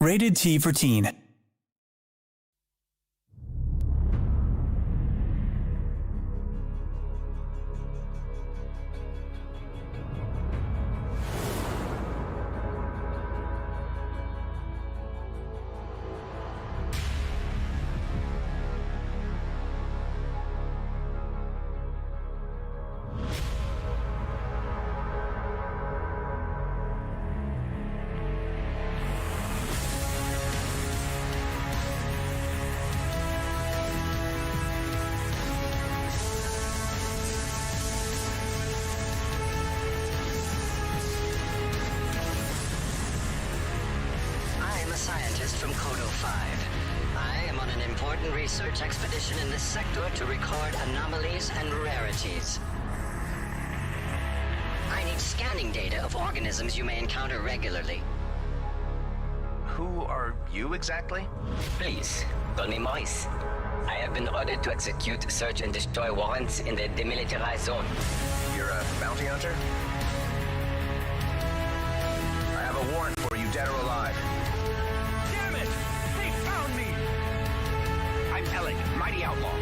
Rated T for Teen. Scientist from Kodo 5. I am on an important research expedition in this sector to record anomalies and rarities. I need scanning data of organisms you may encounter regularly. Who are you exactly? Please, call me Maurice. I have been ordered to execute search and destroy warrants in the demilitarized zone. You're a bounty hunter? I have a warrant for you, dead or alive. Mighty outlaw.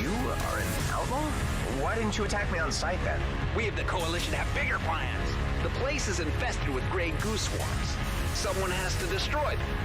You are an outlaw? Why didn't you attack me on sight then? We of the Coalition have bigger plans. The place is infested with gray goose swarms. Someone has to destroy them.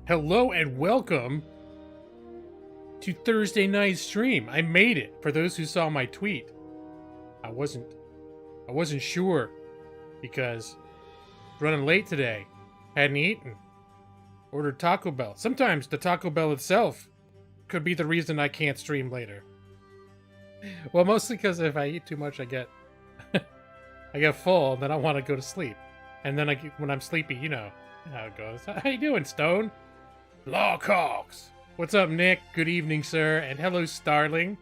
Hello and welcome to Thursday night stream. I made it. For those who saw my tweet, I wasn't sure because running late today. Hadn't eaten. Ordered Taco Bell. Sometimes the Taco Bell itself could be the reason I can't stream later. Well, mostly because if I eat too much, I get I get full, and then I want to go to sleep. And then when I'm sleepy, you know how it goes. How you doing, Stone? Law Cox! What's up, Nick? Good evening, sir. And hello, Starling.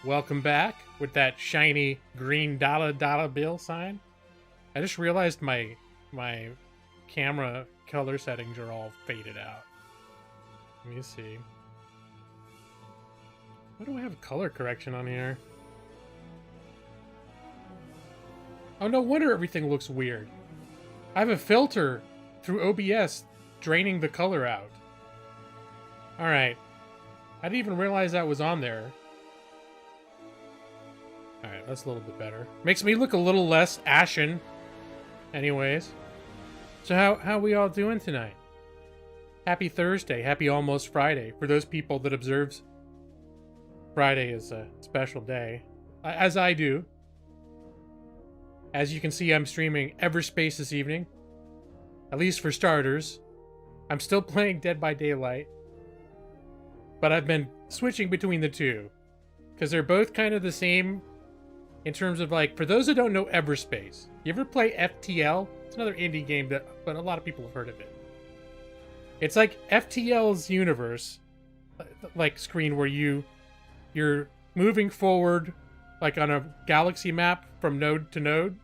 Welcome back with that shiny green dollar bill sign. I just realized my camera color settings are all faded out. Let me see. Why do I have color correction on here? Oh, no wonder everything looks weird. I have a filter through OBS draining the color out. Alright. I didn't even realize that was on there. Alright, that's a little bit better. Makes me look a little less ashen. Anyways. So how we all doing tonight? Happy Thursday. Happy almost Friday. For those people that observes Friday is a special day. As I do. As you can see, I'm streaming Everspace this evening. At least for starters. I'm still playing Dead by Daylight. But I've been switching between the two. Because they're both kind of the same in terms of, like, for those who don't know Everspace. You ever play FTL? It's another indie game, but a lot of people have heard of it. It's like FTL's universe. Like, screen where you're moving forward, like on a galaxy map from node to node.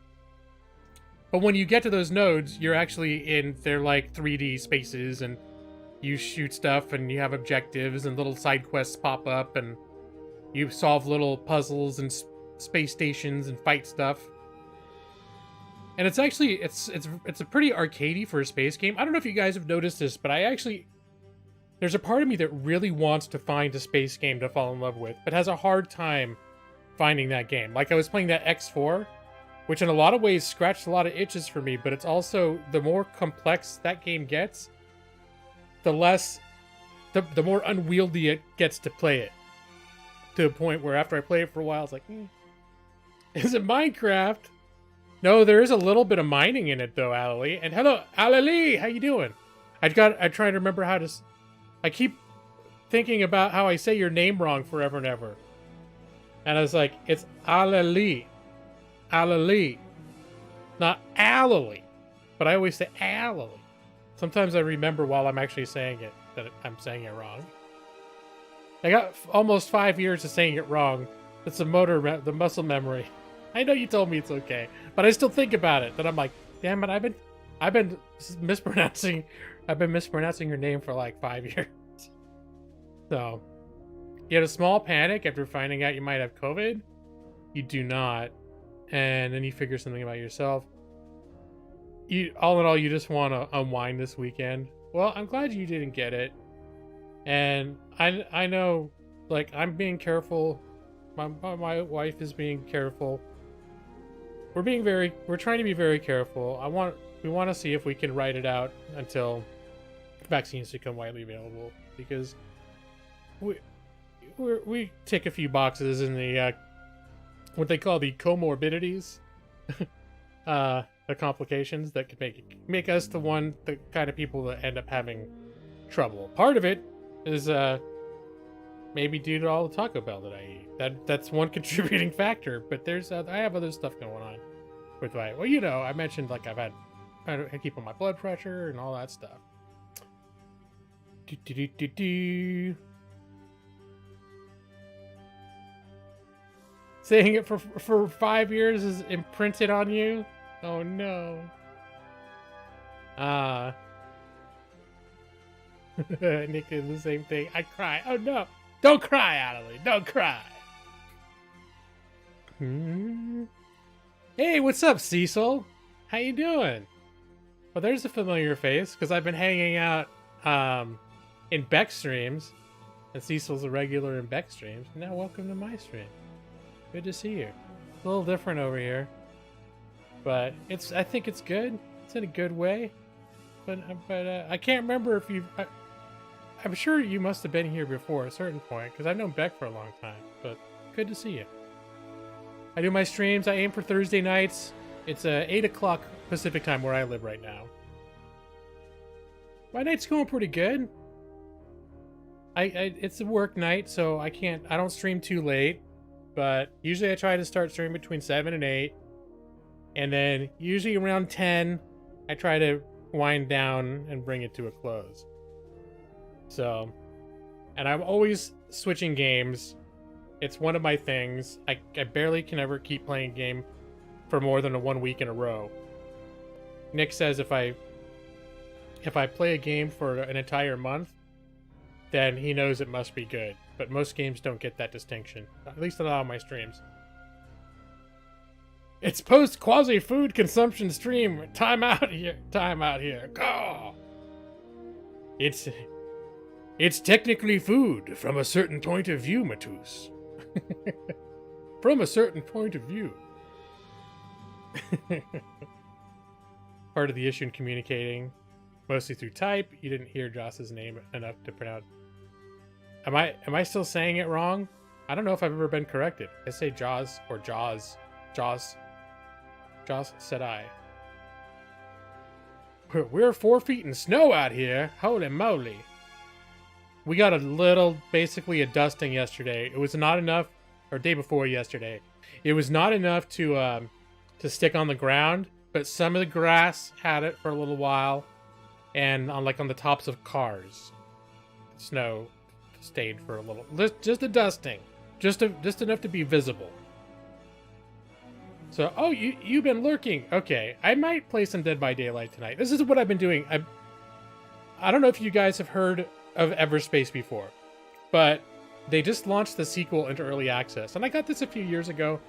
But when you get to those nodes, you're actually in their, like, 3D spaces, and you shoot stuff, and you have objectives, and little side quests pop up, and you solve little puzzles and space stations and fight stuff. And it's actually, it's a pretty arcadey for a space game. I don't know if you guys have noticed this, but there's a part of me that really wants to find a space game to fall in love with, but has a hard time finding that game. Like I was playing that X4, which in a lot of ways scratched a lot of itches for me, but it's also, the more complex that game gets, the more unwieldy it gets to play it. To a point where after I play it for a while, it's like, is it Minecraft? No, there is a little bit of mining in it though, Alalee. And hello, Alalee, how you doing? I'm trying to remember how to, I keep thinking about how I say your name wrong forever and ever. And I was like, it's Alalee. Alalee. Not Alalee. But I always say Alalee. Sometimes I remember while I'm actually saying it that I'm saying it wrong. I got almost 5 years of saying it wrong. It's the muscle memory. I know you told me it's okay, but I still think about it. That I'm like, damn it, I've been mispronouncing your name for like 5 years. So, you had a small panic after finding out you might have COVID. You do not, and then you figure something about yourself. All in all, you just want to unwind this weekend. Well, I'm glad you didn't get it, and I know, like, I'm being careful. My wife is being careful. We're trying to be very careful. We want to see if we can ride it out until vaccines become widely available, because we tick a few boxes in the what they call the comorbidities, the complications that could make us the kind of people that end up having trouble. Part of it is maybe due to all the Taco Bell that I eat. That's one contributing factor, but I have other stuff going on with my, well, you know, I mentioned like I keep on my blood pressure and all that stuff. Saying it for 5 years is imprinted on you? Oh no. Nick did the same thing. I cry. Oh no. Don't cry, Adelie. Don't cry. Hey, what's up, Cecil? How you doing? Well, there's a familiar face, because I've been hanging out in Beck streams, and Cecil's a regular in Beck streams. Now welcome to my stream. Good to see you. A little different over here, but I think it's good. It's in a good way. But I can't remember if you've... I'm sure you must have been here before at a certain point, because I've known Beck for a long time, but good to see you. I do my streams. I aim for Thursday nights. It's 8 o'clock Pacific time where I live right now. My night's going pretty good. It's a work night, so I don't stream too late, but usually I try to start streaming between 7 and 8, and then usually around 10, I try to wind down and bring it to a close. So, and I'm always switching games. It's one of my things. I barely can ever keep playing a game for more than 1 week in a row. Nick says if I play a game for an entire month, then he knows it must be good. But most games don't get that distinction. At least not on my streams. It's post quasi food consumption stream. Time out here. Time out here. Go. It's technically food from a certain point of view, Matus. From a certain point of view. Part of the issue in communicating, mostly through type. You didn't hear Joss's name enough to pronounce. Am I still saying it wrong? I don't know if I've ever been corrected. I say Jaws or Jaws. Jaws. Jaws said I. We're 4 feet in snow out here. Holy moly. We got basically a dusting yesterday. It was not enough, or day before yesterday. It was not enough to stick on the ground, but some of the grass had it for a little while, and on the tops of cars, snow stayed for a little. Just a dusting, just enough to be visible. So, oh, you've been lurking. Okay, I might play some Dead by Daylight tonight. This is what I've been doing. I don't know if you guys have heard of Everspace before, but they just launched the sequel into early access, and I got this a few years ago,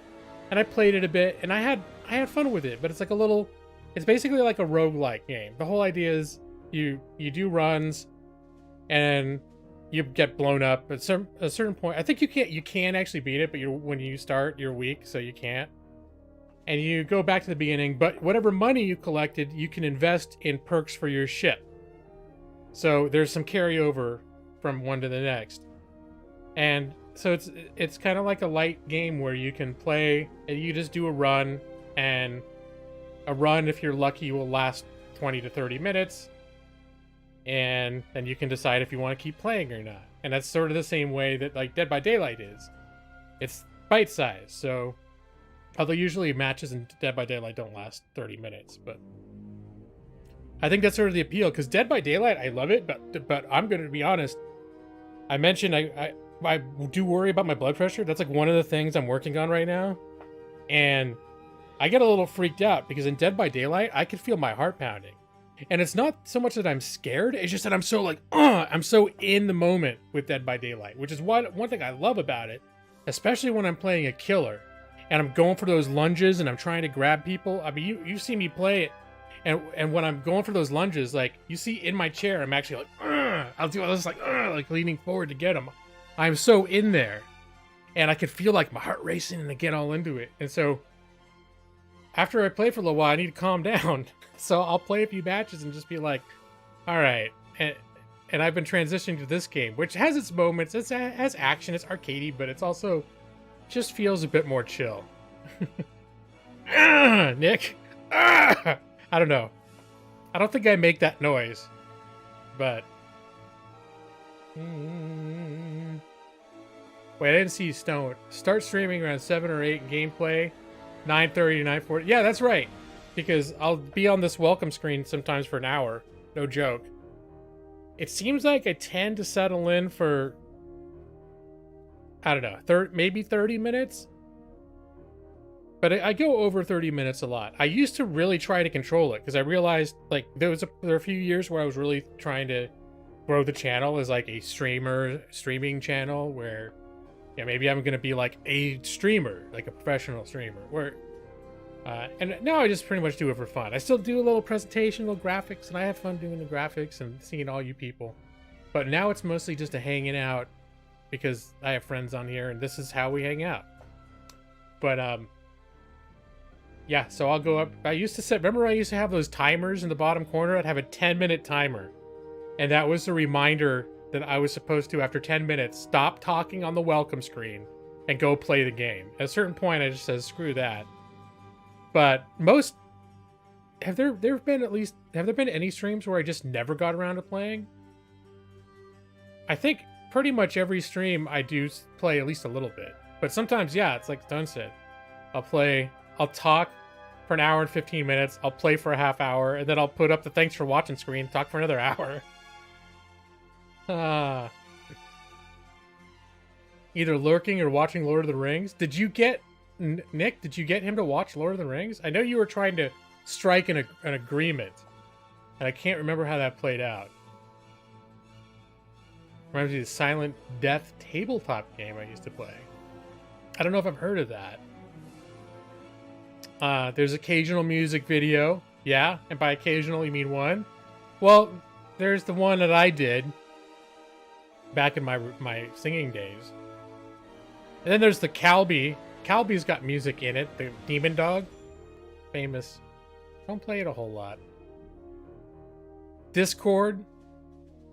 and I played it a bit, and I had fun with it. But it's it's basically like a roguelike game. The whole idea is you do runs, and you get blown up at a certain point. I think you can actually beat it, but when you start, you're weak, so you can't. And you go back to the beginning, but whatever money you collected, you can invest in perks for your ship. So there's some carryover from one to the next. And so it's kind of like a light game where you can play and you just do a run, and a run, if you're lucky, will last 20 to 30 minutes. And then you can decide if you want to keep playing or not. And that's sort of the same way that like Dead by Daylight is. It's bite-sized, so although usually matches in Dead by Daylight don't last 30 minutes, but I think that's sort of the appeal, because Dead by Daylight, I love it, but I'm going to be honest. I mentioned I do worry about my blood pressure. That's like one of the things I'm working on right now. And I get a little freaked out because in Dead by Daylight, I could feel my heart pounding. And it's not so much that I'm scared, it's just that I'm so like, I'm so in the moment with Dead by Daylight, which is one thing I love about it, especially when I'm playing a killer and I'm going for those lunges and I'm trying to grab people. I mean, you see me play it, and when I'm going for those lunges, like you see in my chair, I'm actually like, I'll do all this like leaning forward to get them. I'm so in there, and I can feel like my heart racing and I get all into it. And so after I play for a little while, I need to calm down. So I'll play a few matches and just be like, all right. And I've been transitioning to this game, which has its moments. It has action. It's arcadey, but it's also just feels a bit more chill. Nick. I don't know. I don't think I make that noise, but wait, I didn't see Stone. Start streaming around 7 or 8 gameplay, 9:30 to 9:40. Yeah, that's right. Because I'll be on this welcome screen sometimes for an hour. No joke. It seems like I tend to settle in for, I don't know, maybe 30 minutes. But I go over 30 minutes a lot. I used to really try to control it because I realized like there were a few years where I was really trying to grow the channel as like a streaming channel where, yeah, maybe I'm going to be like a streamer, like a professional streamer, where and now I just pretty much do it for fun. I still do a little presentation, little graphics, and I have fun doing the graphics and seeing all you people. But now it's mostly just a hanging out because I have friends on here and this is how we hang out. But yeah, so I'll go up. Remember I used to have those timers in the bottom corner? I'd have a 10-minute timer. And that was a reminder that I was supposed to, after 10 minutes, stop talking on the welcome screen and go play the game. At a certain point, I just said, screw that. But have there been any streams where I just never got around to playing? I think pretty much every stream I do play at least a little bit. But sometimes, yeah, it's like Stone said. I'll talk for an hour and 15 minutes, I'll play for a half hour, and then I'll put up the thanks for watching screen, talk for another hour. Either lurking or watching Lord of the Rings. Did you get... Nick, did you get him to watch Lord of the Rings? I know you were trying to strike an agreement, and I can't remember how that played out. Reminds me of the Silent Death tabletop game I used to play. I don't know if I've heard of that. There's occasional music video. Yeah, and by occasional you mean one? Well, there's the one that I did back in my singing days. And then there's the Calby. Calby's got music in it. The Demon Dog. Famous. Don't play it a whole lot. Discord.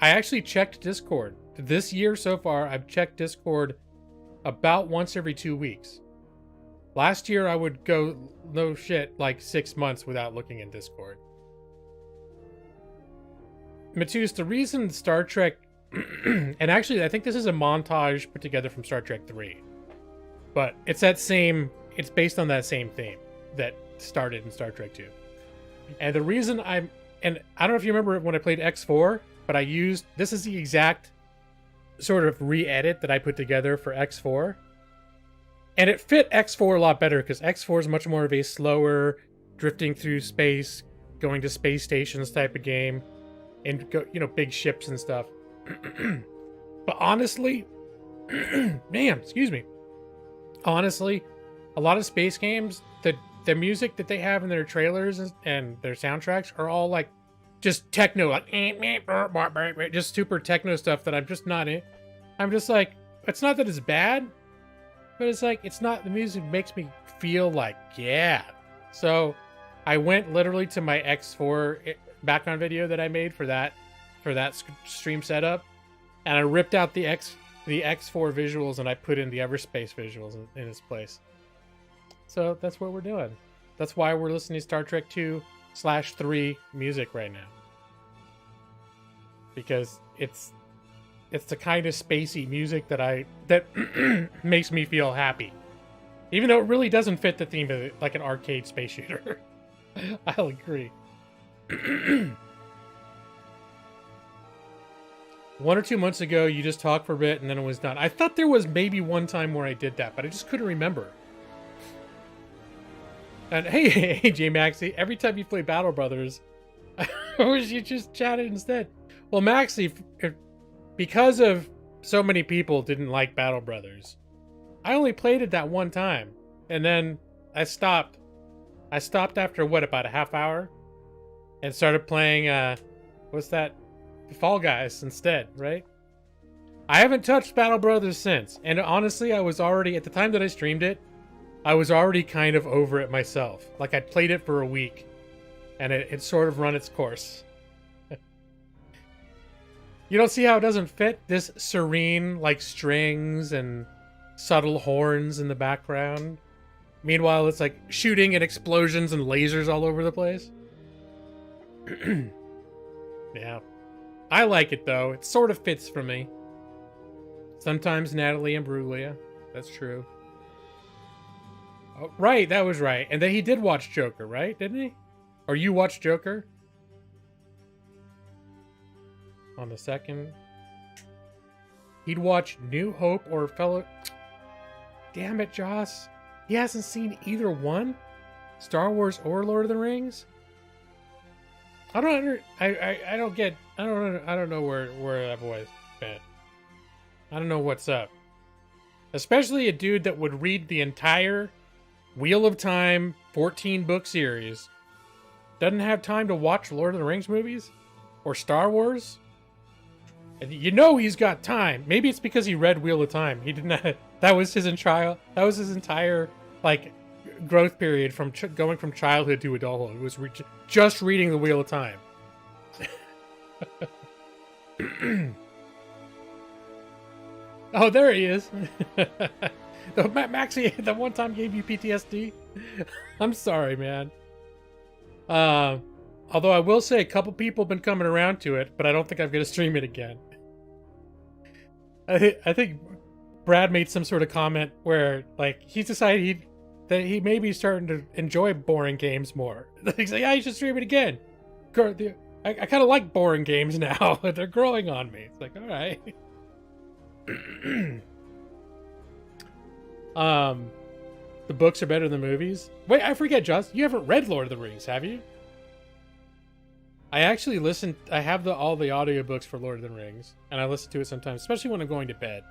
I actually checked Discord. This year so far, I've checked Discord about once every 2 weeks. Last year, I would go, no shit, like 6 months without looking in Discord. Matus, the reason Star Trek... and actually, I think this is a montage put together from Star Trek 3. But it's based on that same theme that started in Star Trek 2. And the reason and I don't know if you remember when I played X4, but this is the exact sort of re-edit that I put together for X4. And it fit X4 a lot better because X4 is much more of a slower, drifting through space, going to space stations type of game, and big ships and stuff. But honestly, excuse me. Honestly, a lot of space games, the music that they have in their trailers and their soundtracks are all like just techno, like just super techno stuff that I'm just not in. I'm just like, it's not that it's bad, but it's like, it's not, the music makes me feel like, yeah. So I went literally to my X4 background video that I made for that stream setup, and I ripped out the X4 visuals and I put in the Everspace visuals in its place. So that's what we're doing. That's why we're listening to Star Trek 2/3 music right now. Because it's the kind of spacey music that makes me feel happy. Even though it really doesn't fit the theme of it, like an arcade space shooter. I'll agree. 1 or 2 months ago, you just talked for a bit and then it was done. I thought there was maybe one time where I did that, but I just couldn't remember. And hey, J Maxie, every time you play Battle Brothers, I wish you just chatted instead. Well, Maxie, because of so many people didn't like Battle Brothers, I only played it that one time, and then I stopped. I stopped after what, about a half hour, and started playing what's that? Fall Guys instead, right? I haven't touched Battle Brothers since, and honestly, I was already, at the time that I streamed it, I was already kind of over it myself. Like, I'd played it for a week, and it sort of run its course. You don't see how it doesn't fit? This serene, like, strings and subtle horns in the background. Meanwhile, it's like shooting and explosions and lasers all over the place. Yeah. I like it, though. It sort of fits for me. Sometimes Natalie and Brulia. That's true. Oh, right, that was right. And then he did watch Joker, right? Didn't he? Or you watched Joker? On the second. He'd watch New Hope or Fellow... Damn it, Joss. He hasn't seen either one? Star Wars or Lord of the Rings? I don't know where that boy's been. I don't know what's up. Especially a dude that would read the entire Wheel of Time 14-book series doesn't have time to watch Lord of the Rings movies or Star Wars. And you know he's got time. Maybe it's because he read Wheel of Time. He didn't. That was his entire like growth period from going from childhood to adulthood. It was just reading the Wheel of Time. Oh, there he is. Maxie, that one time gave you PTSD. I'm sorry, man. Although I will say a couple people have been coming around to it, but I don't think I'm going to stream it again. I think Brad made some sort of comment where, like, he's decided that he may be starting to enjoy boring games more. He's like, yeah, you should stream it again. I kind of like boring games now. They're growing on me. It's like, all right. The books are better than the movies. Wait, I forget, Joss. You haven't read Lord of the Rings, have you? I actually listened. I have all the audiobooks for Lord of the Rings, and I listen to it sometimes, especially when I'm going to bed.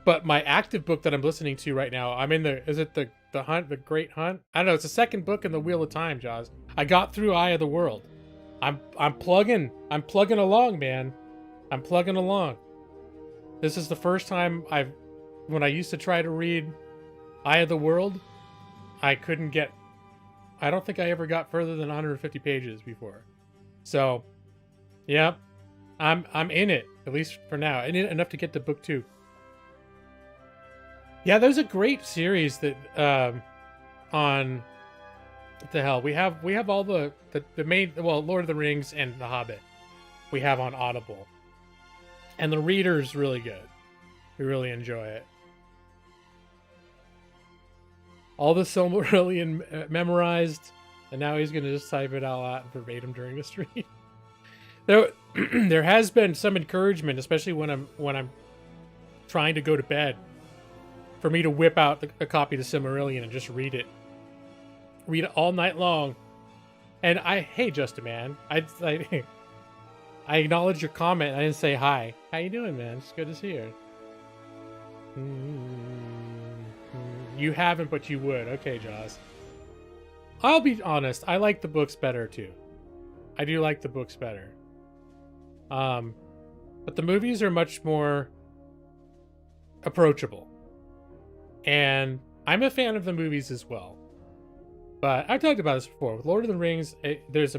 But my active book that I'm listening to right now, I'm in the. Is it the Hunt, the Great Hunt? I don't know. It's the second book in the Wheel of Time, Jaws. I got through Eye of the World. I'm plugging along, man. I'm plugging along. This is the first time when I used to try to read Eye of the World, I couldn't get. I don't think I ever got further than 150 pages before. So, yeah, I'm in it, at least for now. In it enough to get to book 2. Yeah, there's a great series that on what the hell we have all the main, well, Lord of the Rings and The Hobbit we have on Audible, and the reader's really good. We really enjoy it. All the Silmarillion memorized. And now he's going to just type it all out verbatim during the stream. There has been some encouragement, especially when I'm trying to go to bed, for me to whip out a copy of the Silmarillion and just read it all night long. And hey, Justin, man, I acknowledge your comment. I didn't say hi. How you doing, man? It's good to see you. You haven't, but you would. Okay, Jaws. I'll be honest, I like the books better too. I do like the books better. But the movies are much more approachable. And I'm a fan of the movies as well. But I've talked about this before. With Lord of the Rings, there's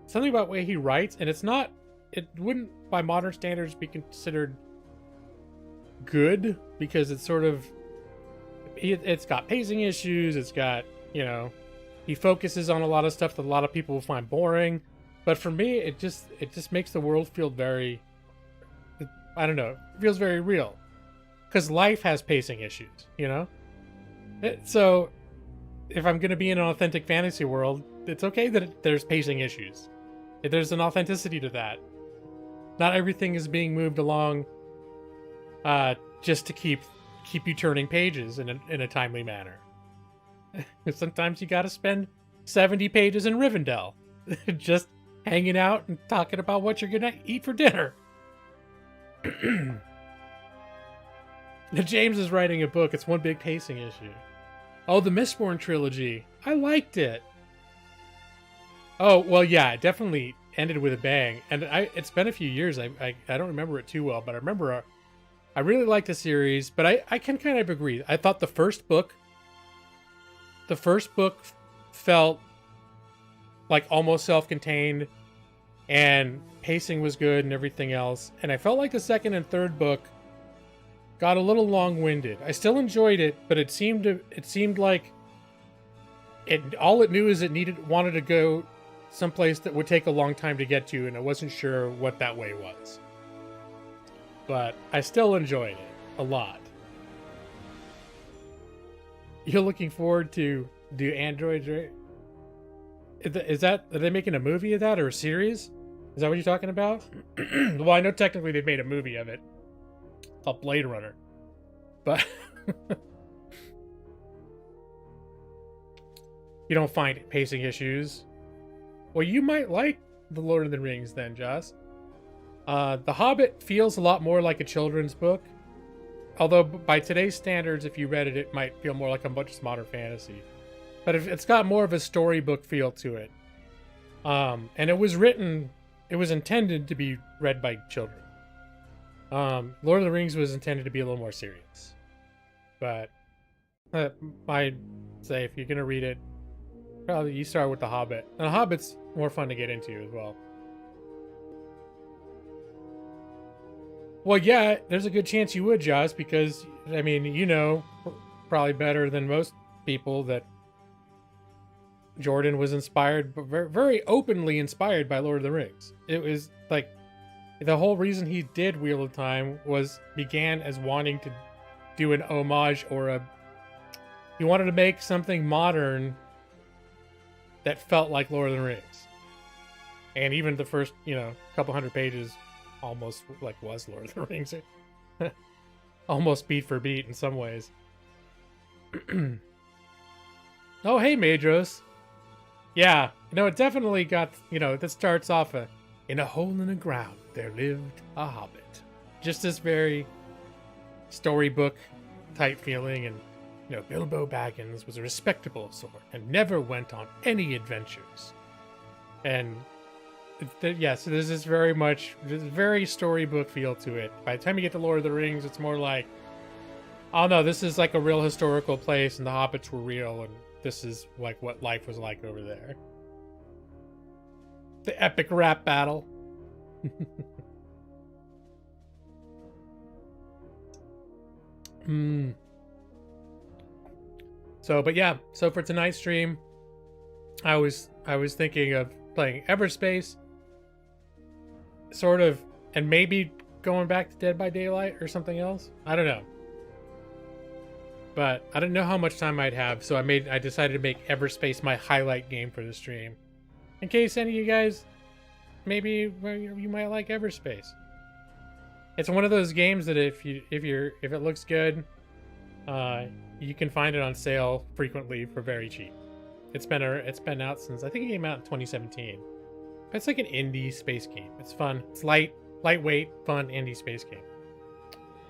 something about the way he writes, and it wouldn't, by modern standards, be considered good, because it's sort of, it's got pacing issues, it's got, he focuses on a lot of stuff that a lot of people will find boring. But for me, it just makes the world feel very, I don't know, it feels very real. Because life has pacing issues, So, if I'm going to be in an authentic fantasy world, it's okay that there's pacing issues. There's an authenticity to that. Not everything is being moved along just to keep you turning pages in a timely manner. Sometimes you got to spend 70 pages in Rivendell, just hanging out and talking about what you're going to eat for dinner. James is writing a book. It's one big pacing issue. Oh, the Mistborn trilogy. I liked it. Oh, well, yeah, it definitely ended with a bang. And it's been a few years. I don't remember it too well, but I remember I really liked the series. But I can kind of agree. I thought the first book felt like almost self-contained, and pacing was good and everything else. And I felt like the second and third book got a little long-winded. I still enjoyed it, but it seemed like all it knew is it wanted to go someplace that would take a long time to get to, and I wasn't sure what that way was. But I still enjoyed it a lot. You're looking forward to do androids, right? Are they making a movie of that, or a series? Is that what you're talking about? Well, I know technically they've made a movie of it called Blade Runner, but you don't find pacing issues. Well, you might like The Lord of the Rings then, Joss. The Hobbit feels a lot more like a children's book, although by today's standards, if you read it, it might feel more like a much modern fantasy. But it's got more of a storybook feel to it. And it was intended to be read by children. Lord of the Rings was intended to be a little more serious. But I'd say if you're going to read it, probably you start with The Hobbit. And The Hobbit's more fun to get into as well. Well, yeah, there's a good chance you would, Josh, because, I mean, probably better than most people that Jordan was inspired, but very, very openly inspired by Lord of the Rings. It was like, the whole reason he did Wheel of Time began as wanting to do an homage he wanted to make something modern that felt like Lord of the Rings. And even the first, couple hundred pages almost was Lord of the Rings. Almost beat for beat in some ways. Oh, hey, Madros. Yeah, it definitely got, this starts off in a hole in the ground there lived a hobbit. Just this very storybook type feeling, and Bilbo Baggins was a respectable sort and never went on any adventures. And so there's this very storybook feel to it. By the time you get to Lord of the Rings, it's more like, oh no, this is like a real historical place, and the hobbits were real, and this is like what life was like over there. The epic rap battle. So for tonight's stream, I was thinking of playing Everspace, sort of, and maybe going back to Dead by Daylight or something else. I don't know. But I didn't know how much time I'd have, so I decided to make Everspace my highlight game for the stream. In case any of you guys, maybe you might like Everspace. It's one of those games that if it looks good, you can find it on sale frequently for very cheap. It's been out since, I think it came out in 2017. It's like an indie space game. It's fun. It's lightweight, fun indie space game.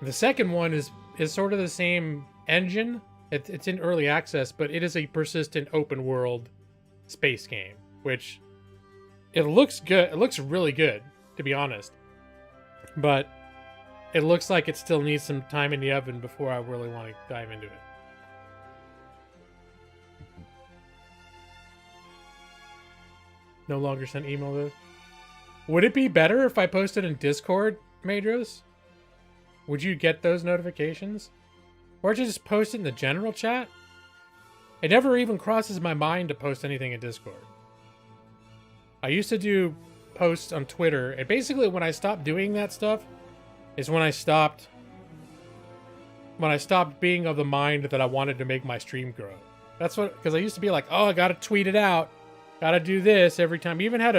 The second one is sort of the same engine. It's in early access, but it is a persistent open world space game, which it looks good. It looks really good, to be honest. But it looks like it still needs some time in the oven before I really want to dive into it. No longer send email though. Would it be better if I posted in Discord, Madros? Would you get those notifications? Or just post it in the general chat? It never even crosses my mind to post anything in Discord. I used to do posts on Twitter, and basically when I stopped doing that stuff is when I stopped being of the mind that I wanted to make my stream grow. That's what, because I used to be like, oh, I gotta tweet it out, gotta do this every time. I even had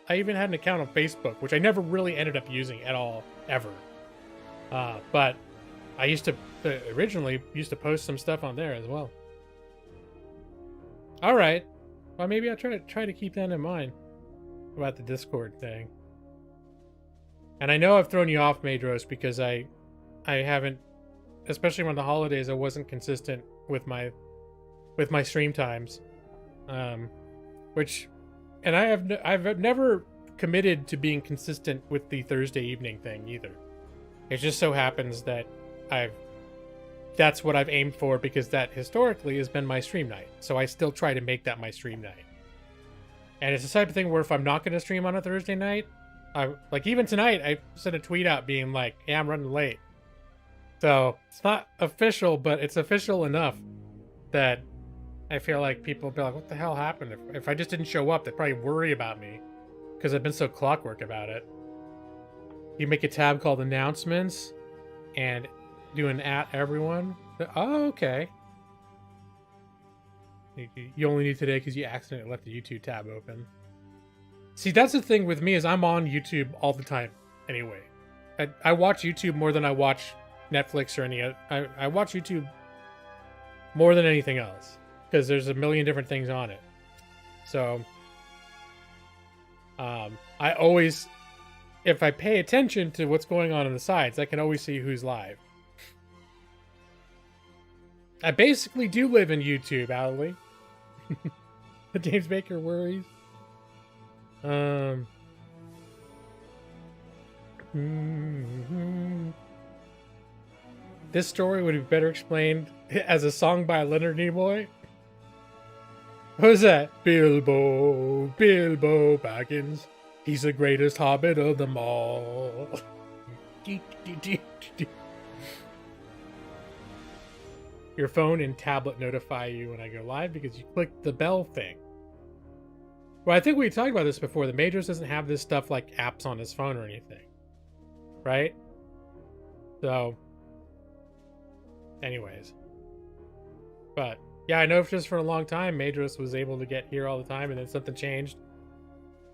an account on Facebook, which I never really ended up using at all, ever. But I used to originally used to post some stuff on there as well. All right, well maybe I'll try to keep that in mind about the Discord thing. And I know I've thrown you off, Madros, because I haven't, especially around the holidays, I wasn't consistent with my stream times, and I've never committed to being consistent with the Thursday evening thing either. It just so happens that that's what I've aimed for, because that historically has been my stream night. So I still try to make that my stream night. And it's the type of thing where if I'm not going to stream on a Thursday night, like even tonight, I sent a tweet out being like, "Yeah, I'm running late." So it's not official, but it's official enough that I feel like people will be like, "What the hell happened?" If I just didn't show up, they'd probably worry about me because I've been so clockwork about it. You make a tab called announcements and do an @ everyone. Oh, okay. You only need today because you accidentally left the YouTube tab open. See, that's the thing with me, is I'm on YouTube all the time anyway. I watch YouTube more than I watch Netflix or any other. I watch YouTube more than anything else because there's a million different things on it. So I always, if I pay attention to what's going on the sides, I can always see who's live. I basically do live in YouTube, Allie. James Baker worries. This story would be better explained as a song by Leonard Nimoy. Who's that? Bilbo Baggins. He's the greatest hobbit of them all. Your phone and tablet notify you when I go live because you clicked the bell thing. Well, I think we talked about this before. The Majors doesn't have this stuff like apps on his phone or anything. Right? So, anyways. But, yeah, I know just for a long time, Majors was able to get here all the time, and then something changed.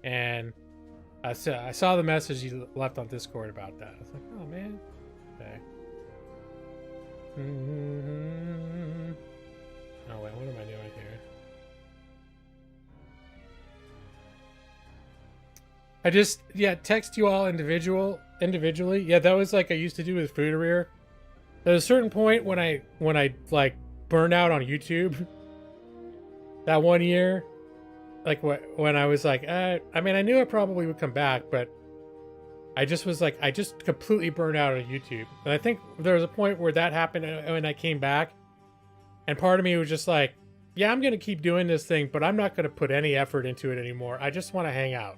And I saw the message you left on Discord about that. I was like, oh, man. Okay. Oh wait, what am I doing here? I just text you all individually. Yeah, that was like I used to do with Foodarier. There's a certain point when I like burned out on YouTube. That one year, like when I was like, I mean, I knew I probably would come back, but I just was like, I just completely burned out on YouTube. And I think there was a point where that happened when I came back. And part of me was just like, yeah, I'm going to keep doing this thing, but I'm not going to put any effort into it anymore. I just want to hang out.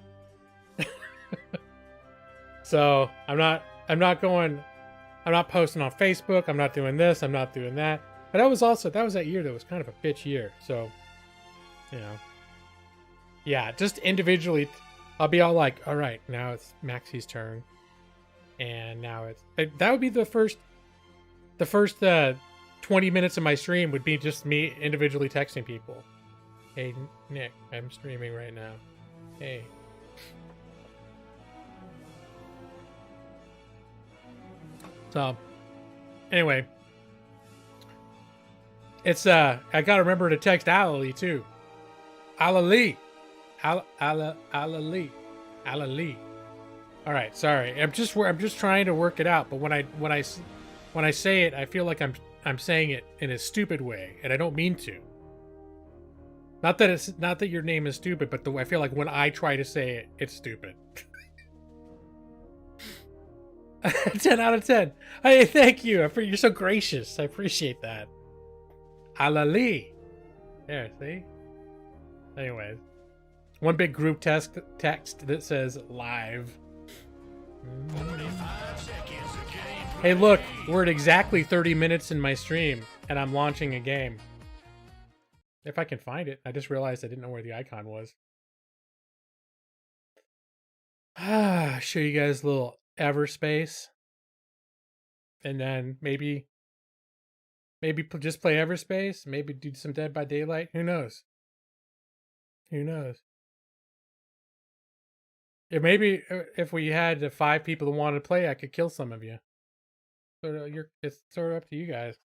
So I'm not posting on Facebook. I'm not doing this. I'm not doing that. But that was that year that was kind of a bitch year. So, you know, yeah, just individually, I'll be all like, all right, now it's Maxie's turn. And now that would be the first 20 minutes of my stream would be just me individually texting people. Hey, Nick, I'm streaming right now. Hey. So, anyway. It's, I gotta remember to text Alalee too. Alalee. Alalee. All right, sorry. I'm just trying to work it out. But when I say it, I feel like I'm saying it in a stupid way, and I don't mean to. Not that your name is stupid, but I feel like when I try to say it, it's stupid. 10 out of 10. Hey, thank you. You're so gracious. I appreciate that. Alali. There, see? Anyways. One big group text that says live. Hey, look. We're at exactly 30 minutes in my stream, and I'm launching a game. If I can find it. I just realized I didn't know where the icon was. Show you guys a little Everspace. And then maybe just play Everspace. Maybe do some Dead by Daylight. Who knows? Who knows? Yeah, maybe if we had 5 people who wanted to play, I could kill some of you. So it's sort of up to you guys.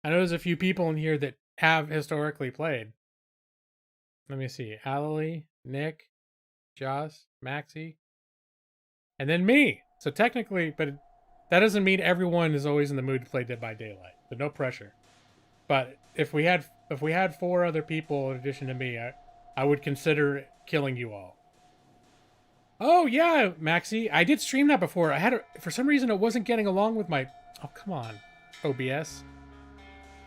I know there's a few people in here that have historically played. Let me see. Alalie, Nick, Joss, Maxie, and then me. So technically, but that doesn't mean everyone is always in the mood to play Dead by Daylight. So no pressure. But if we had 4 other people in addition to me, I would consider killing you all. Oh yeah, Maxie, I did stream that before. For some reason it wasn't getting along with my. Oh come on, OBS.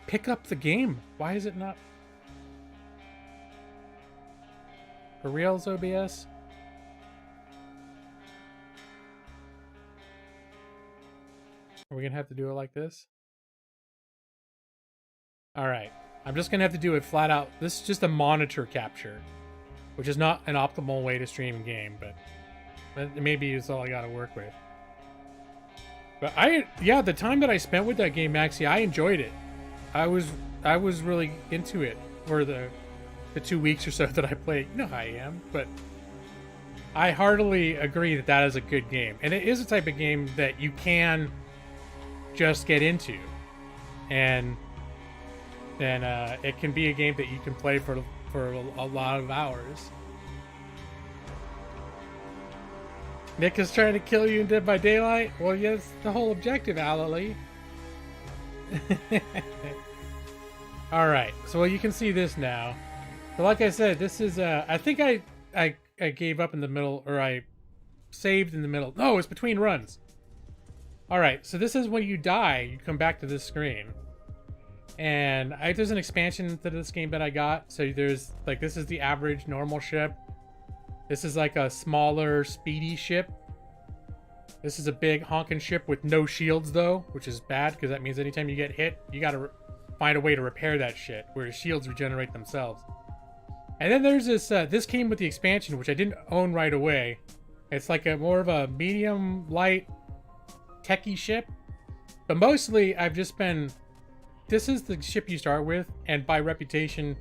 Pick up the game. Why is it not? For reals, OBS? Are we gonna have to do it like this? Alright. I'm just gonna have to do it flat out. This is just a monitor capture, which is not an optimal way to stream a game, but maybe it's all I gotta work with. But yeah, the time that I spent with that game, Maxie, I enjoyed it. I was really into it for the 2 weeks or so that I played. You know how I am, but I heartily agree that that is a good game. And it is a type of game that you can just get into. And then it can be a game that you can play for a lot of hours. Nick is trying to kill you in Dead by Daylight? Well, yeah, that's the whole objective, Alalie. Alright, so you can see this now. So like I said, this is, I think I gave up in the middle, or I saved in the middle. No, it's between runs. Alright, so this is when you die, you come back to this screen. And there's an expansion to this game that I got. So there's, like, this is the average normal ship. This is like a smaller, speedy ship. This is a big honking ship with no shields, though, which is bad, because that means anytime you get hit, you gotta find a way to repair that shit, where shields regenerate themselves. And then there's this, this came with the expansion, which I didn't own right away. It's like more of a medium, light, techie ship. But mostly, I've just been... This is the ship you start with, and by reputation,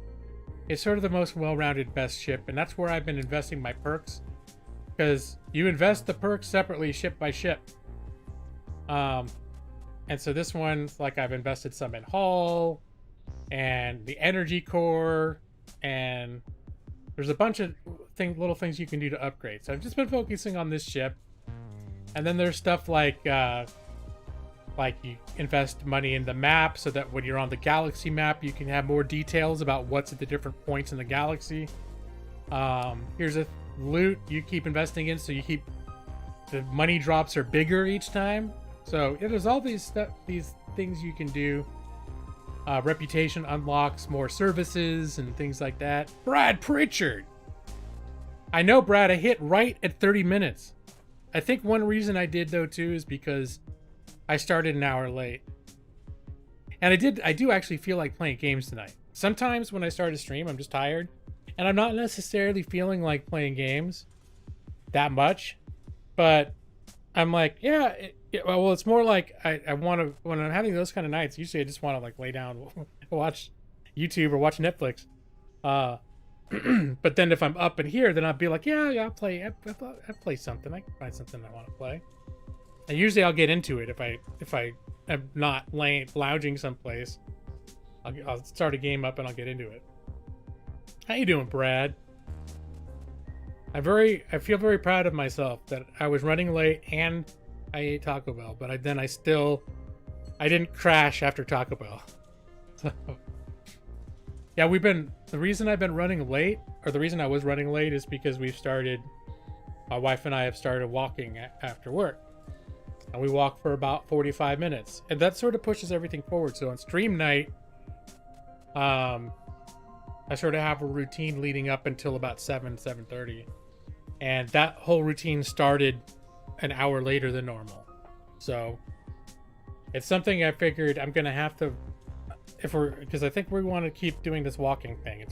it's sort of the most well-rounded, best ship, and that's where I've been investing my perks. Because you invest the perks separately, ship by ship. And so this one's like I've invested some in hull, and the energy core, and there's a bunch of little things you can do to upgrade. So I've just been focusing on this ship. And then there's stuff like you invest money in the map so that when you're on the galaxy map, you can have more details about what's at the different points in the galaxy. Here's a loot you keep investing in, so you keep the money drops are bigger each time. So yeah, there's all these things you can do. Reputation unlocks more services and things like that. Brad Pritchard. I know, Brad. I hit right at 30 minutes. I think one reason I did though too is because I started an hour late. And I do actually feel like playing games tonight. Sometimes when I start a stream, I'm just tired. And I'm not necessarily feeling like playing games that much. But I'm like, yeah, well, it's more like I want to, when I'm having those kind of nights, usually I just want to like lay down, watch YouTube or watch Netflix. But then if I'm up in here, then I'll be like, yeah, I'll play something. I can find something I want to play. And usually I'll get into it if I am not lounging someplace. I'll start a game up and I'll get into it. How you doing, Brad? I feel very proud of myself that I was running late and I ate Taco Bell, but I didn't crash after Taco Bell. So, Yeah, the reason I've been running late, or the reason I was running late, is because my wife and I have started walking after work. And we walk for about 45 minutes. And that sort of pushes everything forward. So on stream night, I sort of have a routine leading up until about 7:30. And that whole routine started an hour later than normal. So it's something I figured I'm going to have to, because I think we want to keep doing this walking thing.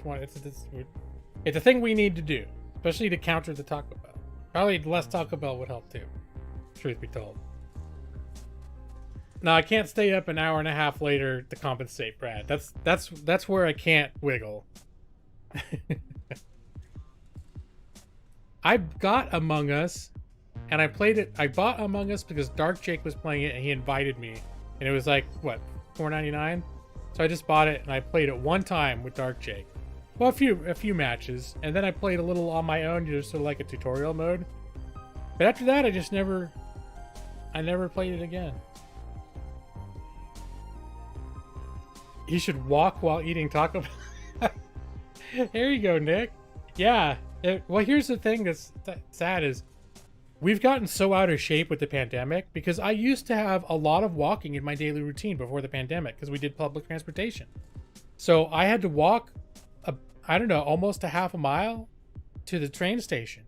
It's a thing we need to do, especially to counter the Taco Bell. Probably less Taco Bell would help too, truth be told. No, I can't stay up an hour and a half later to compensate, Brad. That's where I can't wiggle. I got Among Us, and I played it. I bought Among Us because Dark Jake was playing it, and he invited me, and it was like what, $4.99. So I just bought it, and I played it one time with Dark Jake. Well, a few matches, and then I played a little on my own, just sort of like a tutorial mode. But after that, I never played it again. You should walk while eating Taco Bell. There you go, Nick. Yeah. Well, here's the thing that's sad is we've gotten so out of shape with the pandemic, because I used to have a lot of walking in my daily routine before the pandemic because we did public transportation. So I had to walk, I don't know, almost a half a mile to the train station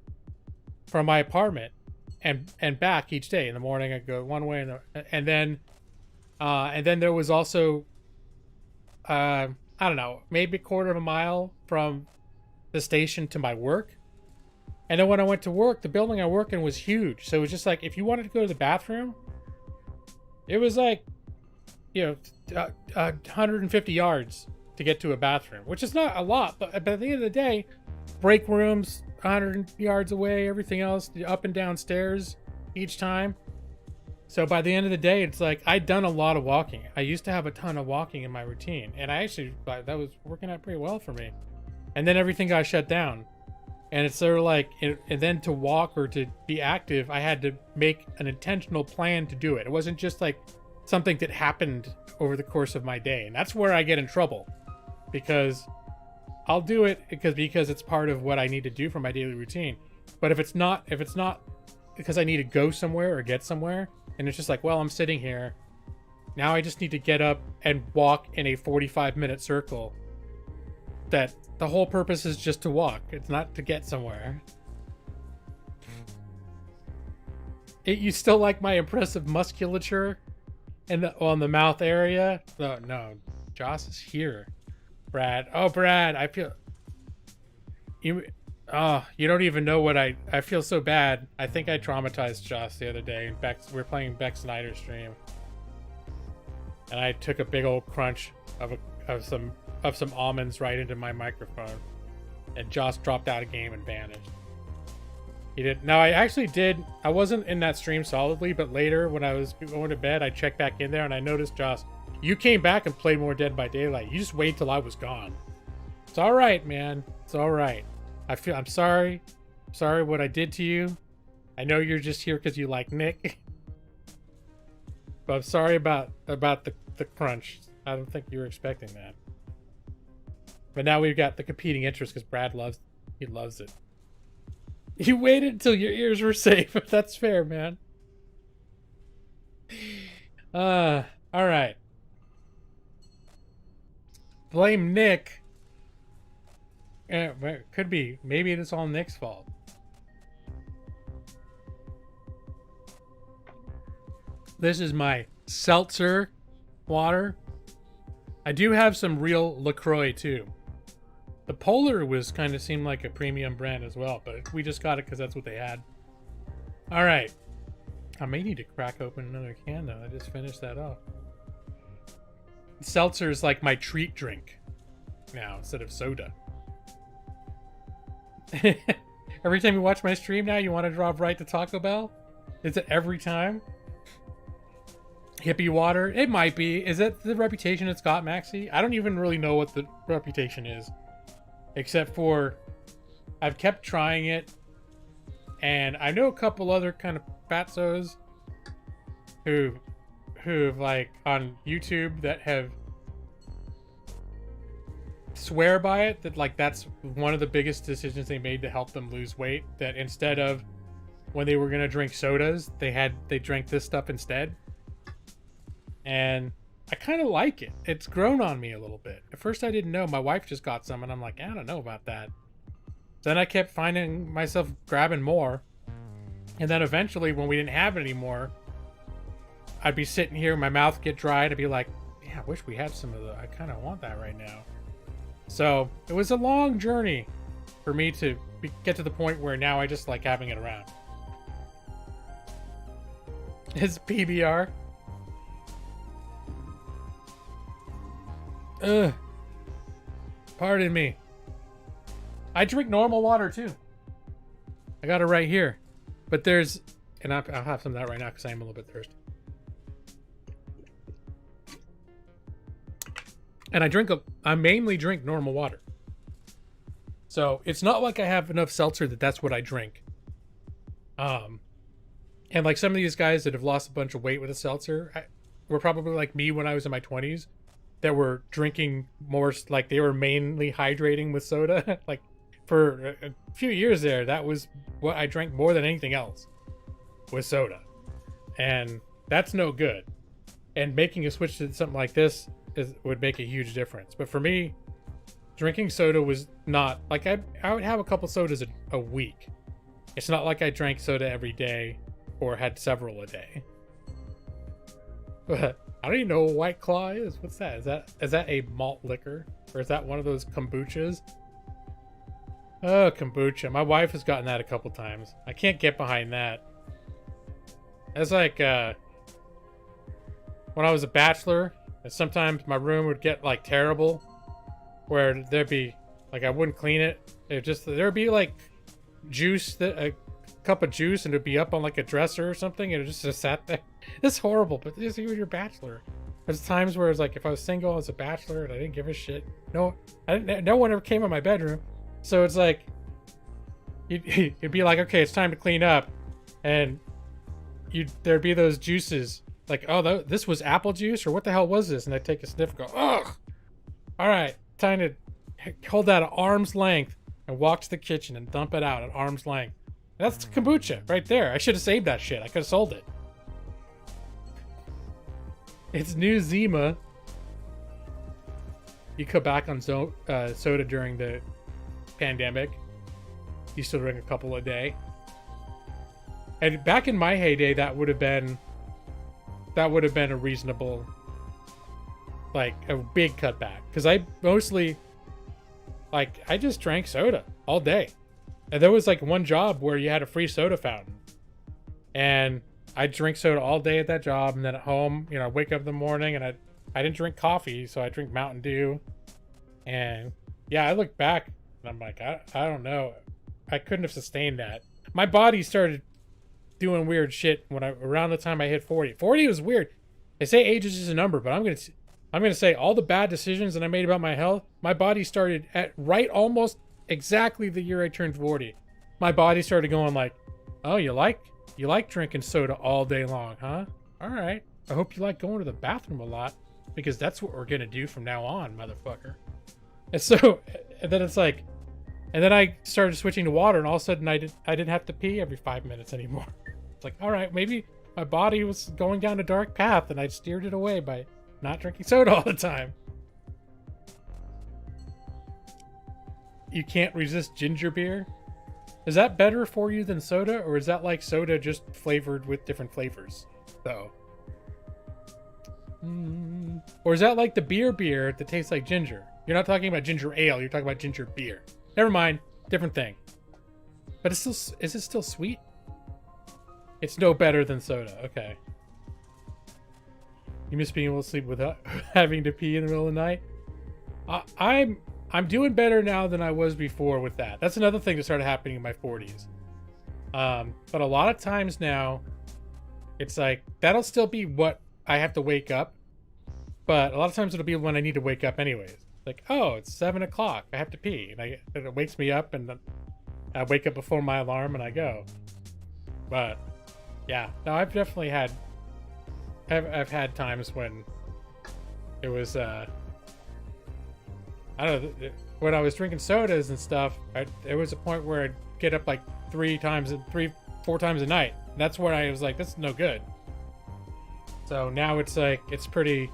from my apartment and back each day. In the morning, I'd go one way, and then there was also, I don't know, maybe a quarter of a mile from the station to my work. And then when I went to work, the building I work in was huge. So it was just like, if you wanted to go to the bathroom, it was like, 150 yards to get to a bathroom, which is not a lot, but at the end of the day, break rooms 100 yards away, everything else up and down stairs each time. So by the end of the day, it's like I'd done a lot of walking. I used to have a ton of walking in my routine, and I actually thought that was working out pretty well for me. And then everything got shut down, and it's sort of like, and then to walk or to be active, I had to make an intentional plan to do it. It wasn't just like something that happened over the course of my day, and that's where I get in trouble, because I'll do it because it's part of what I need to do for my daily routine. But if it's not because I need to go somewhere or get somewhere, and it's just like, well, I'm sitting here now, I just need to get up and walk in a 45-minute circle. That the whole purpose is just to walk. It's not to get somewhere. You still like my impressive musculature on the mouth area? No, Joss is here. Brad. Oh, Brad, I feel... You don't even know what I feel so bad. I think I traumatized Joss the other day. We're playing Beck Snyder stream. And I took a big old crunch of some almonds right into my microphone. And Joss dropped out of game and vanished. He did. Now, I actually did. I wasn't in that stream solidly, but later when I was going to bed, I checked back in there and I noticed, Joss, you came back and played more Dead by Daylight. You just wait till I was gone. It's all right, man. It's all right. I'm sorry. Sorry what I did to you. I know you're just here because you like Nick. But I'm sorry about the crunch. I don't think you were expecting that. But now we've got the competing interest because Brad loves it. You waited until your ears were safe. That's fair, man. All right. Blame Nick. It could be. Maybe it's all Nick's fault. This is my seltzer water. I do have some real LaCroix too. The Polar seemed like a premium brand as well, but we just got it because that's what they had. All right. I may need to crack open another can though. I just finished that off. Seltzer is like my treat drink now instead of soda. Every time you watch my stream now, you want to drop right to Taco Bell? Is it every time? Hippie water? It might be. Is that the reputation it's got, Maxi? I don't even really know what the reputation is. Except for I've kept trying it. And I know a couple other kind of fatzos who like on YouTube that have swear by it that like that's one of the biggest decisions they made to help them lose weight. That instead of when they were gonna drink sodas, they drank this stuff instead. And I kind of like it. It's grown on me a little bit. At first I didn't know. My wife just got some and I'm like, I don't know about that. Then I kept finding myself grabbing more. And then eventually when we didn't have it anymore, I'd be sitting here, my mouth get dry, I'd be like, yeah, I wish we had some of the, I kind of want that right now. So it was a long journey for me to get to the point where now I just like having it around. It's PBR. Ugh. Pardon me. I drink normal water too. I got it right here. But there's, and I'll have some of that right now because I am a little bit thirsty. And I mainly drink normal water. So it's not like I have enough seltzer that's what I drink. And like some of these guys that have lost a bunch of weight with a seltzer were probably like me when I was in my 20s that were drinking more, like they were mainly hydrating with soda. Like for a few years there, that was what I drank more than anything else, was soda. And that's no good. And making a switch to something like this would make a huge difference. But for me, drinking soda was not like I would have a couple sodas a week. It's not like I drank soda every day or had several a day. But I don't even know what White Claw is. What's that? Is that a malt liquor? Or is that one of those kombuchas? Oh, kombucha. My wife has gotten that a couple times. I can't get behind that. That's like when I was a bachelor, and sometimes my room would get like terrible, where there'd be like I wouldn't clean it. There'd be like juice, a cup of juice, and it'd be up on like a dresser or something, and it just sat there. It's horrible, but this is when you're a bachelor. There's times where it's like if I was single, I was a bachelor, and I didn't give a shit. No one ever came in my bedroom, so it's like you'd be like, okay, it's time to clean up, and there'd be those juices. Like, oh, this was apple juice, or what the hell was this? And I'd take a sniff and go, ugh! All right, time to hold that at arm's length and walk to the kitchen and dump it out at arm's length. That's kombucha right there. I should have saved that shit. I could have sold it. It's New Zima. You cut back on soda during the pandemic. You still drink a couple a day. And back in my heyday, that would have been a reasonable, like a big cutback, because I mostly, like, I just drank soda all day. And there was like one job where you had a free soda fountain, and I drink soda all day at that job. And then at home, I wake up in the morning and I didn't drink coffee, so I drink Mountain Dew. And yeah, I look back and I'm like, I don't know, I couldn't have sustained that. My body started doing weird shit around the time I hit 40. 40 was weird. They say age is just a number, but I'm gonna say all the bad decisions that I made about my health, my body started at right almost exactly the year I turned 40. My body started going like, oh, you like drinking soda all day long, huh? All right. I hope you like going to the bathroom a lot, because that's what we're gonna do from now on, motherfucker. And so, and then it's like, and then I started switching to water, and all of a sudden I didn't have to pee every 5 minutes anymore. It's like, all right, maybe my body was going down a dark path, and I steered it away by not drinking soda all the time. You can't resist ginger beer. Is that better for you than soda, or is that like soda just flavored with different flavors, though? Or is that like the beer that tastes like ginger? You're not talking about ginger ale, you're talking about ginger beer. Never mind, different thing. But is it still sweet? It's no better than soda. Okay. You miss being able to sleep without having to pee in the middle of the night? I'm doing better now than I was before with that. That's another thing that started happening in my 40s. But a lot of times now, it's like, that'll still be what I have to wake up. But a lot of times it'll be when I need to wake up anyways. Like, oh, it's 7 o'clock. I have to pee. And it wakes me up, and I wake up before my alarm and I go. But yeah, no, I've definitely had, I've had times when it was, I don't know, when I was drinking sodas and stuff, there was a point where I'd get up like 4 times a night. And that's where I was like, this is no good. So now it's like, it's pretty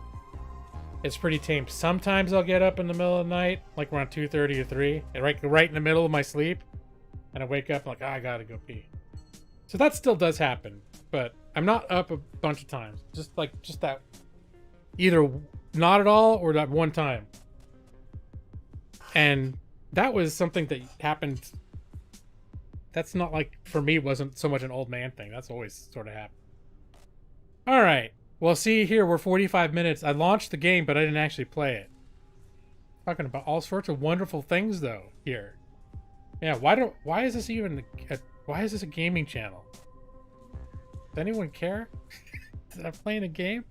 tame. Sometimes I'll get up in the middle of the night, like around 2:30 or 3, and right in the middle of my sleep, and I wake up like, oh, I gotta go pee. So that still does happen, but I'm not up a bunch of times. Just that, either not at all or that one time. And that was something that happened. That's not like, for me, wasn't so much an old man thing. That's always sort of happened. All right. Well, see here, we're 45 minutes. I launched the game, but I didn't actually play it. Talking about all sorts of wonderful things, though, here. Yeah, why is this even why is this a gaming channel? Does anyone care that I'm playing a game?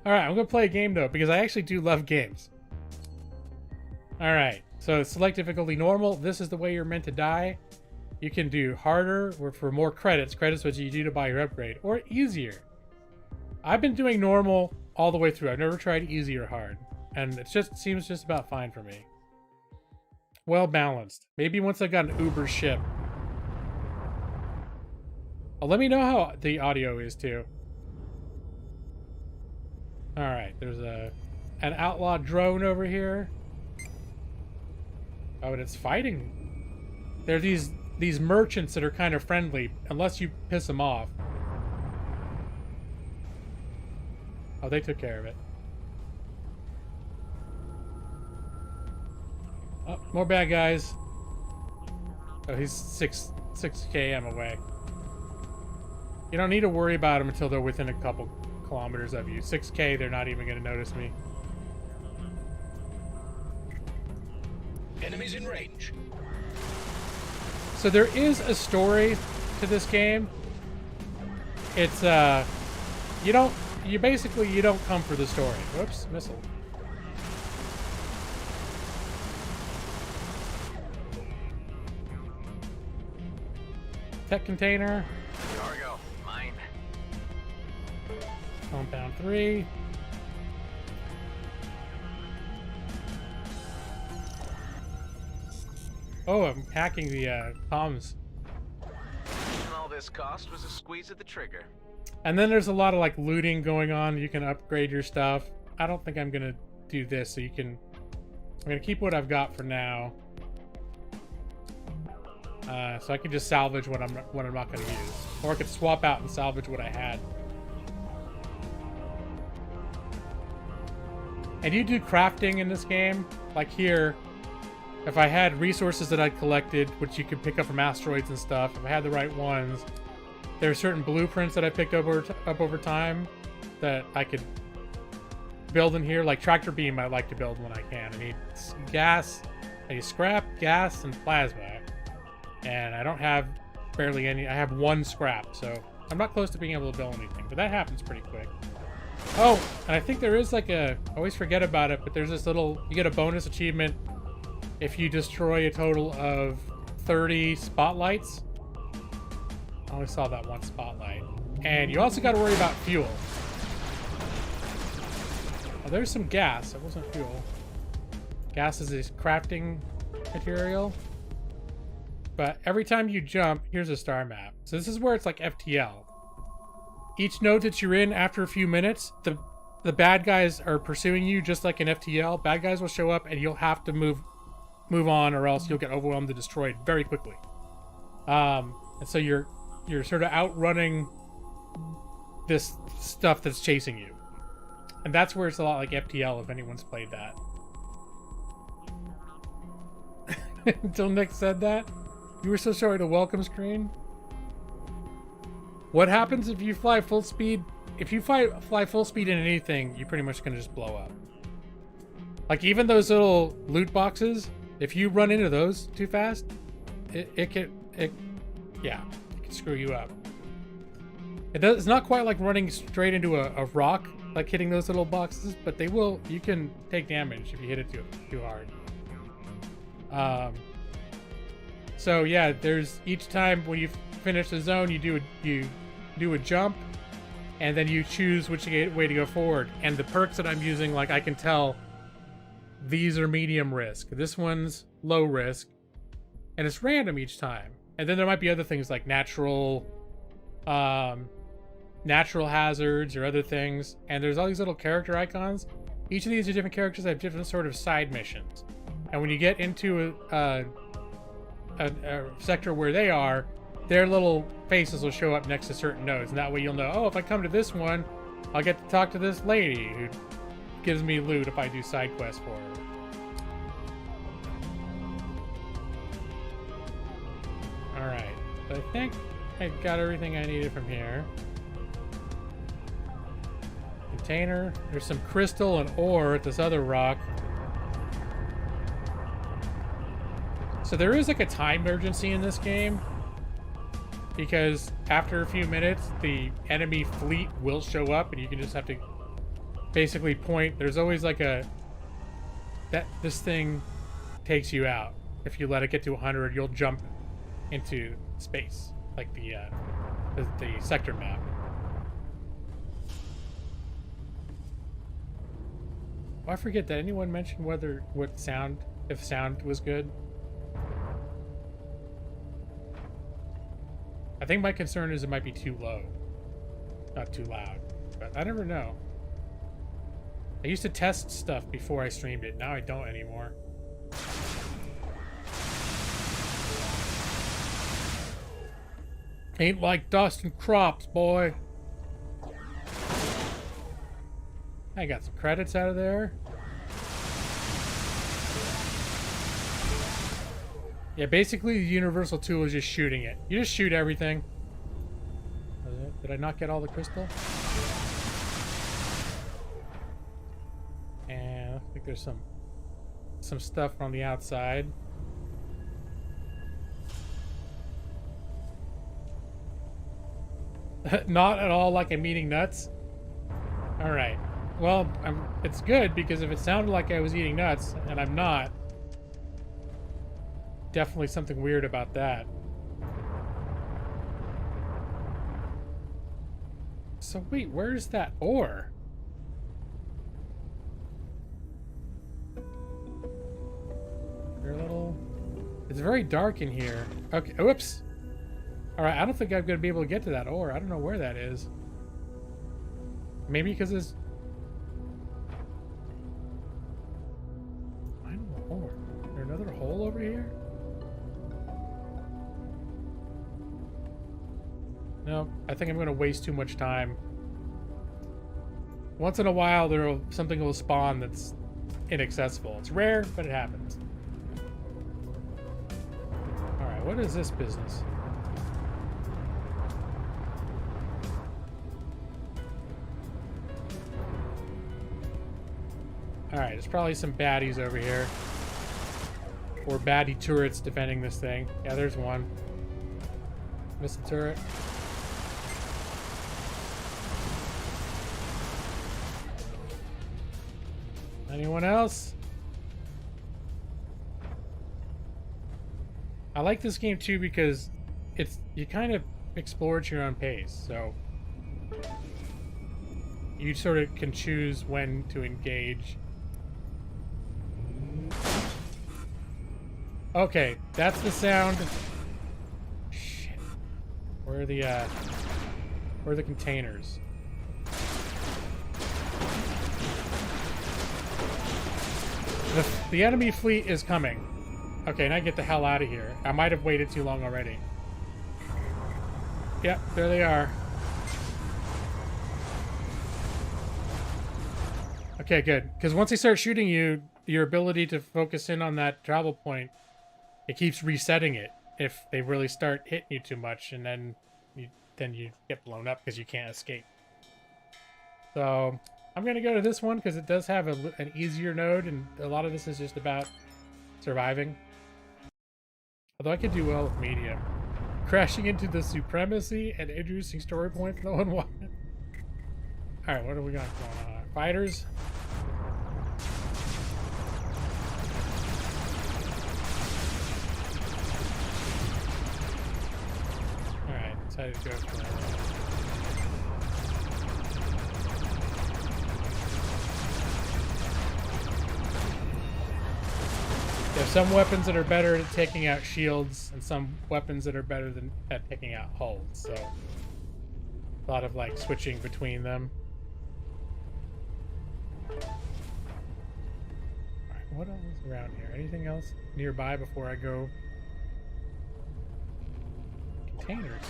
All right, I'm gonna play a game though, because I actually do love games. All right, so select difficulty normal. This is the way you're meant to die. You can do harder or for more credits. Credits what you do to buy your upgrade, or easier. I've been doing normal all the way through. I've never tried easy or hard, and it seems just about fine for me. Well balanced. Maybe once I got an Uber ship. Oh, let me know how the audio is too. All right, there's an outlaw drone over here. Oh, and it's fighting. There are these merchants that are kind of friendly, unless you piss them off. Oh, they took care of it. Oh, more bad guys. Oh, he's 6 km away. You don't need to worry about them until they're within a couple kilometers of you. 6K, they're not even going to notice me. Enemies in range. So there is a story to this game. It's you don't come for the story. Whoops, missile. Tech container. Cargo, mine. Compound 3. Oh, I'm hacking the comms. All this cost was a squeeze of the trigger. And then there's a lot of like looting going on. You can upgrade your stuff. I don't think I'm gonna do this, so I'm gonna keep what I've got for now. So I can just salvage what I'm not gonna use, or I could swap out and salvage what I had. And you do crafting in this game, like here. If I had resources that I'd collected, which you could pick up from asteroids and stuff, if I had the right ones, there are certain blueprints that I picked up over time that I could build in here. Like tractor beam, I like to build when I can. I need gas, I need scrap, gas, and plasma. And I don't have barely any. I have 1 scrap, so I'm not close to being able to build anything. But that happens pretty quick. Oh, and I think there is like I always forget about it, but there's this little, you get a bonus achievement if you destroy a total of 30 spotlights. I only saw that 1 spotlight. And you also got to worry about fuel. Oh, there's some gas. It wasn't fuel. Gas is this crafting material. But every time you jump, here's a star map. So this is where it's like FTL. Each node that you're in, after a few minutes, the bad guys are pursuing you just like in FTL. Bad guys will show up and you'll have to move on, or else you'll get overwhelmed and destroyed very quickly. And so you're sort of outrunning this stuff that's chasing you. And that's where it's a lot like FTL, if anyone's played that. Until Nick said that. You were still showing the welcome screen. What happens if you fly full speed? If you fly full speed in anything, you're pretty much gonna just blow up. Like even those little loot boxes, if you run into those too fast, it can screw you up. It's not quite like running straight into a rock, like hitting those little boxes, but you can take damage if you hit it too hard. So yeah, there's each time when you finish the zone, you do a jump, and then you choose which way to go forward. And the perks that I'm using, like I can tell these are medium risk. This one's low risk. And it's random each time. And then there might be other things like natural hazards or other things. And there's all these little character icons. Each of these are different characters that have different sort of side missions. And when you get into a sector where they are, their little faces will show up next to certain nodes. And that way you'll know, oh, if I come to this one, I'll get to talk to this lady who gives me loot if I do side quests for her. Alright, so I think I got everything I needed from here. Container. There's some crystal and ore at this other rock. So there is like a time urgency in this game, because after a few minutes the enemy fleet will show up and you can just have to basically point. There's always like this thing takes you out. If you let it get to 100, you'll jump into space, like the sector map. Oh, I forget, did anyone mention if sound was good? I think my concern is it might be too low, not too loud, but I never know. I used to test stuff before I streamed it. Now I don't anymore. Ain't like dust and crops, boy. I got some credits out of there. Yeah, basically the universal tool is just shooting it. You just shoot everything. Did I not get all the crystal? And I think there's some stuff on the outside. Not at all like I'm eating nuts. All right. Well, it's good, because if it sounded like I was eating nuts and I'm not, definitely something weird about that. So wait, where's that ore? It's very dark in here. Okay, whoops. All right, I don't think I'm gonna be able to get to that ore. I don't know where that is. Maybe because it's... I don't know, ore. Is there another hole over here? No, I think I'm gonna waste too much time. Once in a while, something will spawn that's inaccessible. It's rare, but it happens. All right, what is this business? All right, there's probably some baddies over here, or baddie turrets defending this thing. Yeah, there's one. Missed the turret. Anyone else? I like this game too because you kind of explore at your own pace, so you sort of can choose when to engage. Okay, that's the sound. Shit. Where are the containers? The enemy fleet is coming. Okay, now get the hell out of here. I might have waited too long already. Yep, there they are. Okay, good. Because once they start shooting you, your ability to focus in on that travel point, it keeps resetting it if they really start hitting you too much, and then you get blown up because you can't escape. So I'm going to go to this one because it does have an easier node, and a lot of this is just about surviving. Although I could do well with medium. Crashing into the supremacy and introducing story points no one wanted. Alright, what do we got going on? Fighters? Alright, decided to go for it. There's some weapons that are better at taking out shields, and some weapons that are better than at taking out hulls. So a lot of like switching between them. Alright, what else is around here? Anything else nearby before I go? Containers.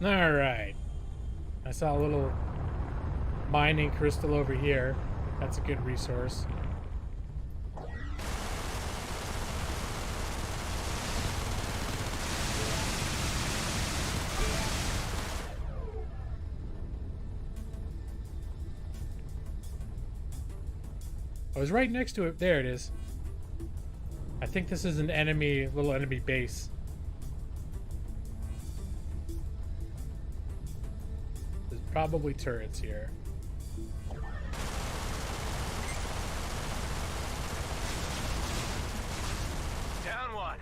Alright. I saw a little mining crystal over here. That's a good resource. I was right next to it. There it is. I think this is an enemy, little enemy base. There's probably turrets here. Down one.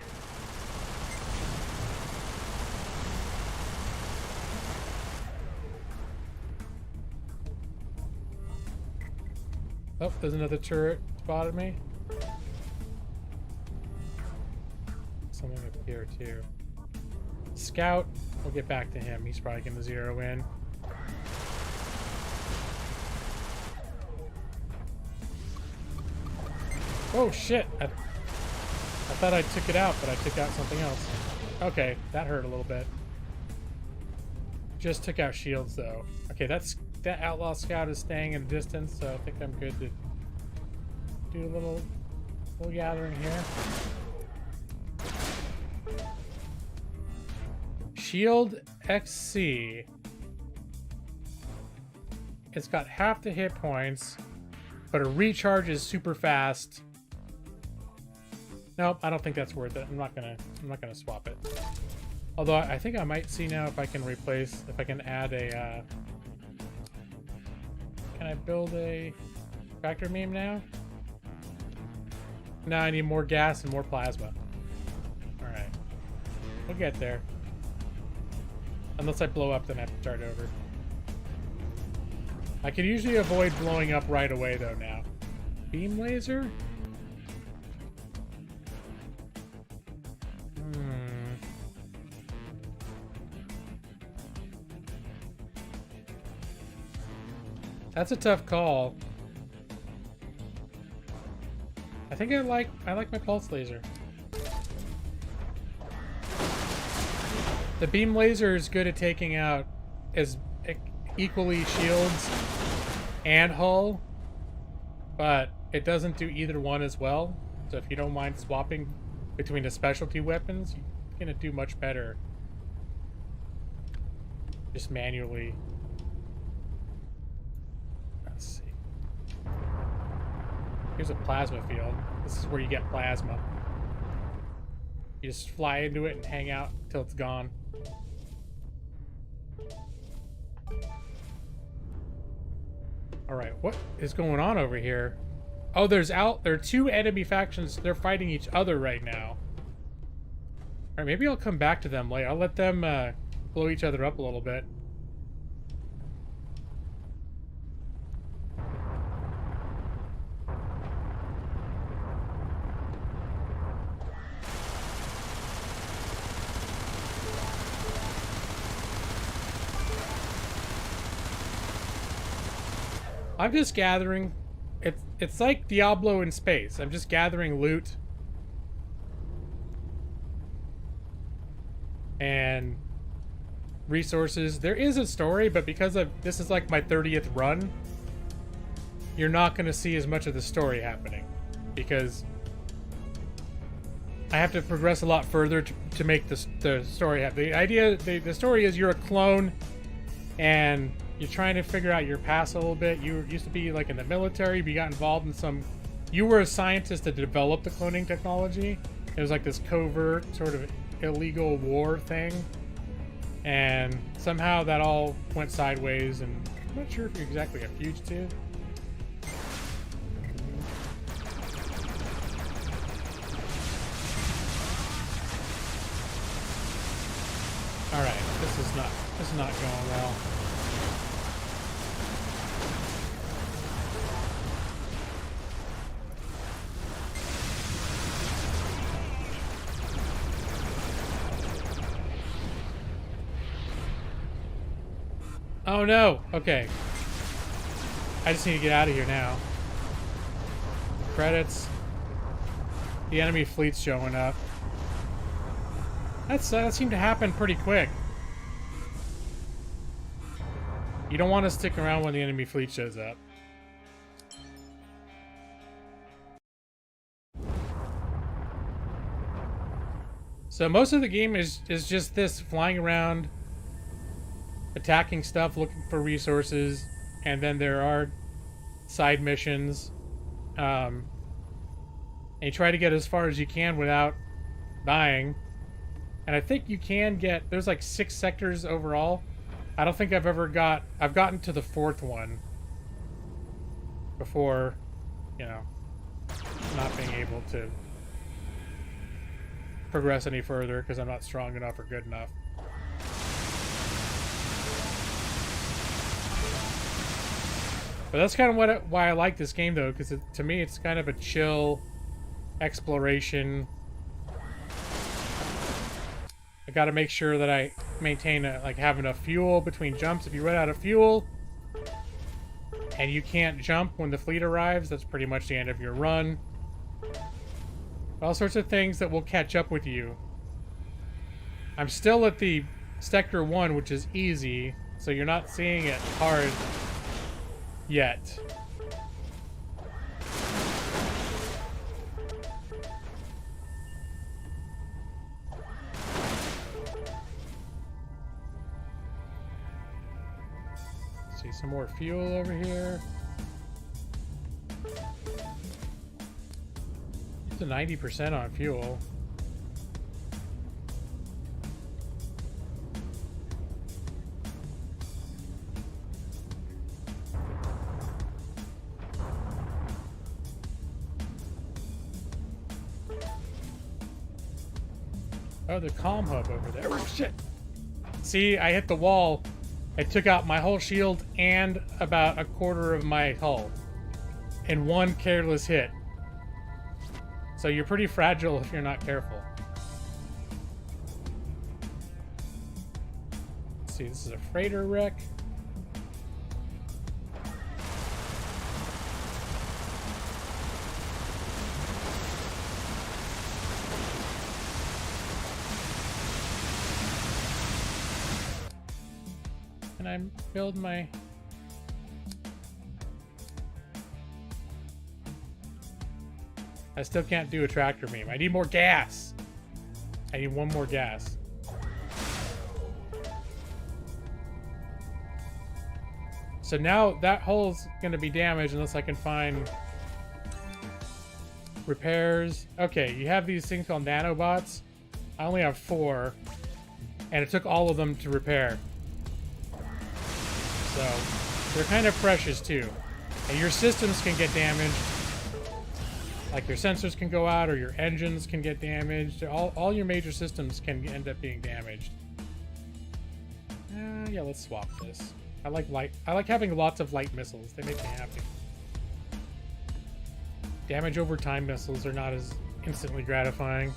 Oh, there's another turret spotted me. Something up here too. Scout, we'll get back to him. He's probably gonna zero in. Oh shit! I thought I took it out, but I took out something else. Okay, that hurt a little bit. Just took out shields though. Okay, that outlaw scout is staying at a distance, so I think I'm good to do a little gathering here. Shield XC. It's got half the hit points, but it recharges super fast. Nope, I don't think that's worth it. I'm not gonna swap it. Although I think I might see now if I can add a can I build a tractor meme now? No, I need more gas and more plasma. Alright. We'll get there. Unless I blow up, then I have to start over. I can usually avoid blowing up right away, though, now. Beam laser? That's a tough call. I think I like my pulse laser. The beam laser is good at taking out as equally shields and hull, but it doesn't do either one as well. So if you don't mind swapping between the specialty weapons, you're gonna do much better just manually. Let's see. Here's a plasma field. This is where you get plasma. You just fly into it and hang out until it's gone. Alright, what is going on over here? Oh, there are two enemy factions. They're fighting each other right now. Alright, maybe I'll come back to them later. I'll let them blow each other up a little bit. I'm just gathering. It's like Diablo in space. I'm just gathering loot and resources. There is a story, but because this is like my 30th run, you're not going to see as much of the story happening because I have to progress a lot further to make the story happen. The idea, the story is you're a clone and you're trying to figure out your past a little bit. You used to be like in the military, but you got involved in some. You were a scientist that developed the cloning technology. It was like this covert sort of illegal war thing, and somehow that all went sideways. And I'm not sure if you're exactly a fugitive. All right, this is not going well. Oh no! Okay. I just need to get out of here now. Credits. The enemy fleet's showing up. That seemed to happen pretty quick. You don't want to stick around when the enemy fleet shows up. So most of the game is just this, flying around, attacking stuff, looking for resources, and then there are side missions. And you try to get as far as you can without dying. And I think you can get, there's like 6 sectors overall. I don't think I've gotten to the 4th one before, you know, not being able to progress any further because I'm not strong enough or good enough. But that's kind of why I like this game, though, because to me it's kind of a chill exploration. I got to make sure that I maintain have enough fuel between jumps. If you run out of fuel and you can't jump when the fleet arrives, that's pretty much the end of your run. All sorts of things that will catch up with you. I'm still at the Sector 1, which is easy, so you're not seeing it hard yet. See some more fuel over here. It's a 90% on fuel. Oh, the comm hub over there. Oh, shit. See, I hit the wall. It took out my whole shield and about a quarter of my hull in one careless hit. So you're pretty fragile if you're not careful. Let's see, this is a freighter wreck. And I build my... I still can't do a tractor beam. I need more gas. I need one more gas. So now that hull's going to be damaged unless I can find repairs. Okay, you have these things called nanobots. I only have 4, and it took all of them to repair. So they're kind of precious too. And your systems can get damaged. Like your sensors can go out, or your engines can get damaged. All your major systems can end up being damaged. Yeah, let's swap this. I like having lots of light missiles. They make me happy. Damage over time missiles are not as instantly gratifying.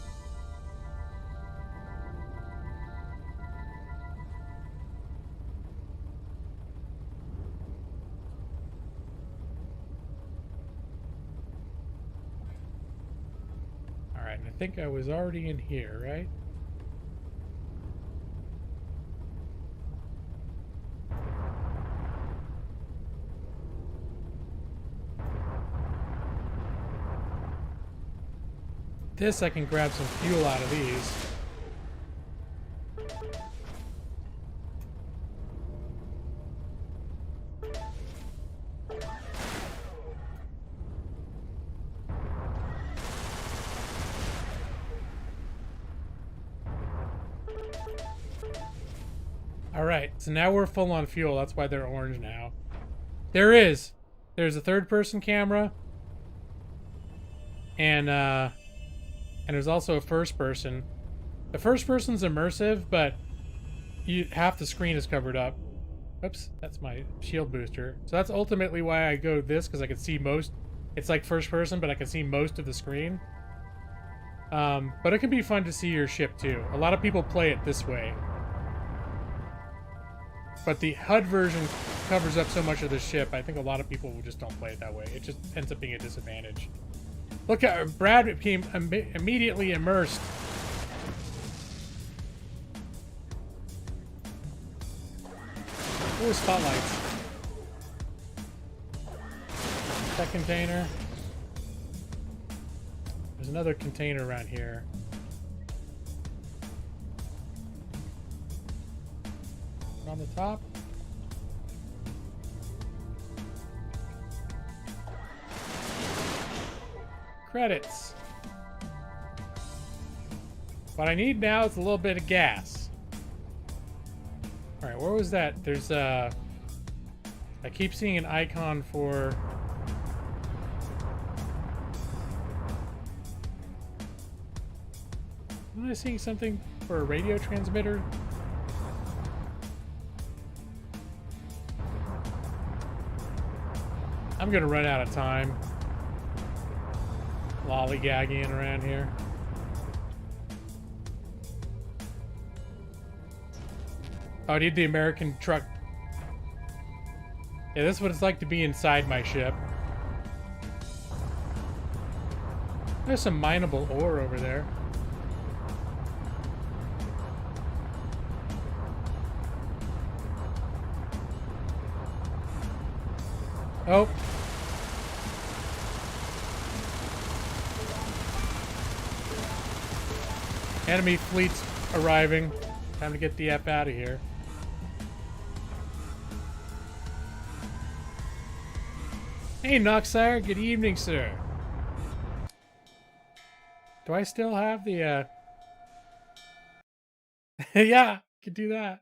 Alright, I think I was already in here, right? This, I can grab some fuel out of these. Alright, so now we're full on fuel. That's why they're orange now. There's a third-person camera. And there's also a first-person. The first-person's immersive, but half the screen is covered up. Oops, that's my shield booster. So that's ultimately why I go this, because I can see most. It's like first-person, but I can see most of the screen. But it can be fun to see your ship, too. A lot of people play it this way. But the HUD version covers up so much of the ship, I think a lot of people just don't play it that way. It just ends up being a disadvantage. Look at Brad became immediately immersed. Ooh, spotlights. That container. There's another container around here. On the top. Credits. What I need now is a little bit of gas. Alright, where was that? There's I keep seeing an icon for... Am I seeing something for a radio transmitter? I'm gonna run out of time. Lollygagging around here. Oh, I need the American truck. Yeah, this is what it's like to be inside my ship. There's some mineable ore over there. Oh. Enemy fleet's arriving. Time to get the F out of here. Hey, Noxire. Good evening, sir. Do I still have the, yeah, could do that.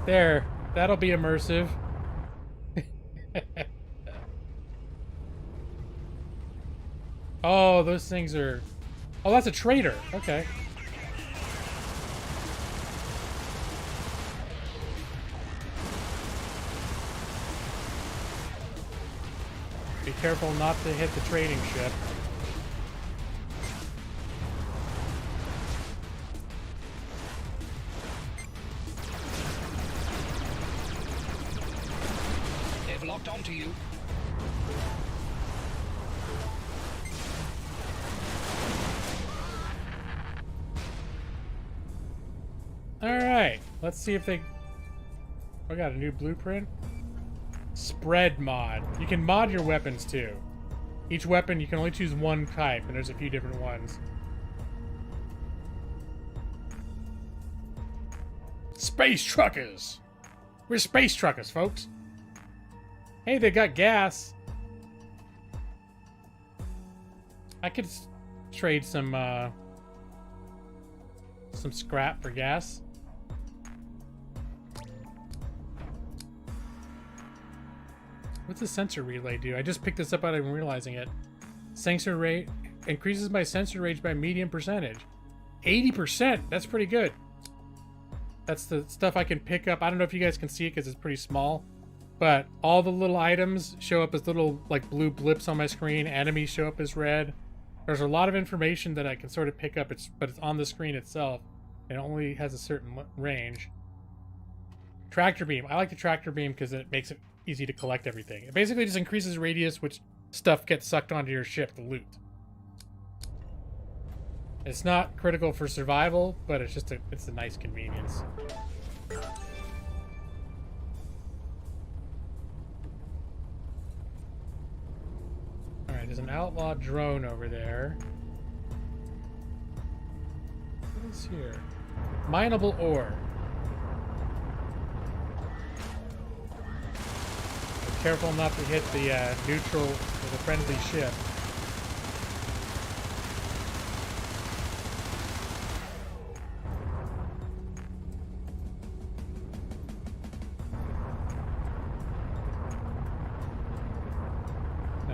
There. That'll be immersive. Oh, those things are... Oh, that's a trader. Okay. Be careful not to hit the trading ship. They've locked onto you. Alright, let's see if they... I got a new blueprint. Spread mod. You can mod your weapons too. Each weapon, you can only choose one type, and there's a few different ones. Space truckers! We're space truckers, folks. Hey, they got gas. I could trade some scrap for gas. What's the sensor relay do? I just picked this up without even realizing it. Sensor rate increases my sensor range by medium percentage. 80%! That's pretty good. That's the stuff I can pick up. I don't know if you guys can see it because it's pretty small. But all the little items show up as little like blue blips on my screen. Enemies show up as red. There's a lot of information that I can sort of pick up, but it's on the screen itself. It only has a certain range. Tractor beam. I like the tractor beam because it makes it easy to collect everything. It basically just increases radius, which stuff gets sucked onto your ship to loot. It's not critical for survival, but it's just it's a nice convenience. Alright, there's an outlaw drone over there. What is here? Mineable ore. Be careful not to hit the neutral or the friendly ship.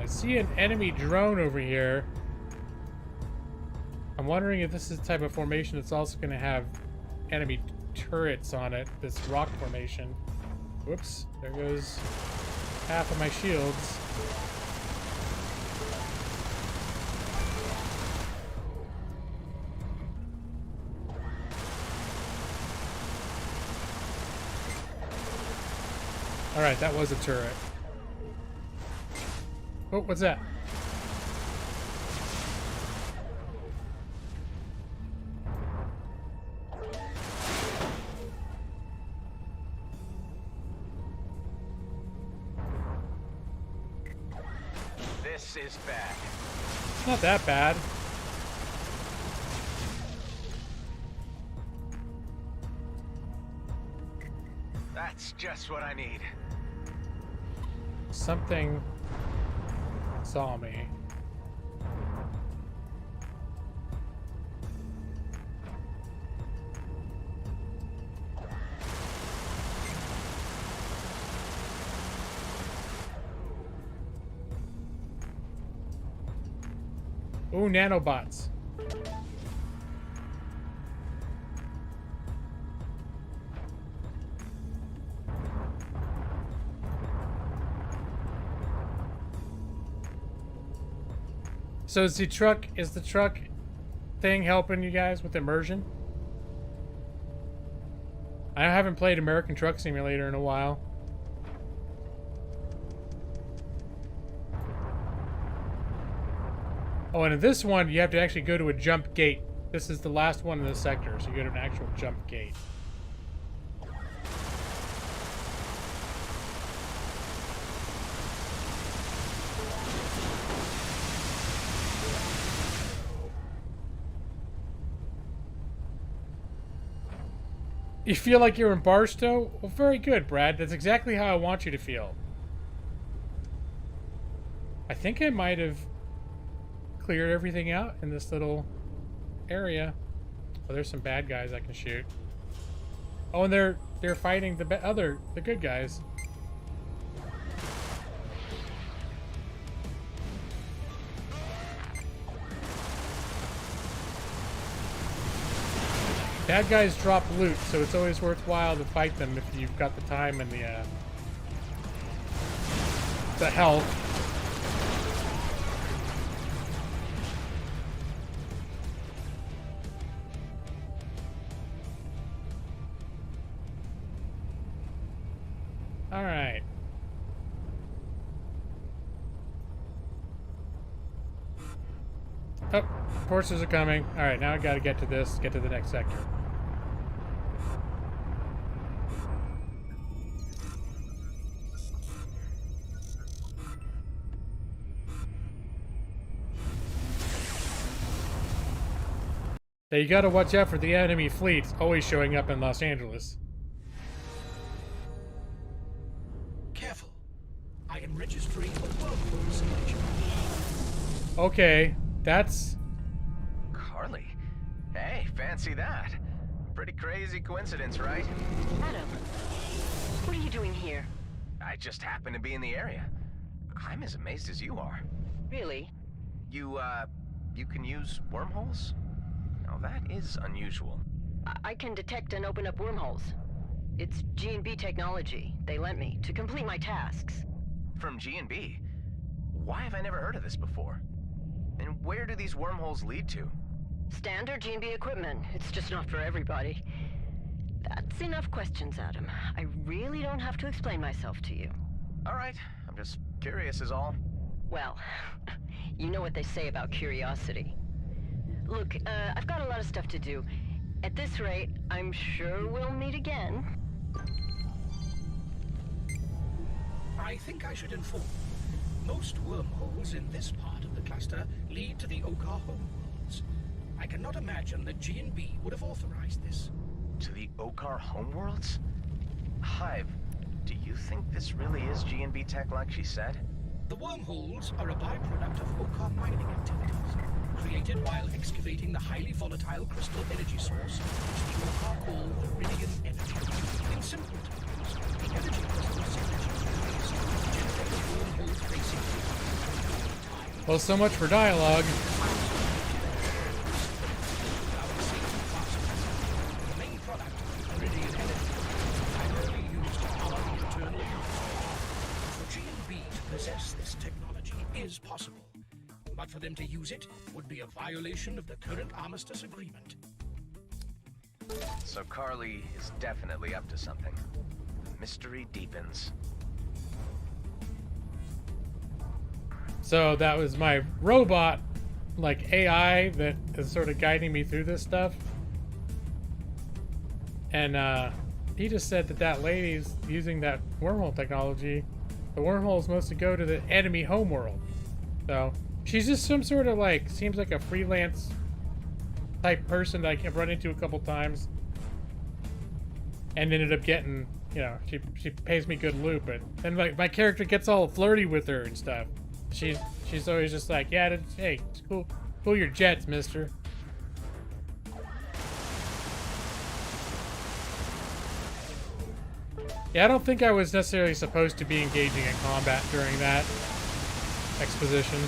I see an enemy drone over here. I'm wondering if this is the type of formation that's also going to have enemy turrets on it. This rock formation. Whoops. There goes half of my shields. Alright, that was a turret. Oh, what's that? This is bad. It's not that bad. That's just what I need. Something saw me. Ooh, nanobots. So is the truck thing helping you guys with immersion? I haven't played American Truck Simulator in a while. Oh, and in this one, you have to actually go to a jump gate. This is the last one in the sector, so you go to an actual jump gate. You feel like you're in Barstow? Well, very good, Brad. That's exactly how I want you to feel. I think I might have cleared everything out in this little area. Oh, there's some bad guys I can shoot. Oh, and they're fighting the good guys. Bad guys drop loot, so it's always worthwhile to fight them if you've got the time and the health. All right. Oh, forces are coming. All right, now I got to get to this, get to the next sector. Now you got to watch out for the enemy fleets always showing up in Los Angeles. Careful. I am registering a wormhole simulation. Okay, that's... Carly. Hey, fancy that. Pretty crazy coincidence, right? Adam, what are you doing here? I just happen to be in the area. I'm as amazed as you are. Really? You can use wormholes? Now that is unusual. I can detect and open up wormholes. It's G&B technology they lent me to complete my tasks. From G&B? Why have I never heard of this before? And where do these wormholes lead to? Standard G&B equipment. It's just not for everybody. That's enough questions, Adam. I really don't have to explain myself to you. All right, I'm just curious is all. Well, you know what they say about curiosity. Look, I've got a lot of stuff to do. At this rate, I'm sure we'll meet again. I think I should inform you. Most wormholes in this part of the cluster lead to the Okar homeworlds. I cannot imagine that G&B would have authorized this. To the Okar homeworlds? Hive, do you think this really is G&B tech like she said? The wormholes are a byproduct of Okar mining activities, created while excavating the highly volatile crystal energy source, which the Okar call the Viridian energy. In simple terms, the energy crystal synergy is used to generate wormhole facing Well, so much for dialogue. The main product, radiant energy, primarily used to power internal units. For G&B to possess this technology is possible, but for them to use it would be a violation of the current armistice agreement. So Carly is definitely up to something. The mystery deepens. So that was my robot, like AI, that is sort of guiding me through this stuff. And he just said that that lady's using that wormhole technology. The wormhole is supposed to go to the enemy homeworld. So she's just some sort of like, seems like a freelance type person that I've run into a couple times. And ended up getting, you know, she pays me good loot, but then like my character gets all flirty with her and stuff. She's always just like, yeah, hey, it's cool your jets, mister. Yeah, I don't think I was necessarily supposed to be engaging in combat during that exposition.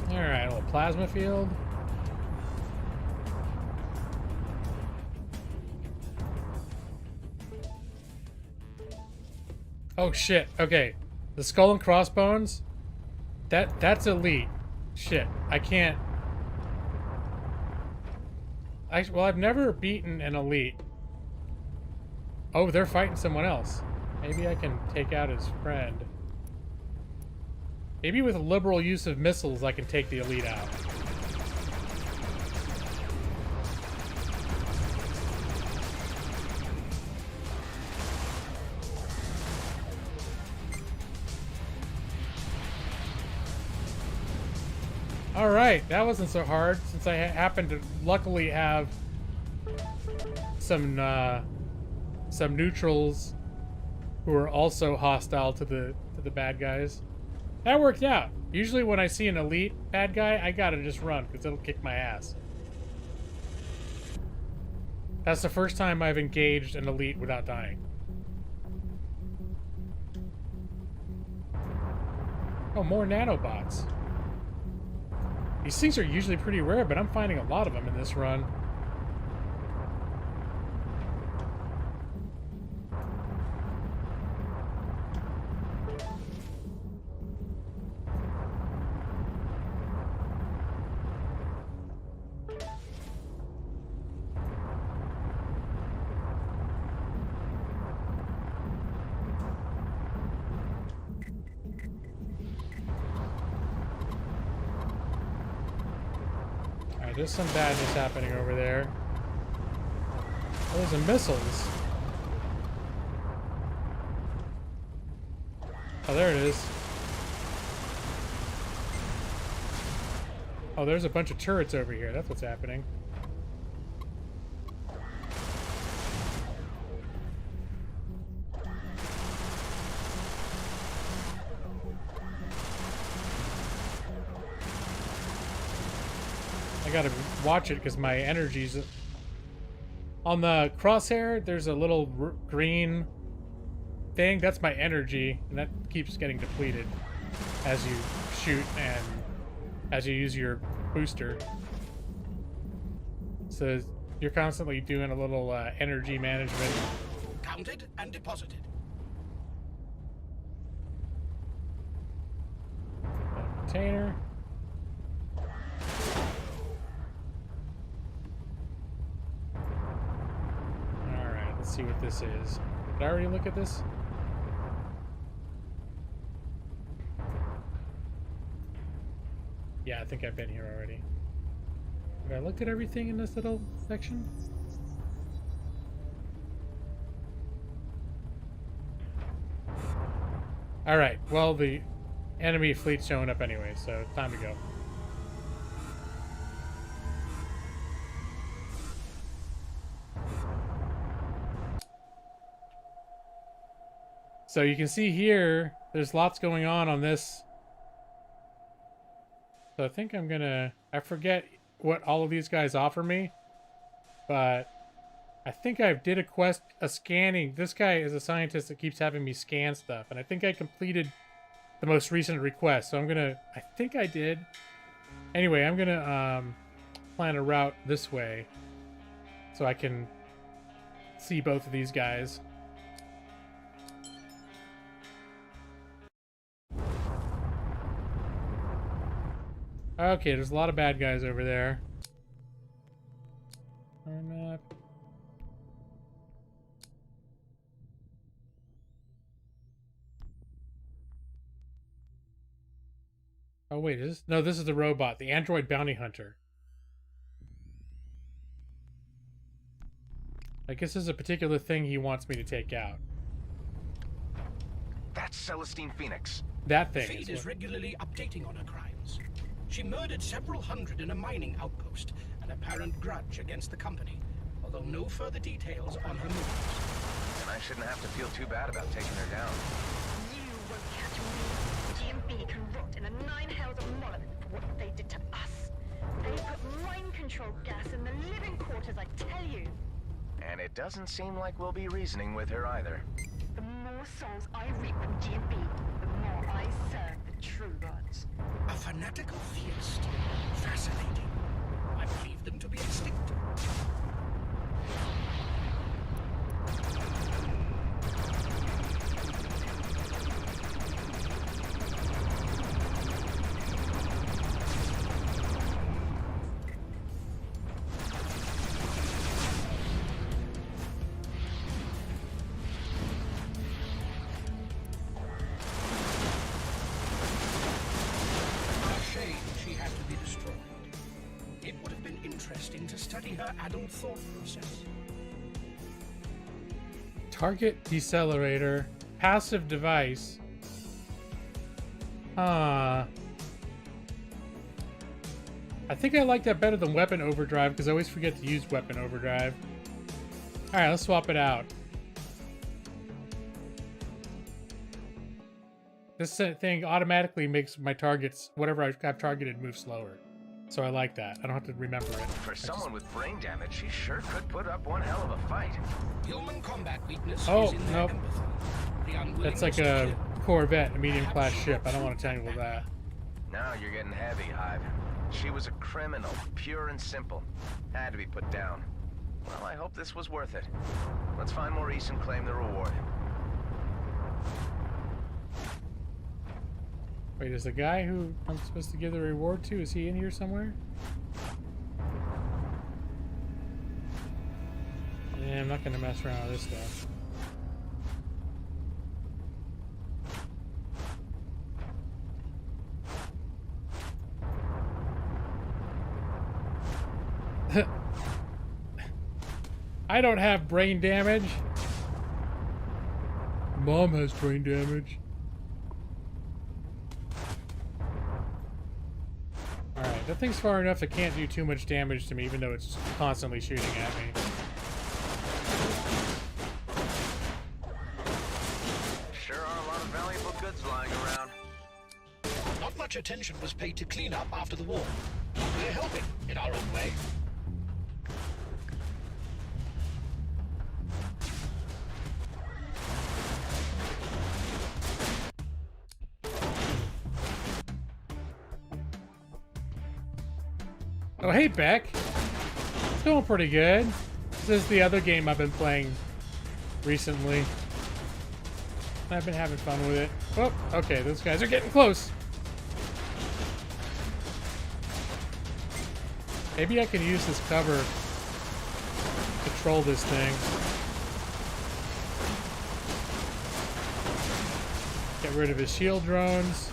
Alright, a little plasma field. Oh shit, okay. The skull and crossbones, that's elite. Shit, I can't. Well, I've never beaten an elite. Oh, they're fighting someone else. Maybe I can take out his friend. Maybe with a liberal use of missiles, I can take the elite out. Alright, that wasn't so hard, since I happened to luckily have some neutrals who are also hostile to the bad guys. That worked out. Usually when I see an elite bad guy, I gotta just run, because it'll kick my ass. That's the first time I've engaged an elite without dying. Oh, more nanobots. These things are usually pretty rare, but I'm finding a lot of them in this run. There's some badness happening over there. Oh, those are missiles. Oh, there it is. Oh, there's a bunch of turrets over here. That's what's happening. I gotta watch it because my energy's on the crosshair. There's a little green thing. That's my energy, and that keeps getting depleted as you shoot and as you use your booster. So you're constantly doing a little energy management. Counted and deposited. Container. Let's see what this is. Did I already look at this? Yeah, I think I've been here already. Have I looked at everything in this little section? Alright, well, the enemy fleet's showing up anyway, so it's time to go. So you can see here, there's lots going on this. So I think I'm gonna, I forget what all of these guys offer me. but I think I did a scanning. This guy is a scientist that keeps having me scan stuff, and I think I completed the most recent request. So I think I did. Anyway, I'm gonna plan a route this way so I can see both of these guys. Okay, there's a lot of bad guys over there. Map. Oh wait, this is the robot, the android bounty hunter. I guess there's a particular thing he wants me to take out. That's Celestine Phoenix. That thing. Fade is regularly updating on her crimes. She murdered several hundred in a mining outpost, an apparent grudge against the company, although no further details on her motives. And I shouldn't have to feel too bad about taking her down. You won't catch me. GMB can rot in the 9 hells of Moloch for what they did to us. They put mind control gas in the living quarters, I tell you. And it doesn't seem like we'll be reasoning with her either. The more souls I reap from GMB, the more I serve the true gods. A fanatical theist. Fascinating. I believe them to be extinct. To study her adult thought process. Target decelerator, passive device. I think I like that better than weapon overdrive because I always forget to use weapon overdrive. Alright, let's swap it out. This thing automatically makes my targets, whatever I've targeted, move slower. So I like that. I don't have to remember it. For someone with brain damage, she sure could put up one hell of a fight. Human combat weakness is in their nope. empathy. The That's like a Corvette, a medium-class ship. I don't want to tangle with that. Now you're getting heavy, Hive. She was a criminal, pure and simple. Had to be put down. Well, I hope this was worth it. Let's find Maurice and claim the reward. Wait, is the guy who I'm supposed to give the reward to, is he in here somewhere? Yeah, I'm not gonna mess around with this stuff. I don't have brain damage. Mom has brain damage. Alright, that thing's far enough it can't do too much damage to me, even though it's constantly shooting at me. Sure are a lot of valuable goods lying around. Not much attention was paid to clean up after the war. We're helping in our own way. Oh, hey, Beck. It's going pretty good. This is the other game I've been playing recently. I've been having fun with it. Oh, okay, those guys are getting close. Maybe I can use this cover to troll this thing. Get rid of his shield drones.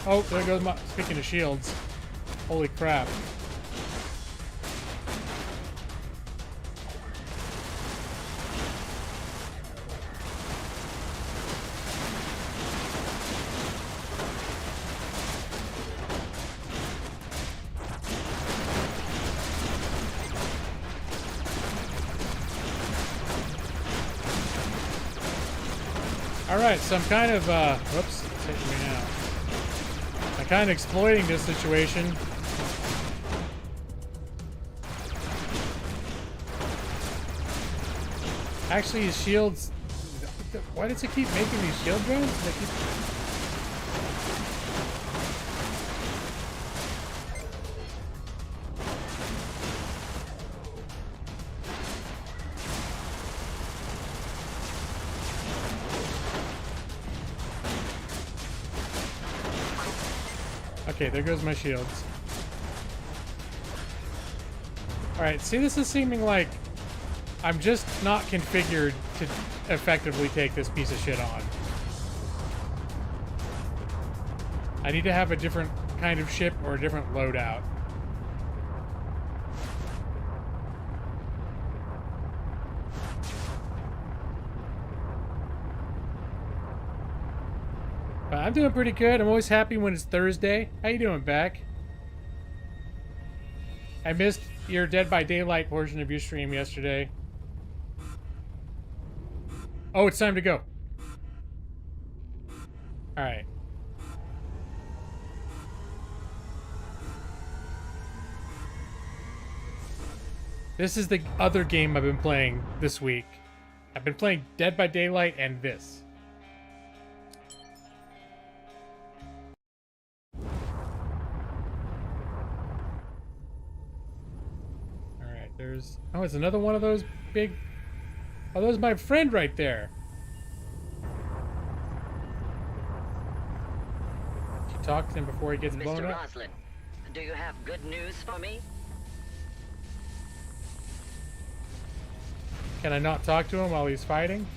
Oh, there goes my... Speaking of shields. Holy crap. Alright, so I'm kind of, whoops, it's hitting me now. I'm kind of exploiting this situation Actually, his shields... Why does it keep making these shield drones? They keep... Okay, there goes my shields. Alright, see, this is seeming like I'm just not configured to effectively take this piece of shit on. I need to have a different kind of ship or a different loadout. But I'm doing pretty good. I'm always happy when it's Thursday. How you doing, Beck? I missed your Dead by Daylight portion of your stream yesterday. Oh, it's time to go. Alright. This is the other game I've been playing this week. I've been playing Dead by Daylight and this. Alright, there's... Oh, it's another one of those big... Oh, there's my friend right there. Should talk to him before he gets blown Mr. up. Roslin, do you have good news for me? Can I not talk to him while he's fighting?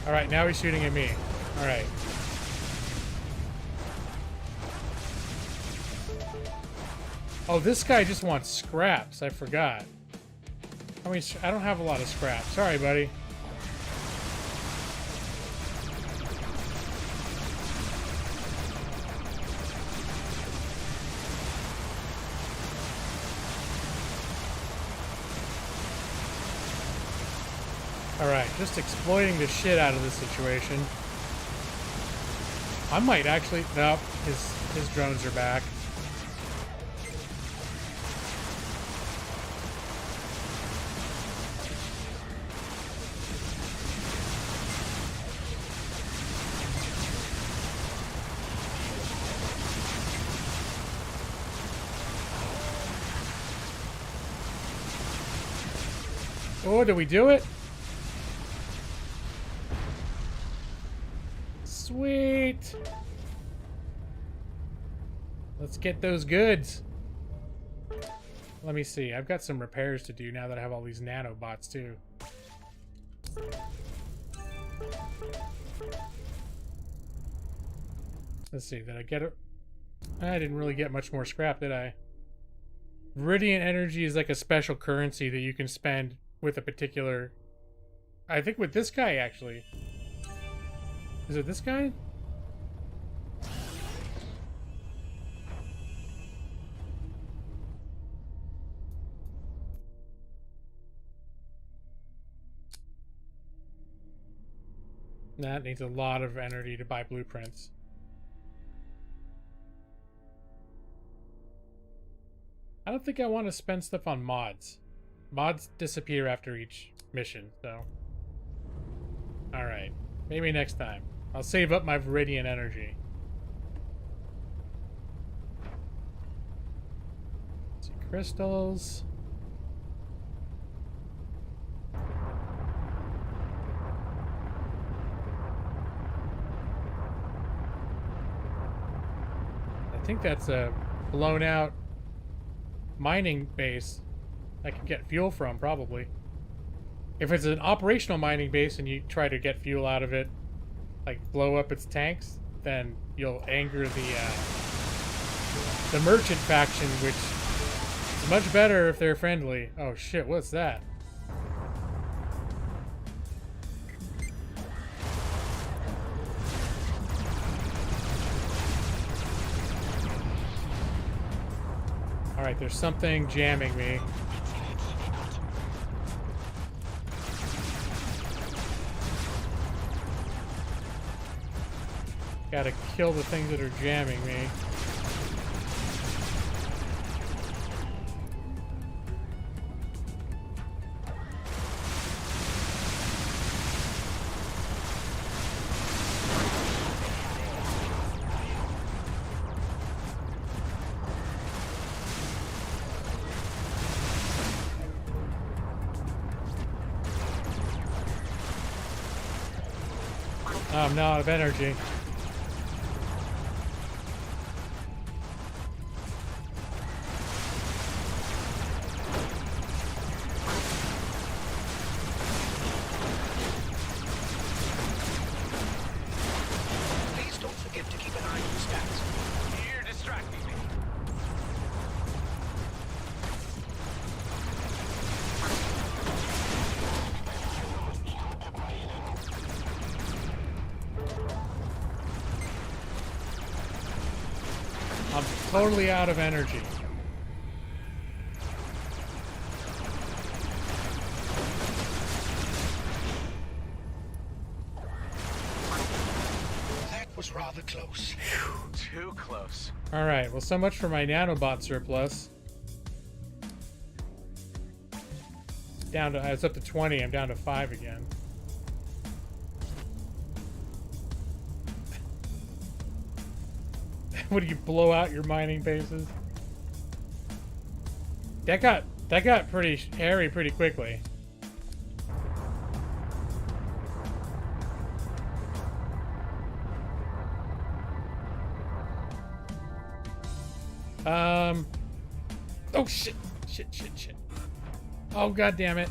Alright, now he's shooting at me. Alright. Oh, this guy just wants scraps. I forgot. I mean, I don't have a lot of scraps. Sorry, buddy. Alright, just exploiting the shit out of this situation. I might actually... Nope, his drones are back. Oh, did we do it? Sweet. Let's get those goods. Let me see. I've got some repairs to do now that I have all these nanobots too. Let's see. Did I get it? I didn't really get much more scrap, did I? Viridian energy is like a special currency that you can spend with a particular... I think with this guy, actually. Is it this guy? That needs a lot of energy to buy blueprints. I don't think I want to spend stuff on mods. Mods disappear after each mission, so... Alright. Maybe next time. I'll save up my Viridian energy. Let's see, crystals. I think that's a blown out mining base I can get fuel from, probably. If it's an operational mining base and you try to get fuel out of it, like blow up its tanks, then you'll anger the merchant faction, which is much better if they're friendly. Oh shit, what's that? Alright, there's something jamming me. Gotta kill the things that are jamming me. Oh, I'm now out of energy. Please don't forget to keep an eye on the stats. You're distracting me. I'm totally out of energy. That was rather close. Too close. Alright, well, so much for my nanobot surplus. Down to, I was up to 20, I'm down to 5 again. What do you blow out your mining bases? That got pretty hairy pretty quickly. Oh shit. Shit. Oh god damn it.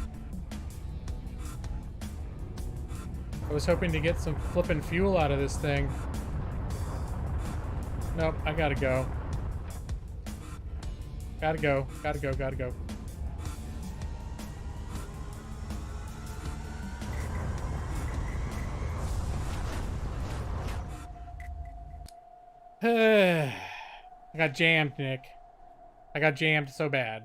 I was hoping to get some flippin' fuel out of this thing. Nope, I gotta go. Gotta go. I got jammed, Nick. I got jammed so bad.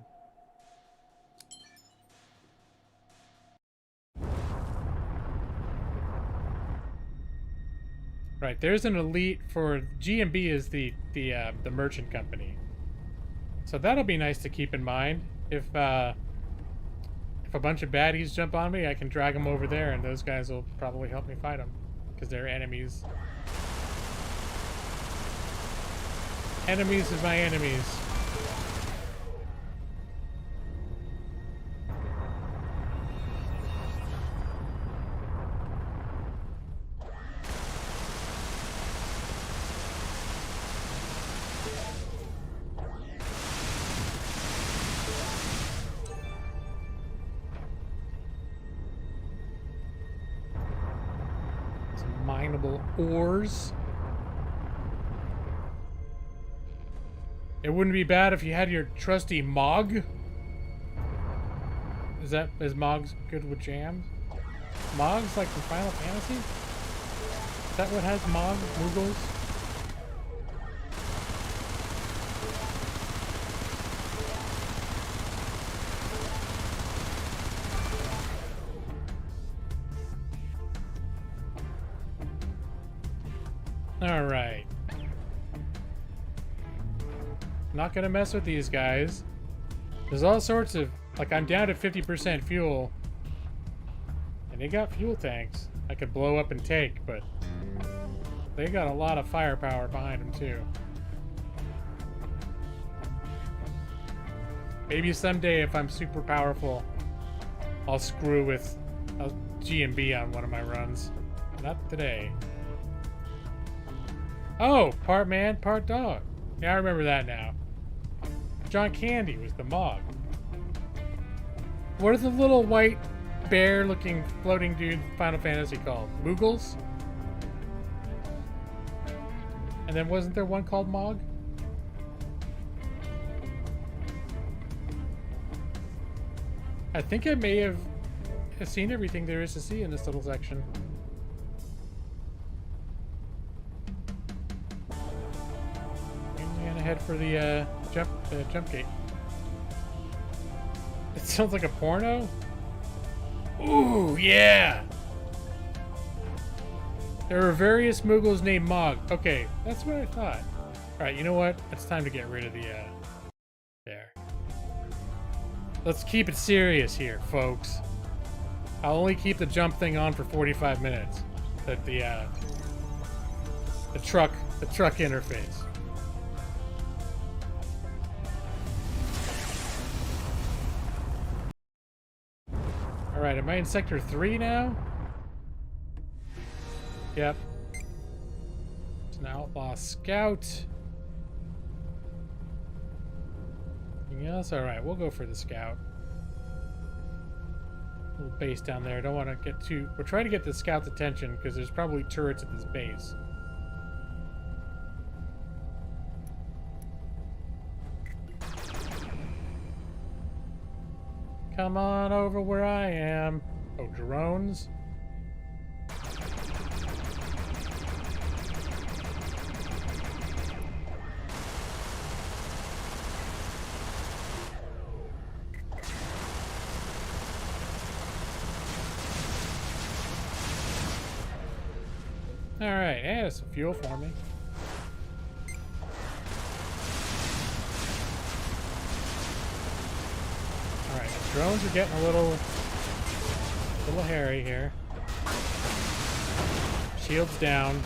Right, there's an elite for G&B is the merchant company. So that'll be nice to keep in mind. If a bunch of baddies jump on me, I can drag them over there, and those guys will probably help me fight them because they're enemies. Enemies of my enemies. Mineable ores. It wouldn't be bad if you had your trusty Mog. Is Mog's good with jams? Mog's like from Final Fantasy? Is that what has Mog? Moogles? Alright. Not gonna mess with these guys. There's all sorts of... Like, I'm down to 50% fuel. And they got fuel tanks I could blow up and take, but... They got a lot of firepower behind them, too. Maybe someday, if I'm super powerful, I'll screw with a G&B on one of my runs. Not today. Oh, part man, part dog. Yeah, I remember that now. John Candy was the Mog. What are the little white bear-looking floating dudes in Final Fantasy called? Moogles? And then wasn't there one called Mog? I think I may have seen everything there is to see in this little section. I'm gonna head for the jump gate. It sounds like a porno? Ooh, yeah! There are various Muggles named Mog. Okay, that's what I thought. Alright, you know what? It's time to get rid of the, there. Let's keep it serious here, folks. I'll only keep the jump thing on for 45 minutes. The truck interface. Alright, am I in Sector 3 now? Yep. It's an outlaw scout. Anything else? Alright, we'll go for the scout. Little base down there. Don't want to get too... We're trying to get the scout's attention because there's probably turrets at this base. Come on over where I am. Oh, drones? Alright, yeah, there's some fuel for me. Alright, the drones are getting a little hairy here. Shields down.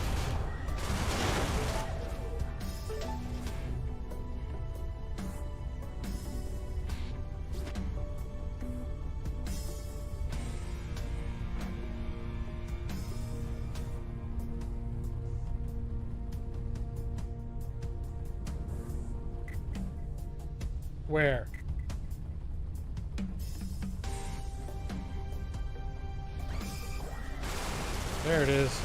Where? There it is.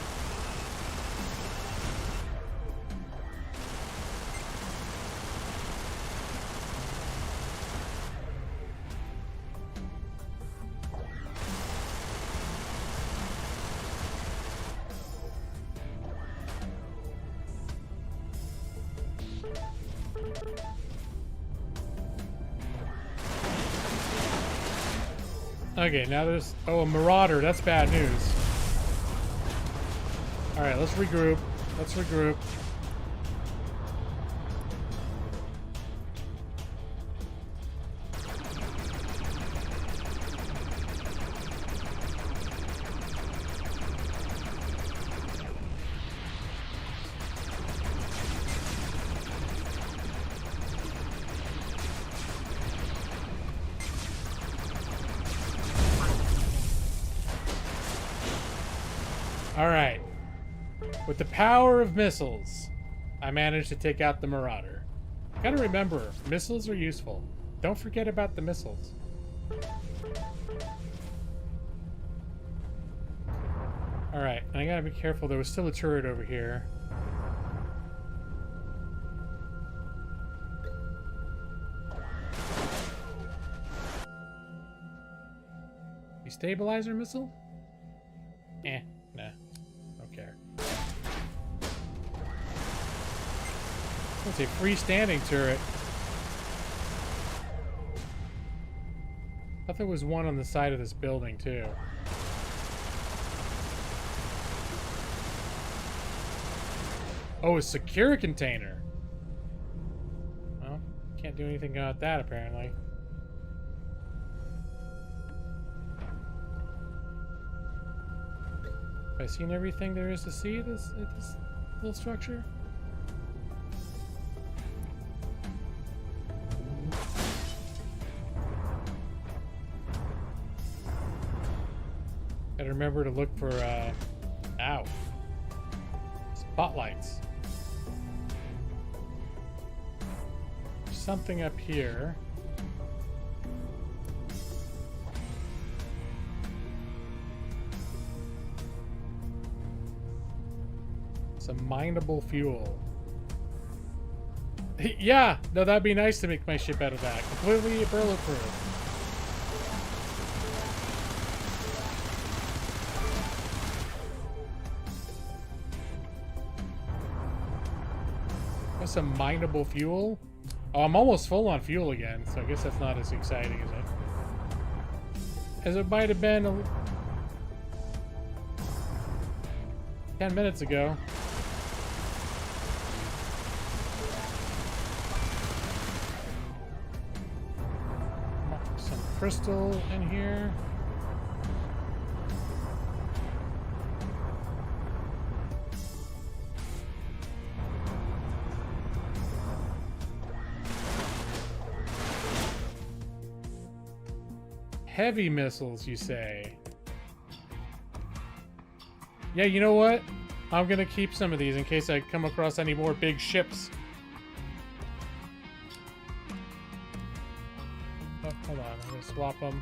Okay, now there's... Oh, a marauder. That's bad news. Alright, let's regroup. Let's regroup. Alright. With the power of missiles, I managed to take out the Marauder. Gotta remember, missiles are useful. Don't forget about the missiles. Alright, and I gotta be careful. There was still a turret over here. Destabilizer missile? Eh, nah. Don't care. That's a freestanding turret. I thought there was one on the side of this building, too. Oh, a secure container. Well, can't do anything about that, apparently. Have I seen everything there is to see at this little structure? Gotta remember to look for, ow. Spotlights. There's something up here. Some mineable fuel. Yeah, no, that'd be nice to make my ship out of that. Completely bulletproof. That's some mineable fuel. Oh, I'm almost full on fuel again, so I guess that's not as exciting, is it? as it might have been 10 minutes ago. Some crystal in here. Heavy missiles, you say? Yeah, you know what? I'm gonna keep some of these in case I come across any more big ships. Oh, hold on, I'm gonna swap them.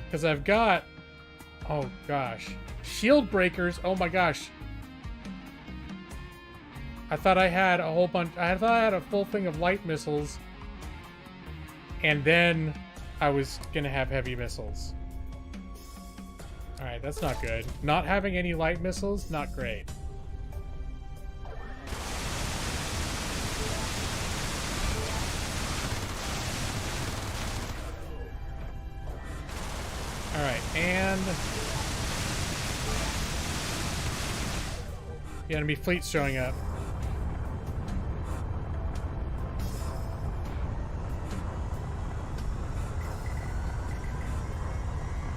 Because I've got... Oh, gosh. Shield breakers, oh my gosh. I thought I had a whole bunch... I thought I had a full thing of light missiles. And then I was gonna have heavy missiles. Alright, that's not good. Not having any light missiles, not great. Alright, and... the enemy fleet's showing up.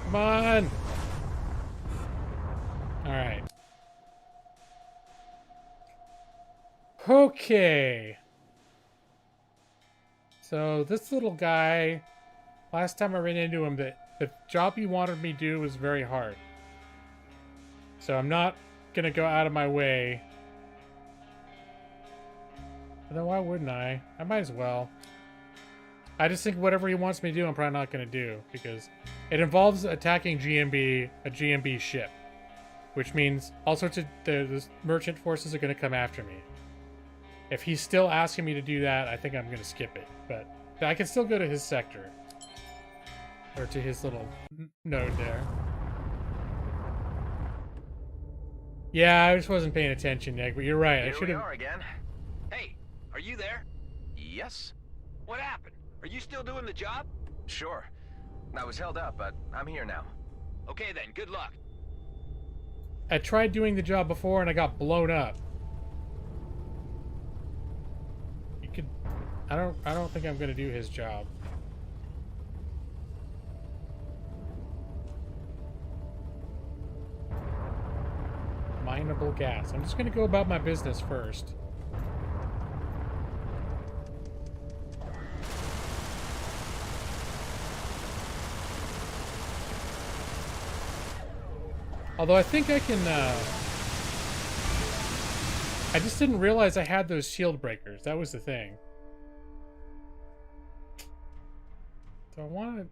Come on! Alright. Okay. So, this little guy, last time I ran into him, the job he wanted me to do was very hard. So, I'm not gonna go out of my way. But then why wouldn't I? I might as well. I just think whatever he wants me to do, I'm probably not gonna do, because it involves attacking a GMB ship. Which means all sorts of the merchant forces are going to come after me. If he's still asking me to do that, I think I'm going to skip it. But I can still go to his sector. Or to his little node there. Yeah, I just wasn't paying attention, Nick, but you're right. Here I should we have... are again. Hey, are you there? Yes? What happened? Are you still doing the job? Sure. I was held up, but I'm here now. Okay then, good luck. I tried doing the job before and I got blown up. You could... I don't think I'm gonna do his job. Mineable gas. I'm just gonna go about my business first. Although I think I can, I just didn't realize I had those shield breakers. That was the thing. So I wanted...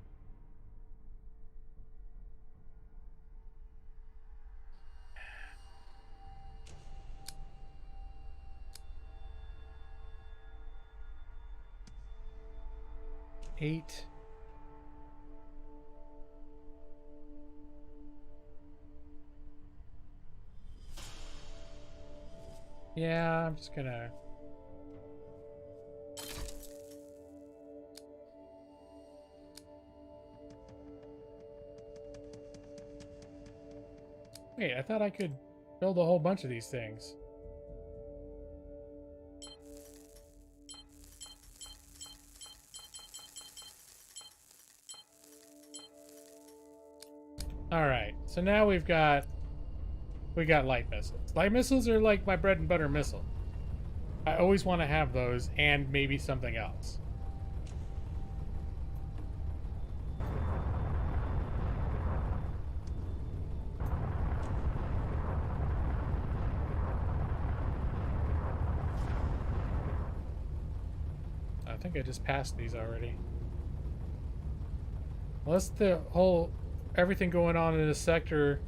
Eight... Yeah, I'm just gonna... Wait, I thought I could build a whole bunch of these things. Alright, so now we got light missiles. Light missiles are like my bread and butter missile. I always want to have those and maybe something else. I think I just passed these already. Unless the whole... everything going on in this sector...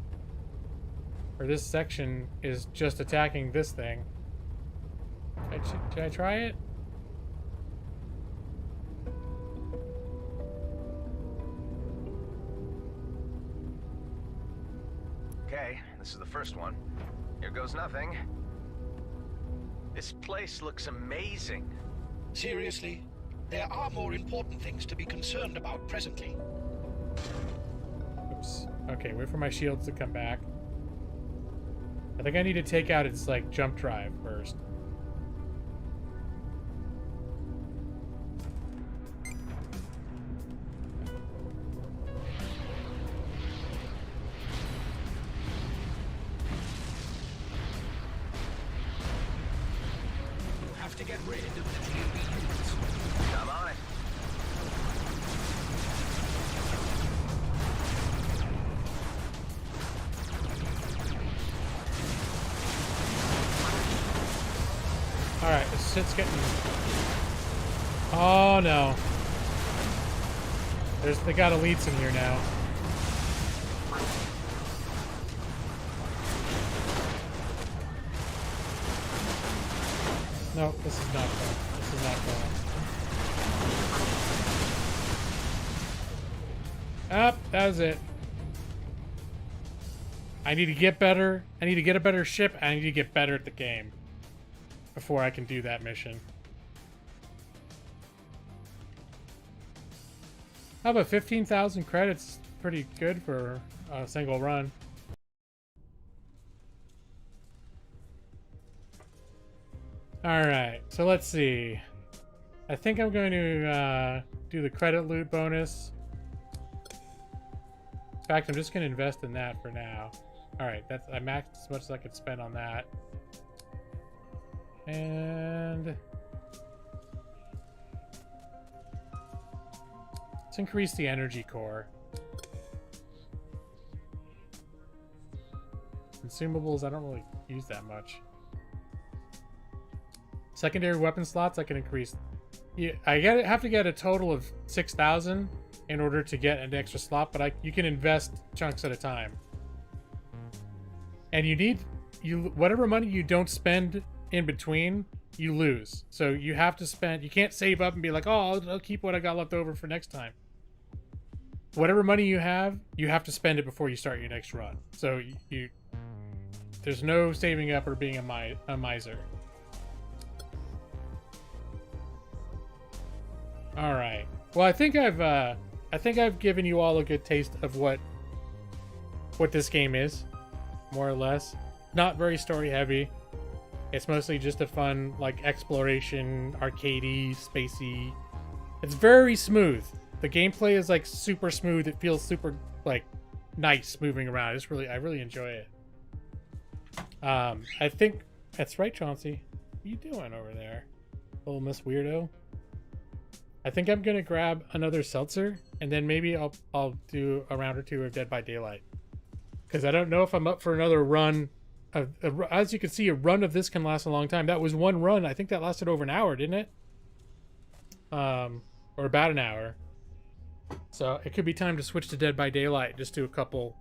or this section is just attacking this thing. Should I try it? Okay, this is the first one. Here goes nothing. This place looks amazing. Seriously? There are more important things to be concerned about presently. Oops. Okay, wait for my shields to come back. I think I need to take out its, like, jump drive first. You have to get rid of the GMB units. I'm on it. Alright, this shit's getting... Oh, no. They got elites in here now. No, this is not fun. This is not fun. Ah, that was it. I need to get better. I need to get a better ship. I need to get better at the game before I can do that mission. How about 15,000 credits? Pretty good for a single run. Alright, so let's see. I think I'm going to do the credit loot bonus. In fact, I'm just going to invest in that for now. Alright, I maxed as much as I could spend on that. And let's increase the energy core. Consumables, I don't really use that much. Secondary weapon slots, I can increase. Yeah, have to get a total of 6,000 in order to get an extra slot, but you can invest chunks at a time. And whatever money you don't spend in between, you lose. So you have to spend. You can't save up and be like, oh, I'll keep what I got left over for next time. Whatever money you have to spend it before you start your next run. So there's no saving up or being a miser. All right. Well, I think I've given you all a good taste of what this game is, more or less. Not very story heavy. It's mostly just a fun, like, exploration, arcadey, spacey. It's very smooth. The gameplay is, like, super smooth. It feels super, like, nice moving around. I really enjoy it. I think that's right, Chauncey. What are you doing over there, little Miss Weirdo? I think I'm gonna grab another seltzer, and then maybe I'll do a round or two of Dead by Daylight, because I don't know if I'm up for another run. As you can see, a run of this can last a long time. That was one run. I think that lasted over an hour, didn't it? Or about an hour. So it could be time to switch to Dead by Daylight. Just do a couple.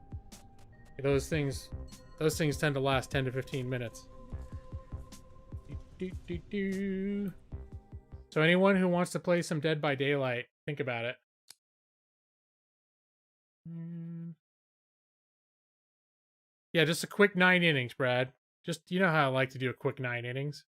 Those things tend to last 10 to 15 minutes. So anyone who wants to play some Dead by Daylight, think about it. Yeah, just a quick 9 innings, Brad. Just, you know how I like to do a quick 9 innings.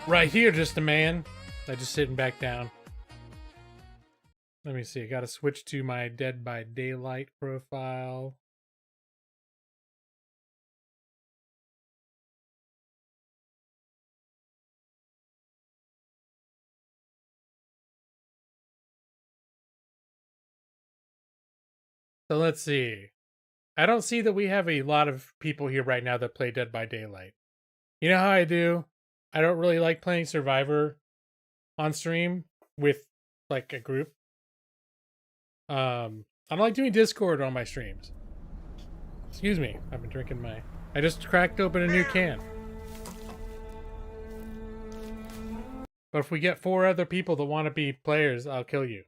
Right here, just a man. I just sitting back down. Let me see. I gotta switch to my Dead by Daylight profile. So let's see. I don't see that we have a lot of people here right now that play Dead by Daylight. You know how I do? I don't really like playing Survivor on stream with like a group. I don't like doing Discord on my streams. Excuse me. I've been drinking my... I just cracked open a new can. But if we get 4 other people that want to be players, I'll kill you.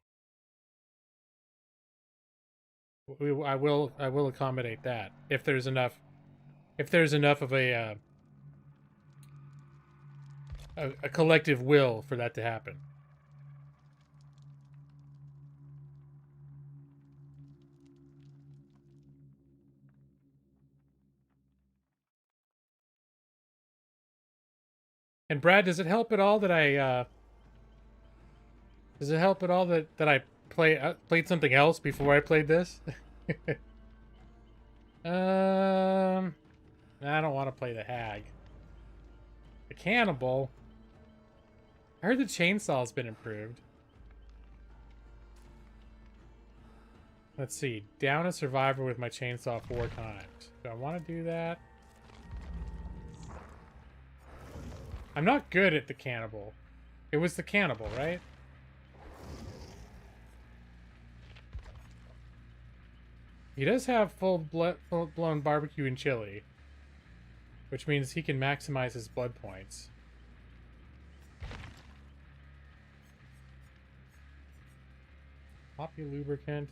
I will accommodate that if there's enough of a collective will for that to happen. And Brad, does it help at all that I played something else before I played this? I don't want to play the hag. The cannibal. I heard the chainsaw's been improved. Let's see. Down a survivor with my chainsaw 4 times. Do I want to do that? I'm not good at the cannibal. It was the cannibal, right? He does have full-blown barbecue and chili, which means he can maximize his blood points. Poppy lubricant.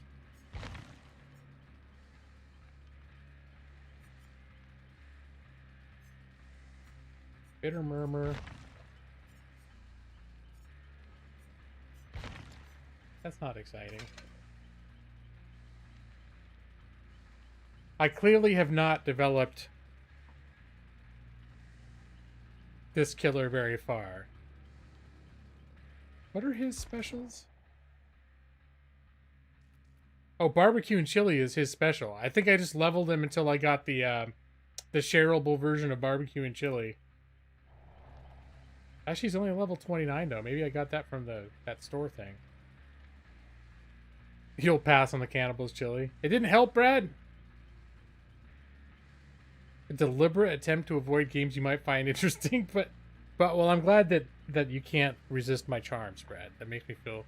Bitter murmur. That's not exciting. I clearly have not developed this killer very far. What are his specials? Oh, barbecue and chili is his special. I think I just leveled him until I got the shareable version of barbecue and chili. Actually, he's only level 29 though. Maybe I got that from that store thing. You'll pass on the cannibal's chili. It didn't help, Brad. A deliberate attempt to avoid games you might find interesting, but well, I'm glad that you can't resist my charms, Brad. That makes me feel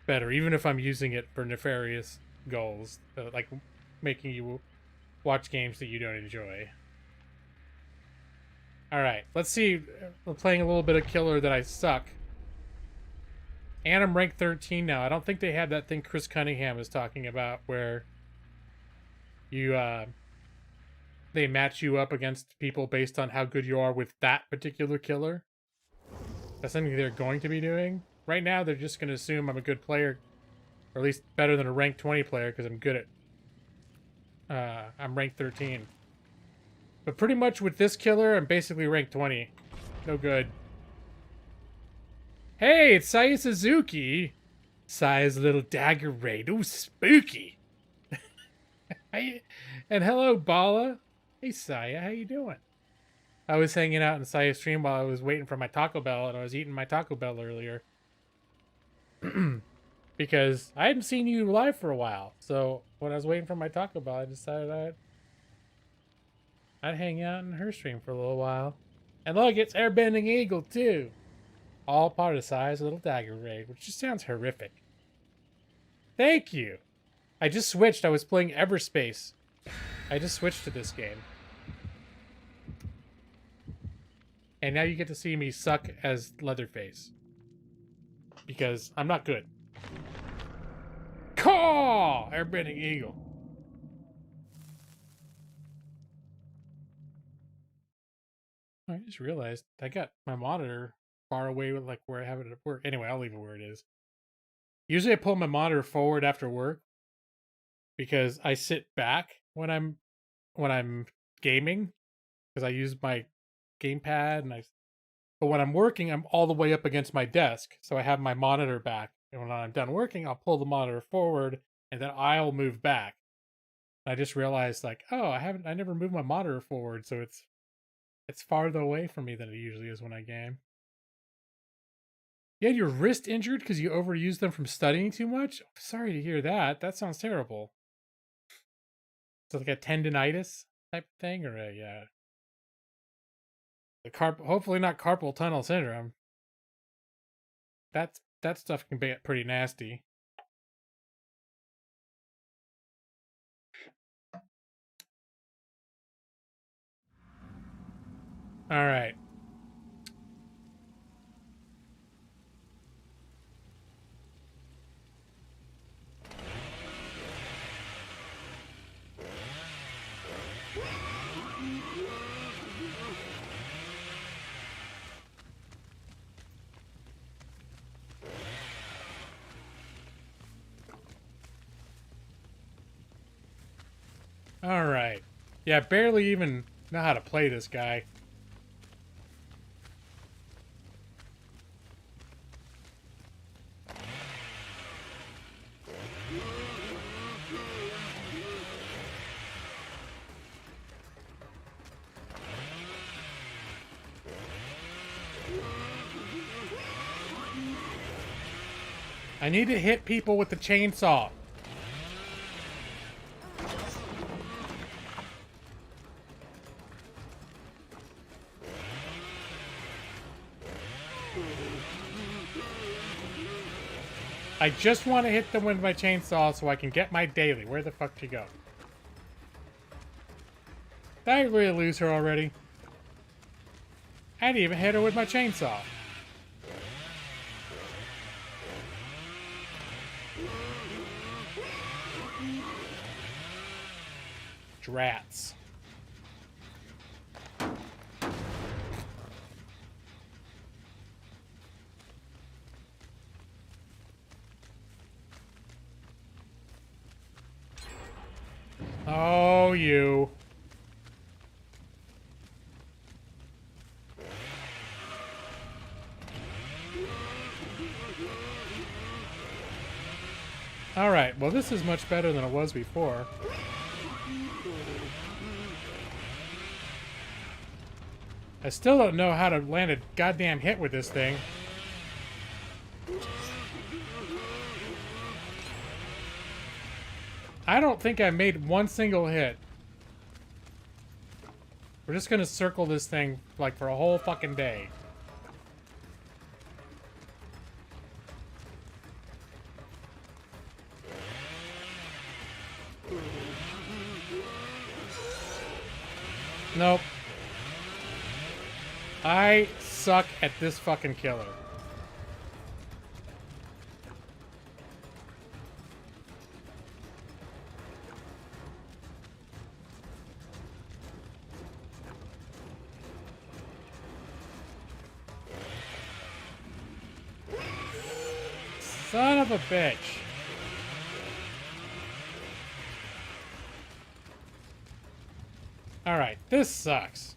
better, even if I'm using it for nefarious goals, like making you watch games that you don't enjoy. All right, let's see. We're playing a little bit of killer that I suck. And I'm ranked 13 now. I don't think they had that thing Chris Cunningham was talking about where you they match you up against people based on how good you are with that particular killer. That's something they're going to be doing. Right now, they're just going to assume I'm a good player, or at least better than a ranked 20 player, because I'm good at... I'm ranked 13. But pretty much with this killer, I'm basically ranked 20. No good. Hey, it's Saya Suzuki! Saya's little dagger raid. Ooh, spooky! Hey, and hello, Bala. Hey, Saya, how you doing? I was hanging out in Saya's stream while I was waiting for my Taco Bell, and I was eating my Taco Bell earlier. Because I hadn't seen you live for a while. So when I was waiting for my Taco Bell, I decided I'd hang out in her stream for a little while. And look, it's Airbending Eagle, too. All part of Saya's little dagger raid, which just sounds horrific. Thank you. I just switched. I was playing Everspace. I just switched to this game. And now you get to see me suck as Leatherface. Because I'm not good. Caw! Airbending Eagle. I just realized I got my monitor far away with like where I have it at work. Anyway, I'll leave it where it is. Usually I pull my monitor forward after work because I sit back when I'm gaming because I use my gamepad and I But when I'm working, I'm all the way up against my desk, so I have my monitor back. And when I'm done working, I'll pull the monitor forward, and then I'll move back. And I just realized, like, oh, I never moved my monitor forward, so it's farther away from me than it usually is when I game. You had your wrist injured because you overused them from studying too much? Sorry to hear that. That sounds terrible. So like a tendinitis type thing, or a hopefully not carpal tunnel syndrome. That stuff can be pretty nasty. All right. All right. Yeah, barely even know how to play this guy. I need to hit people with the chainsaw. I just want to hit them with my chainsaw so I can get my daily. Where the fuck she go? Did I really lose her already? I didn't even hit her with my chainsaw. Drats. Oh, you. Alright, well this is much better than it was before. I still don't know how to land a goddamn hit with this thing. I don't think I made one single hit. We're just gonna circle this thing, like, for a whole fucking day. Nope. I suck at this fucking killer. Son of a bitch. Alright, this sucks.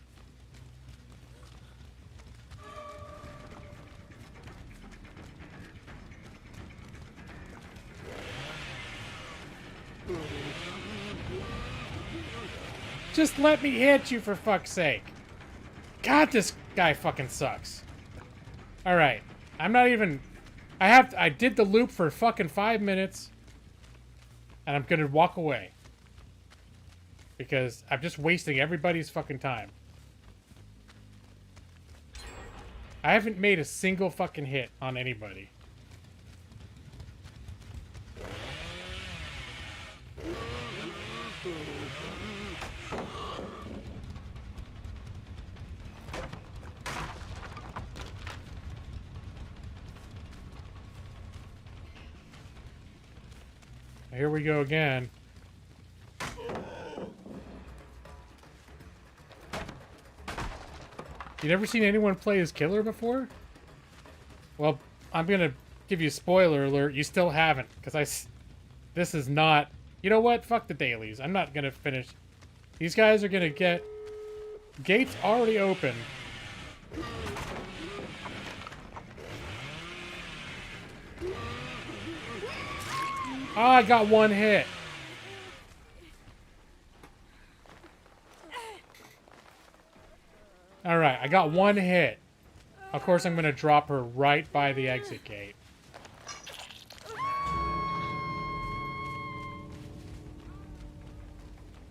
Just let me hit you, for fuck's sake. God, this guy fucking sucks. Alright, I'm not even... I did the loop for fucking 5 minutes. And I'm gonna walk away. Because I'm just wasting everybody's fucking time. I haven't made a single fucking hit on anybody. Here we go again. You never seen anyone play as killer before? Well, I'm gonna give you a spoiler alert. You still haven't, because this is not... You know what? Fuck the dailies. I'm not gonna finish. These guys are gonna get... Gates already open. Oh, I got one hit. Alright, I got one hit. Of course, I'm going to drop her right by the exit gate.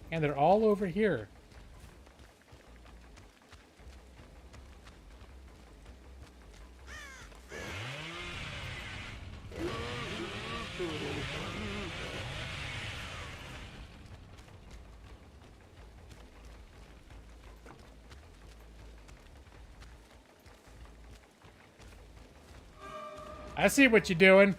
And they're all over here. I see what you're doing.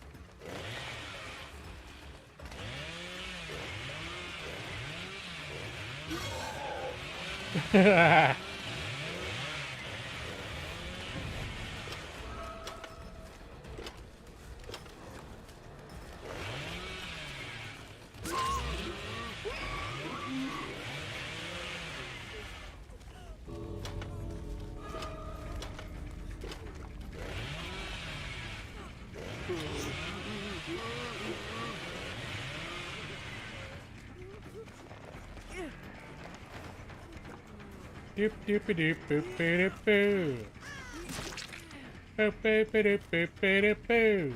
Doop doopy doop boop boop boo. Boop boop doop boop boop boo.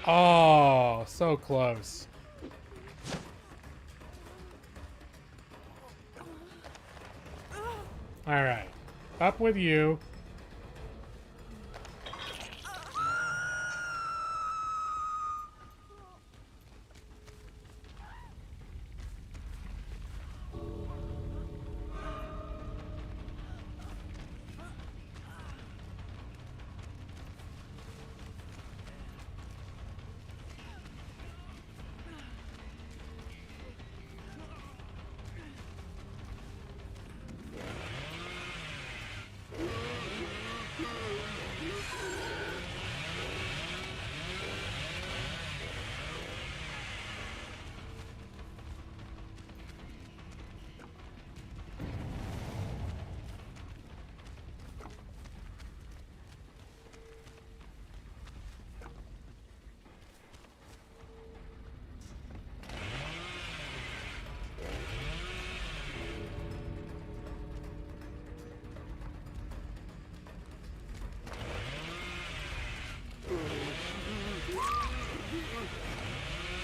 Oh, so close. All right, up with you.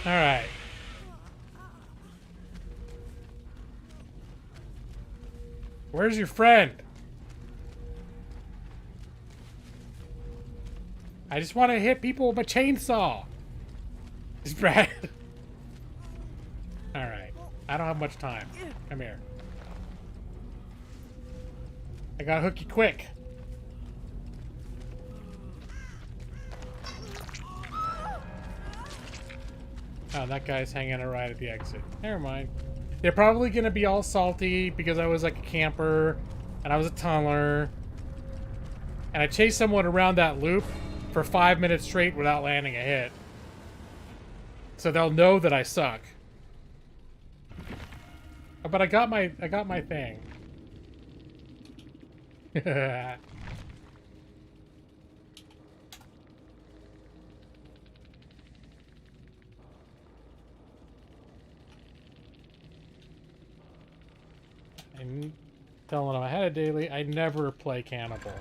All right. Where's your friend? I just want to hit people with a chainsaw. Is Brad? All right. I don't have much time. Come here. I gotta hook you quick. Oh, that guy's hanging out right at the exit. Never mind. They're probably gonna be all salty because I was like a camper and I was a tunneler. And I chased someone around that loop for 5 minutes straight without landing a hit. So they'll know that I suck. Oh, but I got my thing. I'm telling them I had a daily. I never play Cannibal.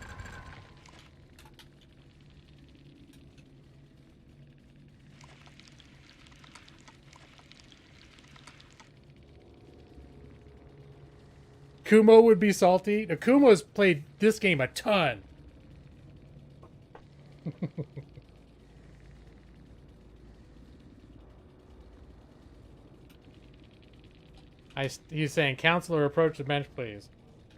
Kumo would be salty. Now, Kumo's played this game a ton. He's saying, counselor, approach the bench, please.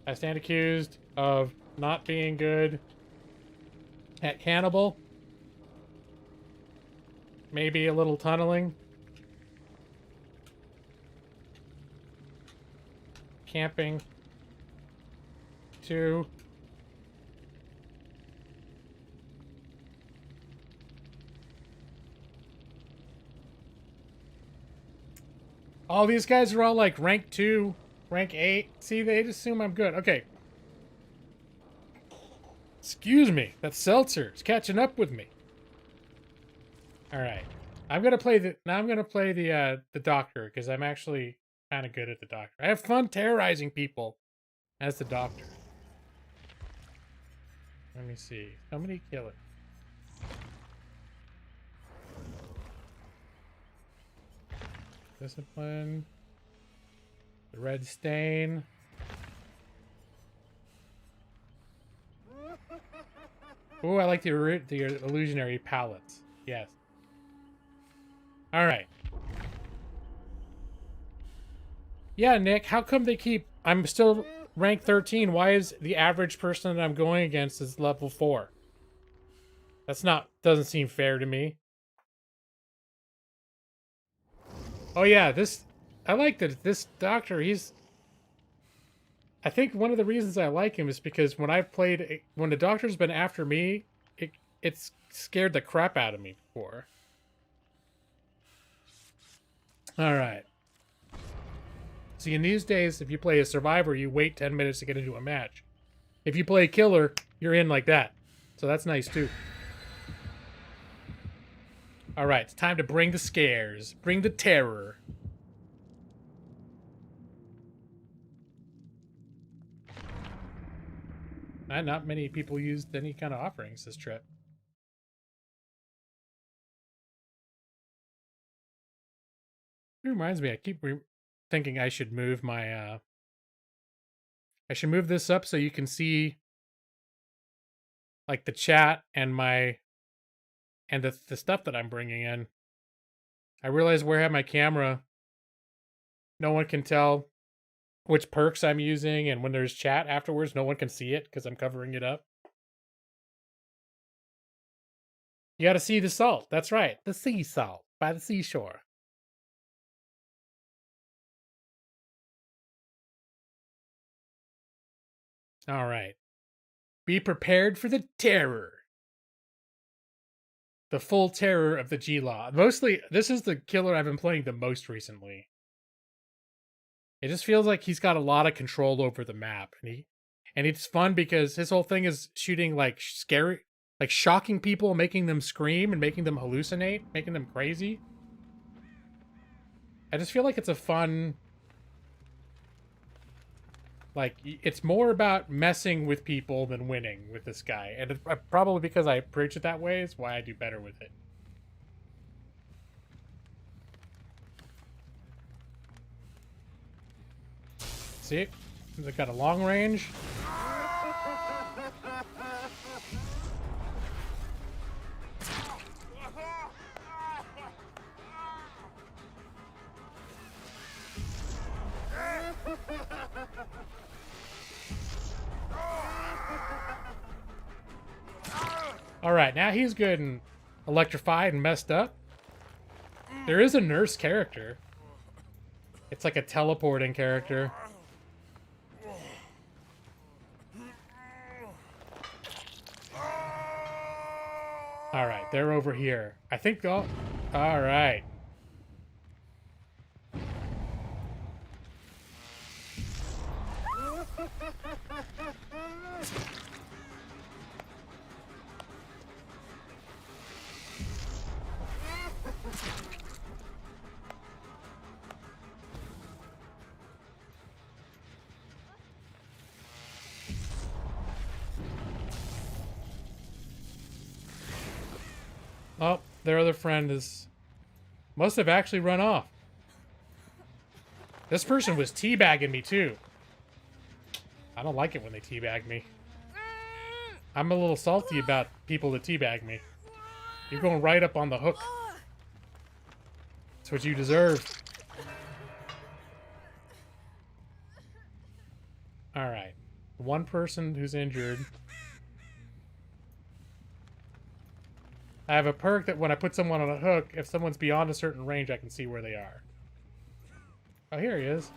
I stand accused of not being good at Cannibal. Maybe a little tunneling. Camping. 2. All these guys are all like rank 2, rank 8. See, they assume I'm good. Okay. Excuse me. That seltzer is catching up with me. All right. I'm gonna play the doctor because I'm actually kind of good at the doctor. I have fun terrorizing people as the doctor. Let me see. Somebody kill it. Discipline. The red stain. Oh, I like the illusionary palettes. Yes. All right. Yeah, Nick, how come they keep... I'm still rank 13. Why is the average person that I'm going against is level 4? That's not... doesn't seem fair to me. Oh yeah, this... I like that this doctor, he's... I think one of the reasons I like him is because when I've played... When the doctor's been after me, it's scared the crap out of me before. Alright. See, in these days, if you play a survivor, you wait 10 minutes to get into a match. If you play killer, you're in like that. So that's nice, too. Alright, it's time to bring the scares. Bring the terror. Not many people used any kind of offerings this trip. It reminds me, I keep thinking I should move my, I should move this up so you can see, like, the chat and my, and the stuff that I'm bringing in. I realize where I have my camera, no one can tell which perks I'm using, and when there's chat afterwards, no one can see it because I'm covering it up. You gotta see the salt. That's right. The sea salt by the seashore. All right. Be prepared for the terror. The full terror of the G-Law. Mostly, this is the killer I've been playing the most recently. It just feels like he's got a lot of control over the map. And it's fun because his whole thing is shooting like scary, like shocking people, making them scream and making them hallucinate, making them crazy. I just feel like it's a fun... Like, it's more about messing with people than winning with this guy. And it's probably because I approach it that way is why I do better with it. See? They've got a long range. Alright, now he's good and electrified and messed up. There is a nurse character. It's like a teleporting character. Alright, they're over here. I think they'll... Alright. Oh, their other friend must have actually run off. This person was teabagging me too. I don't like it when they teabag me. I'm a little salty about people that teabag me. You're going right up on the hook. That's what you deserve. Alright. One person who's injured. I have a perk that when I put someone on a hook, if someone's beyond a certain range, I can see where they are. Oh, here he is.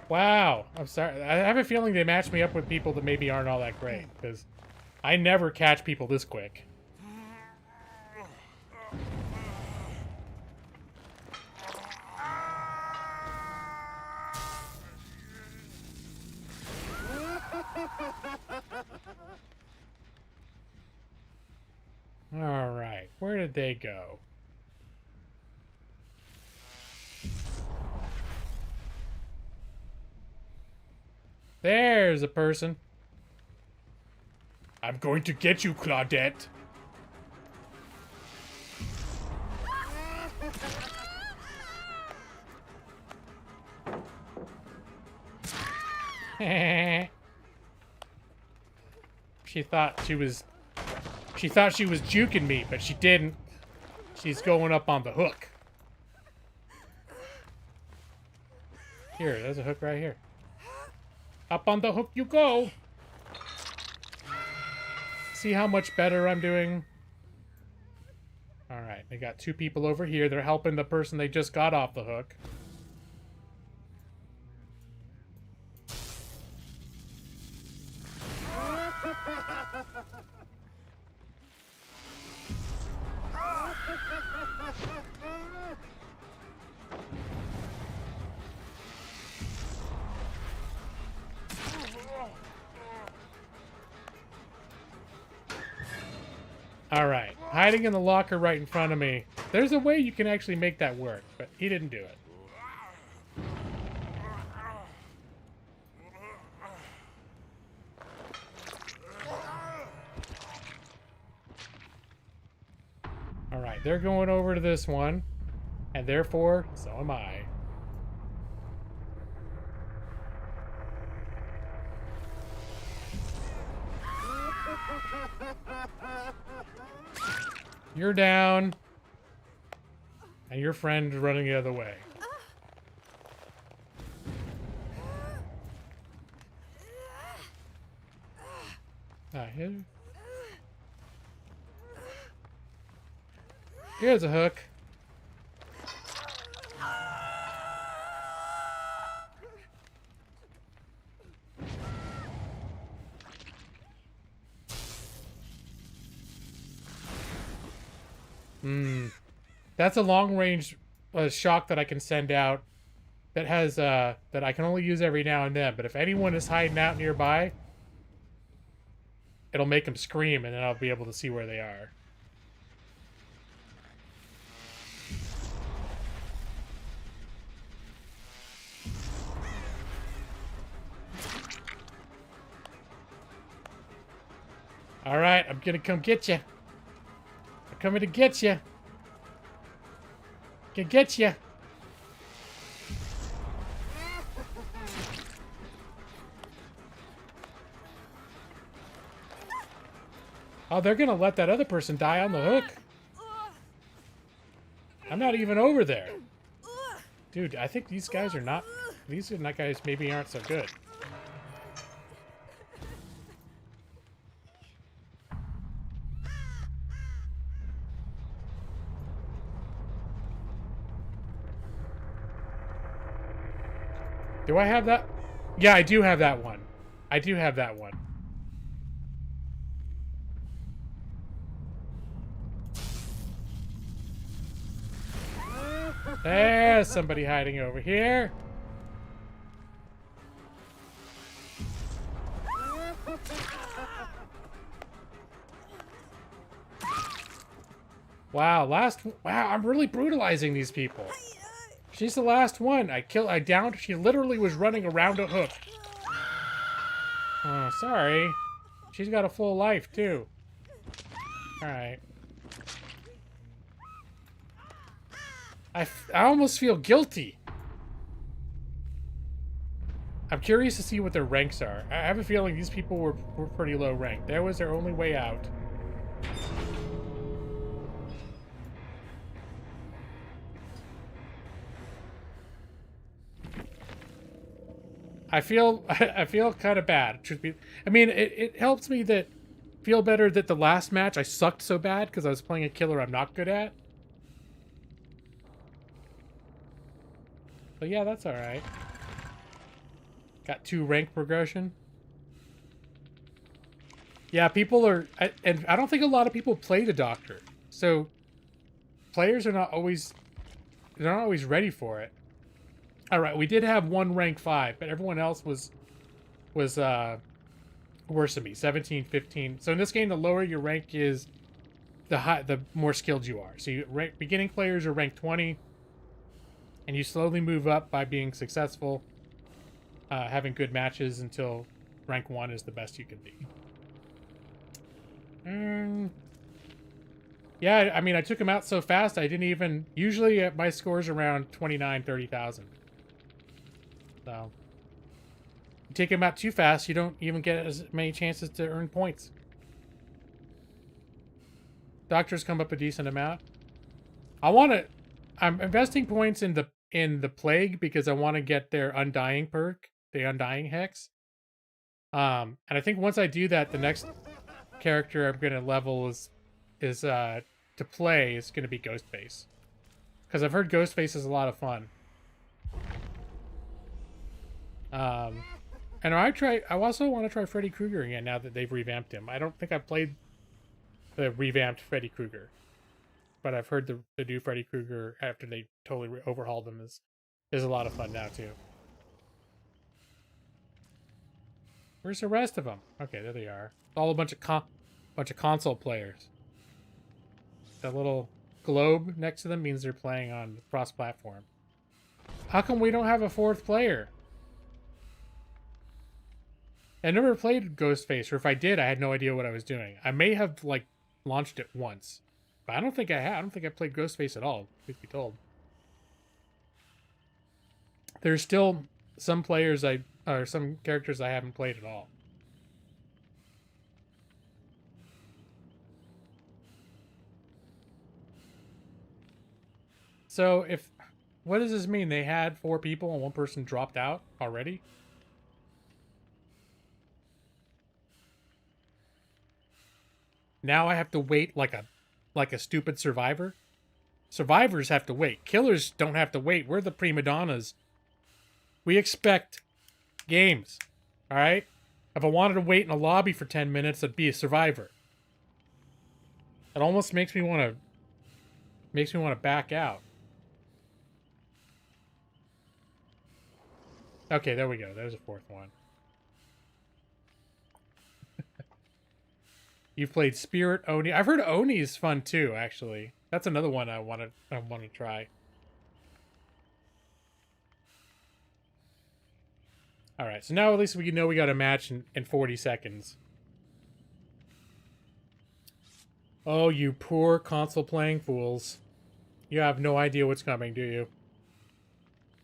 Wow. I'm sorry. I have a feeling they match me up with people that maybe aren't all that great, because I never catch people this quick. did they go? There's a person. I'm going to get you, Claudette. She thought she was juking me, but she didn't. She's going up on the hook. Here, there's a hook right here. Up on the hook you go. See how much better I'm doing? Alright, they got two people over here. They're helping the person they just got off the hook. Alright, hiding in the locker right in front of me. There's a way you can actually make that work, but he didn't do it. Alright, they're going over to this one, and therefore, so am I. You're down. And your friend's running the other way. Hit her. Here's a hook. That's a long-range shock that I can send out that has that I can only use every now and then. But if anyone is hiding out nearby, it'll make them scream, and then I'll be able to see where they are. All right, I'm gonna come get you. I'm coming to get you. Can get you. Oh, they're gonna let that other person die on the hook. I'm not even over there. Dude, I think these guys are not... These guys maybe aren't so good. Do I have that? Yeah, I do have that one. I do have that one. There's somebody hiding over here. Wow, wow, I'm really brutalizing these people. She's the last one. I downed. She literally was running around a hook. Oh, sorry. She's got a full life, too. Alright. I almost feel guilty. I'm curious to see what their ranks are. I have a feeling these people were pretty low ranked. That was their only way out. I feel kind of bad. I mean, it helps me feel better that the last match I sucked so bad because I was playing a killer I'm not good at. But yeah, that's all right. Got 2 rank progression. Yeah, people are, and I don't think a lot of people play the Doctor, so players are not always ready for it. All right, we did have 1 rank 5, but everyone else was worse than me, 17, 15. So in this game, the lower your rank is the more skilled you are. So beginning players are ranked 20, and you slowly move up by being successful, having good matches until rank 1 is the best you can be. Yeah, I mean, I took him out so fast, I didn't even... Usually my score's around 29, 30,000. So, you take him out too fast, you don't even get as many chances to earn points. Doctors come up a decent amount. I'm investing points in the plague because I want to get their undying perk, the undying hex. And I think once I do that, the next character I'm gonna level is to play is gonna be Ghostface. Because I've heard Ghostface is a lot of fun. And I also want to try Freddy Krueger again now that they've revamped him. I don't think I've played the revamped Freddy Krueger, but I've heard the new Freddy Krueger after they totally overhauled him is a lot of fun now too. Where's the rest of them? Okay, there they are. All a bunch of console players. That little globe next to them means they're playing on cross-platform. How come we don't have a 4th player? I never played Ghostface, or if I did, I had no idea what I was doing. I may have like launched it once, but I don't think I have. I don't think I played Ghostface at all, truth be told. There's still some players or some characters I haven't played at all. So what does this mean? They had 4 people and 1 person dropped out already? Now I have to wait like a stupid survivor? Survivors have to wait. Killers don't have to wait. We're the prima donnas. We expect games. Alright? If I wanted to wait in a lobby for 10 minutes, I'd be a survivor. It almost makes me want to back out. Okay, there we go. There's a 4th one. You've played Spirit, Oni. I've heard Oni's fun too, actually. That's another one I want to try. All right, so now at least we know we got a match in 40 seconds. Oh, you poor console playing fools. You have no idea what's coming, do you?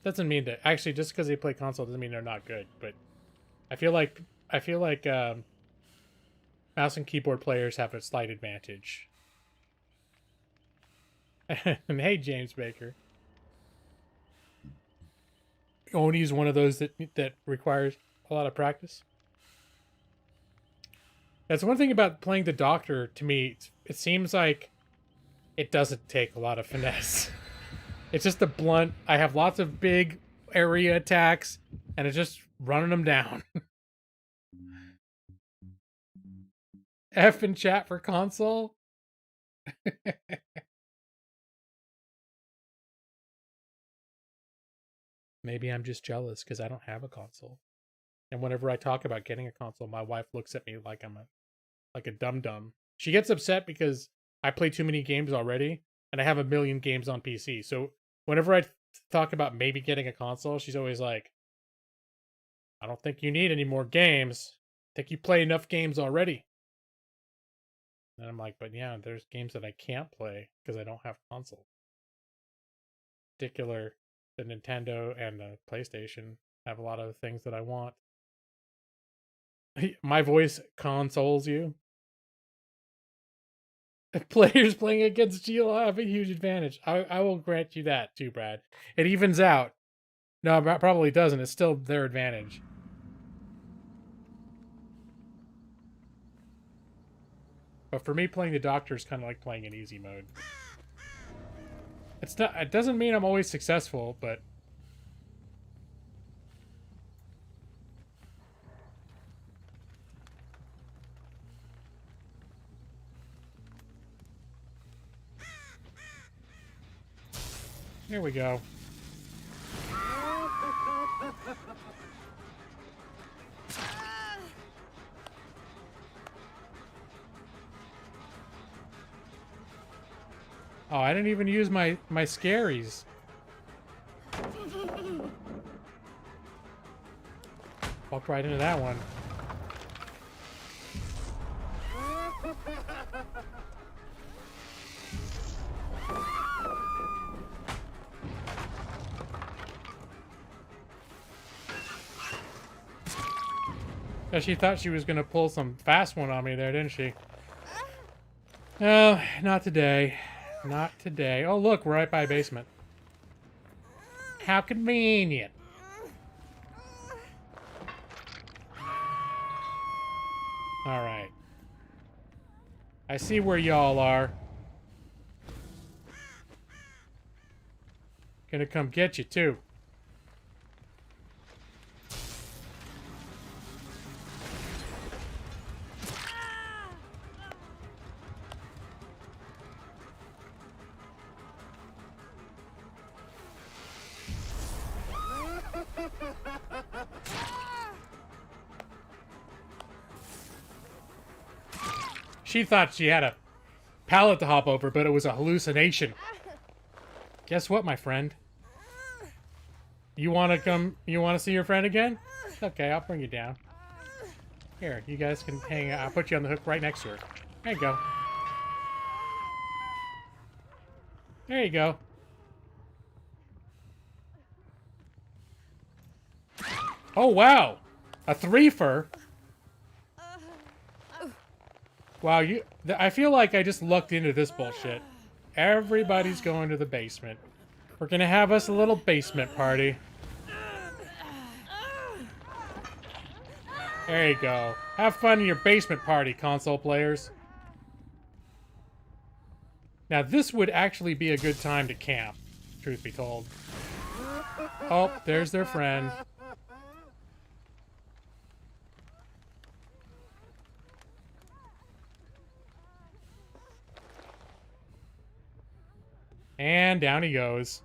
Doesn't mean that actually just because they play console doesn't mean they're not good, but I feel like mouse and keyboard players have a slight advantage. And hey, James Baker. Oni is one of those that requires a lot of practice. That's one thing about playing the Doctor, to me, it seems like it doesn't take a lot of finesse. It's just a blunt, I have lots of big area attacks, and it's just running them down. F in chat for console? Maybe I'm just jealous because I don't have a console. And whenever I talk about getting a console, my wife looks at me like I'm a dum-dum. She gets upset because I play too many games already, and I have a million games on PC. So whenever I talk about maybe getting a console, she's always like, I don't think you need any more games. I think you play enough games already. And I'm like, but yeah, there's games that I can't play because I don't have a console. In particular, the Nintendo and the PlayStation have a lot of things that I want. My voice consoles you. Players playing against Sheila have a huge advantage. I will grant you that too, Brad. It evens out. No, it probably doesn't. It's still their advantage. But for me, playing the Doctor is kind of like playing in easy mode. It's not. It doesn't mean I'm always successful, but here we go. Oh, I didn't even use my scaries. Walked right into that one. Yeah, she thought she was gonna pull some fast one on me there, didn't she? Oh, not today. Not today. Oh, look, we're right by a basement. How convenient. Alright. I see where y'all are. Gonna come get you, too. She thought she had a pallet to hop over, but it was a hallucination. Guess what, my friend? You want to see your friend again? Okay, I'll bring you down. Here, you guys can hang out. I'll put you on the hook right next to her. There you go. There you go. Oh, wow. A threefer. Wow, I feel like I just lucked into this bullshit. Everybody's going to the basement. We're gonna have us a little basement party. There you go. Have fun in your basement party, console players. Now, this would actually be a good time to camp, truth be told. Oh, there's their friend. And down he goes.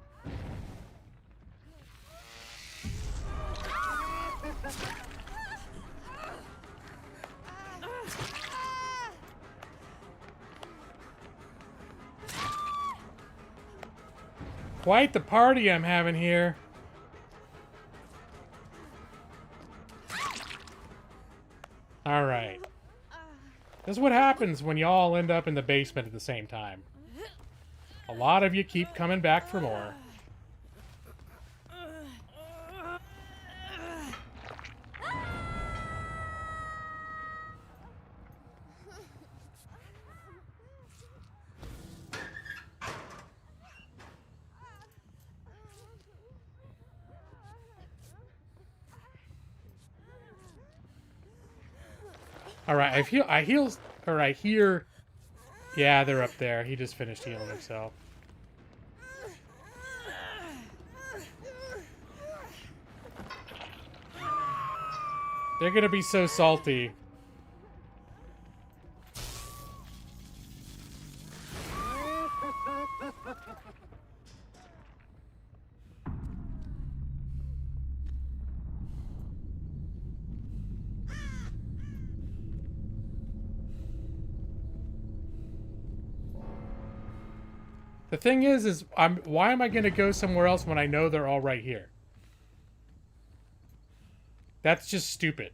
Quite the party I'm having here. All right. This is what happens when y'all end up in the basement at the same time. A lot of you keep coming back for more. All right, I heal. All right, here. Yeah, they're up there. He just finished healing himself. They're gonna be so salty. The thing is why am I gonna go somewhere else when I know they're all right here? That's just stupid.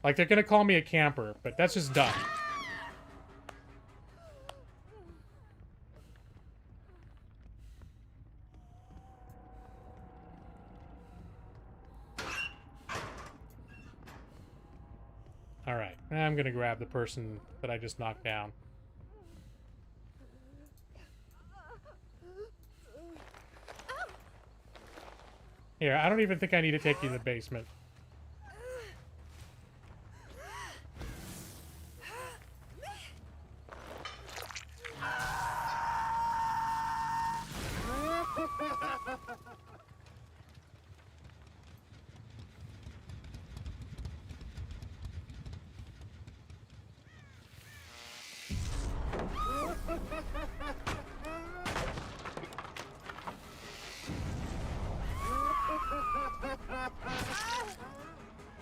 Like, they're gonna call me a camper, but that's just dumb. Alright, I'm gonna grab the person that I just knocked down. Here, I don't even think I need to take you to the basement.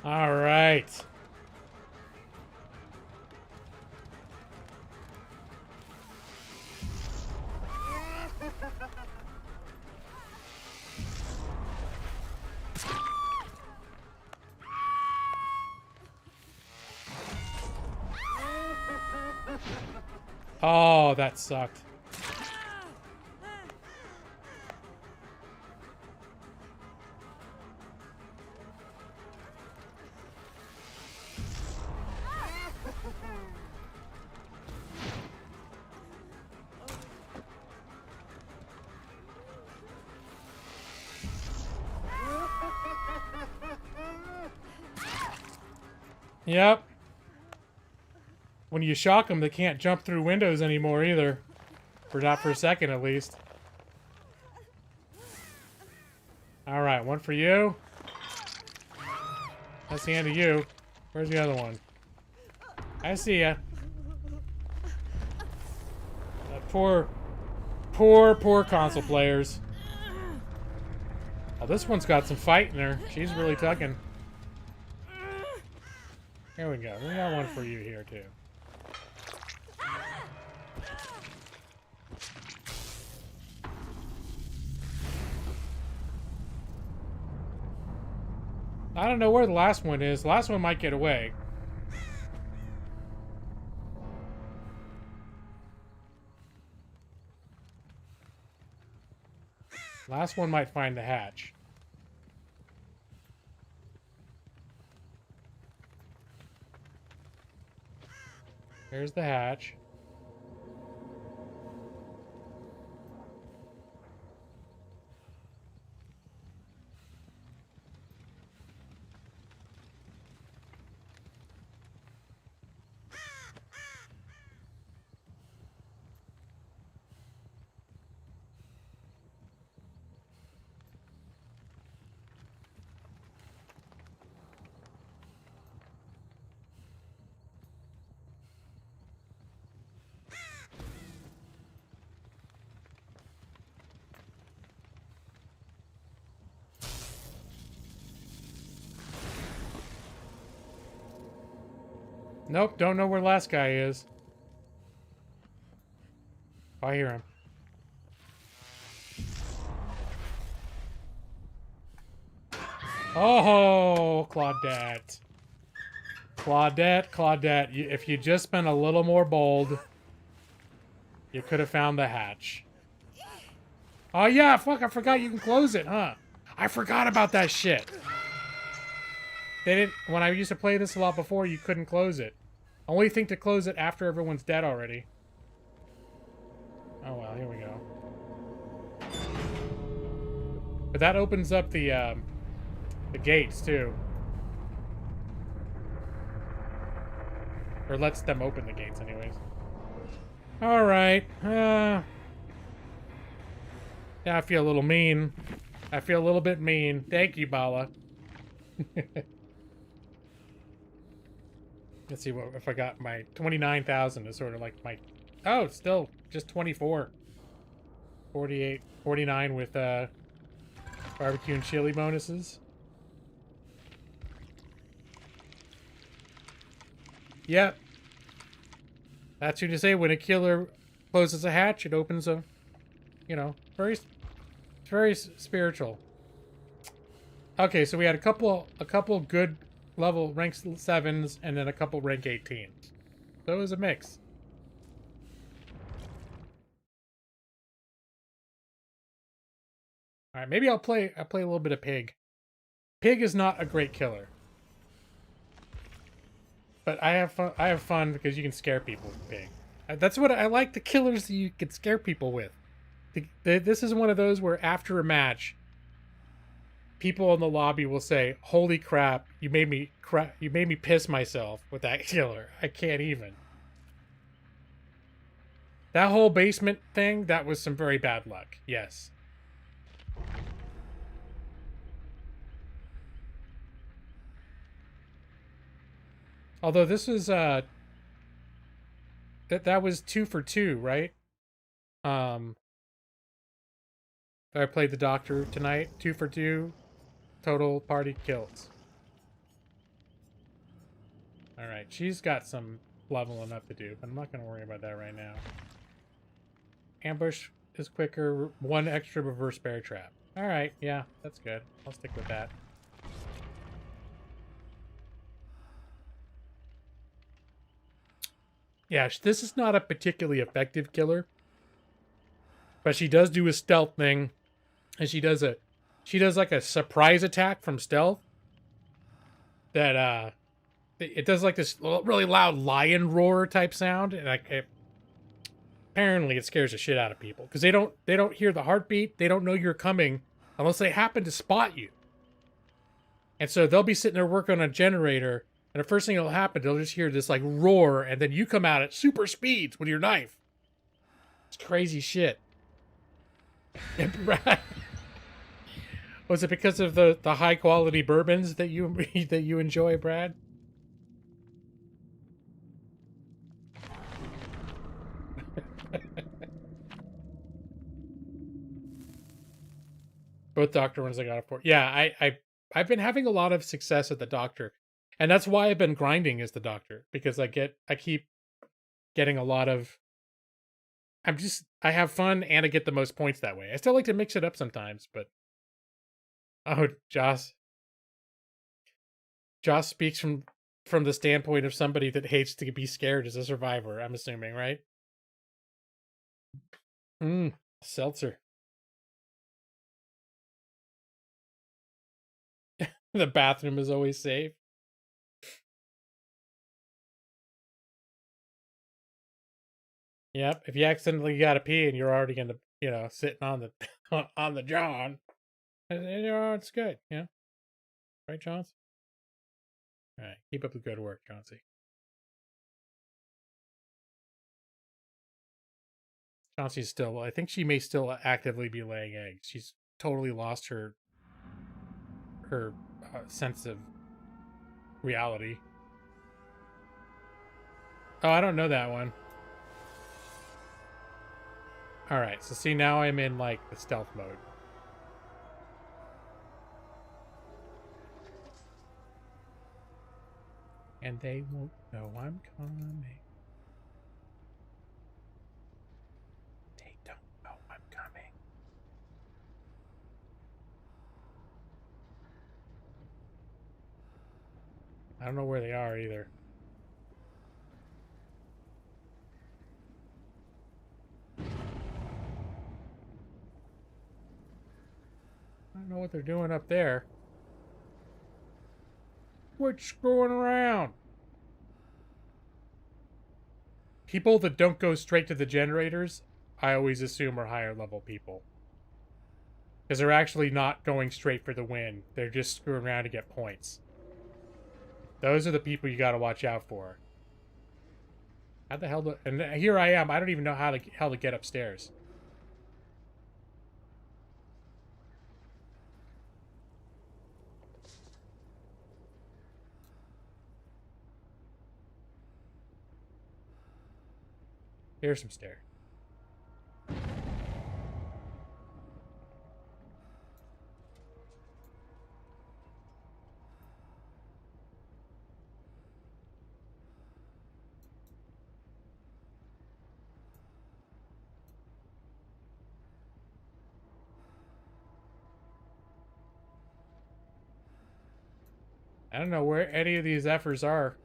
All right. Oh, that sucked. Yep. When you shock them, they can't jump through windows anymore either. Not for a second, at least. Alright, one for you. That's the end of you. Where's the other one? I see ya. Poor console players. Oh, this one's got some fight in her. She's really tucking. Here we go. We got one for you here, too. I don't know where the last one is. The last one might get away. Last one might find the hatch. Here's the hatch. Nope, don't know where the last guy is. Oh, I hear him. Oh, Claudette. Claudette. If you just been a little more bold, you could have found the hatch. Oh, yeah, fuck, I forgot you can close it, huh? I forgot about that shit. They didn't, when I used to play this a lot before, you couldn't close it. Only thing to close it after everyone's dead already. Oh well, here we go. But that opens up the gates too. Or lets them open the gates anyways. Alright. Yeah, I feel a little mean. I feel a little bit mean. Thank you, Bala. Let's see what if I got my 29,000 is sort of like my... Oh, still just 24. 48, 49 with barbecue and chili bonuses. Yep. That's who to say when a killer closes a hatch, it opens a, you know, it's very spiritual. Okay, so we had a couple good level rank 7s and then a couple rank 18s. So it was a mix. All right, maybe I'll play a little bit of Pig. Pig is not a great killer. But I have fun because you can scare people with Pig. That's what I like, the killers that you can scare people with. This is one of those where after a match, people in the lobby will say, "Holy crap, you made me piss myself with that killer. I can't even." That whole basement thing, that was some very bad luck. Yes. Although this was that was 2 for 2, right? I played the doctor tonight, 2 for 2. Total party kills. Alright, she's got some leveling up to do, but I'm not going to worry about that right now. Ambush is quicker, 1 extra reverse bear trap. Alright, yeah, that's good. I'll stick with that. Yeah, this is not a particularly effective killer, but she does do a stealth thing, and she does like a surprise attack from stealth that it does like this really loud lion roar type sound, and apparently it scares the shit out of people because they don't hear the heartbeat, they don't know you're coming unless they happen to spot you, and so they'll be sitting there working on a generator, and the first thing that'll happen, they'll just hear this like roar, and then you come out at super speeds with your knife. It's crazy shit. Was it because of the high quality bourbons that you that you enjoy, Brad? Both doctor ones I got it for. Yeah, I've been having a lot of success at the doctor. And that's why I've been grinding as the doctor, because I keep getting a lot of I have fun and I get the most points that way. I still like to mix it up sometimes, but oh, Joss speaks from the standpoint of somebody that hates to be scared as a survivor, I'm assuming, right? Seltzer. The bathroom is always safe. Yep. If you accidentally gotta pee and you're already gonna, sitting on the on the John, it's good. Yeah. Right, Chauncey? All right. Keep up the good work, Chauncey. Chauncey's still. I think she may still actively be laying eggs. She's totally lost her sense of reality. Oh, I don't know that one. All right, so see, now I'm in like the stealth mode. And they won't know I'm coming. They don't know I'm coming. I don't know where they are either. I don't know what they're doing up there. Quit screwing around. People that don't go straight to the generators, I always assume are higher level people. Because they're actually not going straight for the win. They're just screwing around to get points. Those are the people you gotta watch out for. How the hell do... And here I am. I don't even know how to get upstairs. Here's some stairs. I don't know where any of these effers are.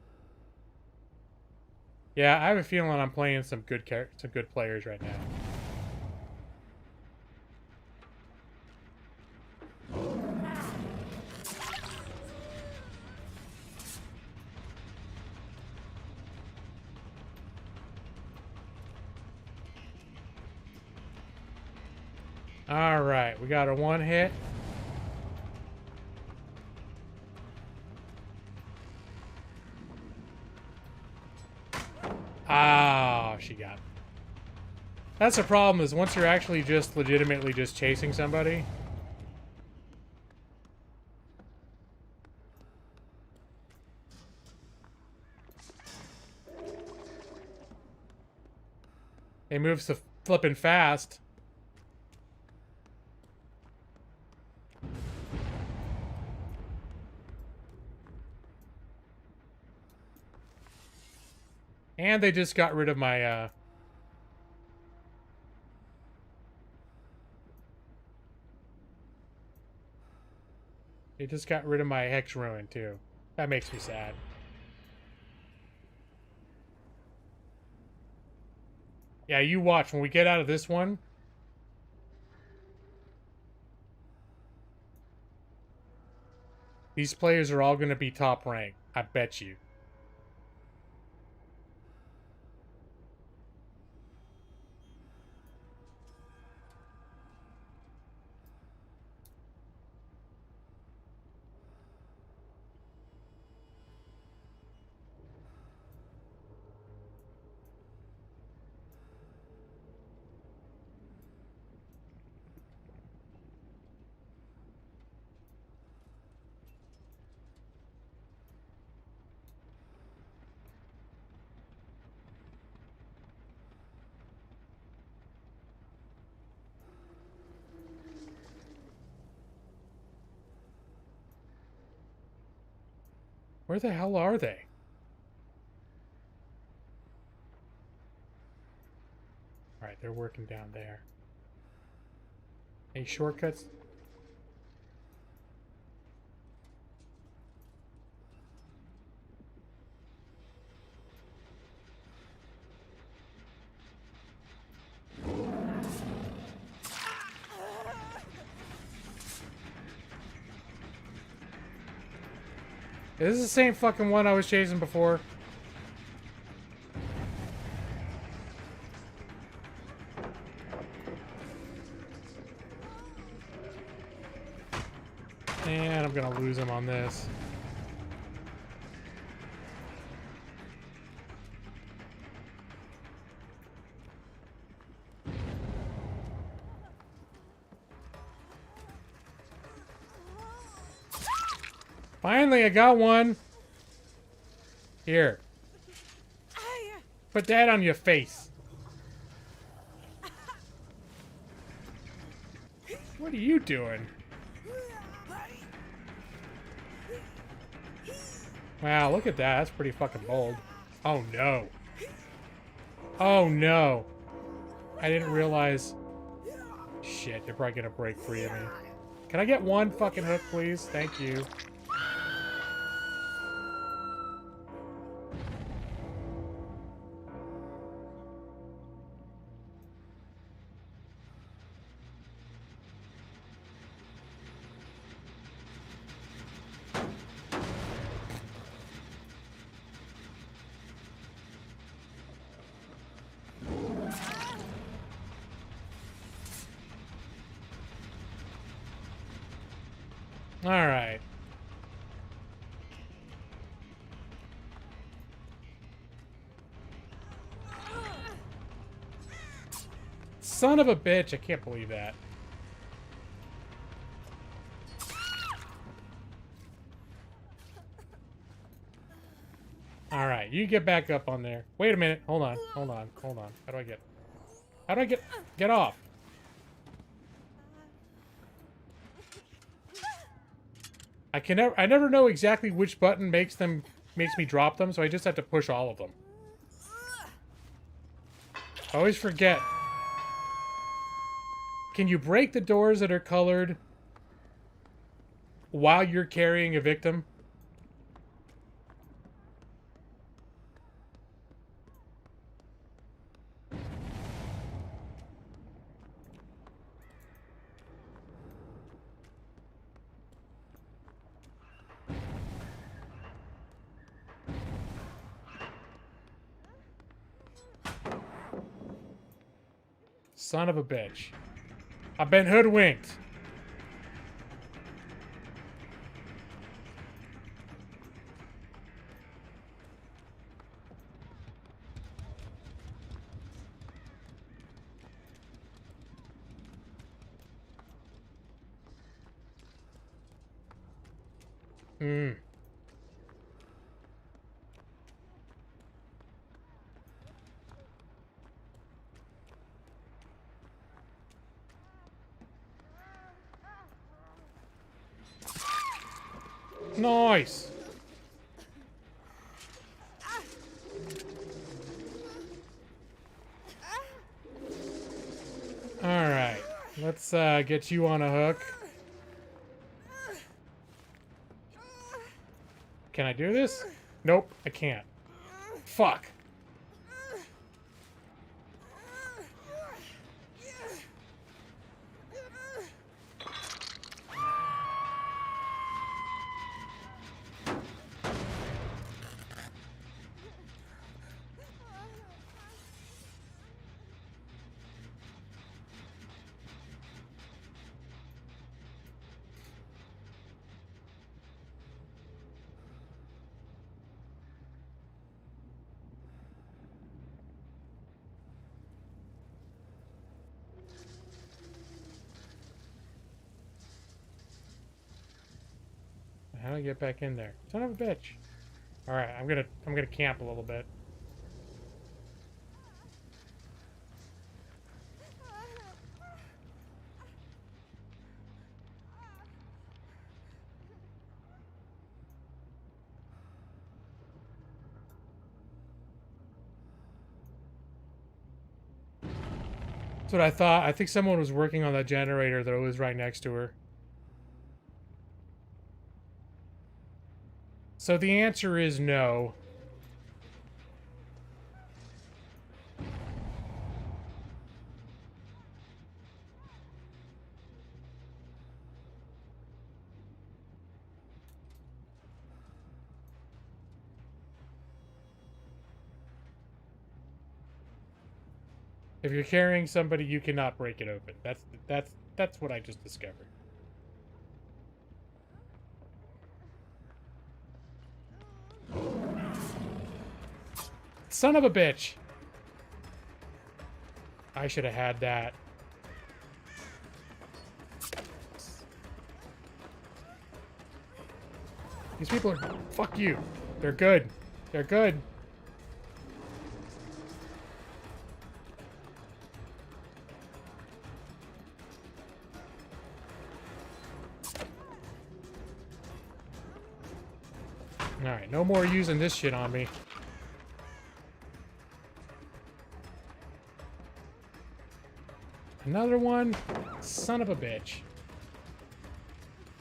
Yeah, I have a feeling I'm playing some good players right now. All right, we got a one hit. Ah, she got it. That's the problem, is once you're actually just legitimately just chasing somebody. They move so flippin' fast. And they just got rid of my, They just got rid of my Hex Ruin, too. That makes me sad. Yeah, you watch. When we get out of this one... These players are all going to be top rank. I bet you. Where the hell are they? Alright, they're working down there. Any shortcuts? Is this the same fucking one I was chasing before? And I'm gonna lose him on this. Finally, I got one. Here. Put that on your face. What are you doing? Wow, look at that. That's pretty fucking bold. Oh, no. Oh, no. I didn't realize... Shit, they're probably gonna break free of me. Can I get one fucking hook, please? Thank you. Alright. Son of a bitch, I can't believe that. Alright, you get back up on there. Wait a minute, hold on. How do I get off? I never know exactly which button makes me drop them, so I just have to push all of them. I always forget. Can you break the doors that are colored while you're carrying a victim? Son of a bitch. I've been hoodwinked. Hmm. Nice. All right, let's get you on a hook. Can I do this? Nope, I can't. Fuck. How do I get back in there? Son of a bitch. Alright, I'm gonna camp a little bit. That's what I thought. I think someone was working on that generator that was right next to her. So the answer is no. If you're carrying somebody, you cannot break it open. That's what I just discovered. Son of a bitch! I should have had that. These people are... Fuck you. They're good. They're good. Alright, no more using this shit on me. Another one? Son of a bitch.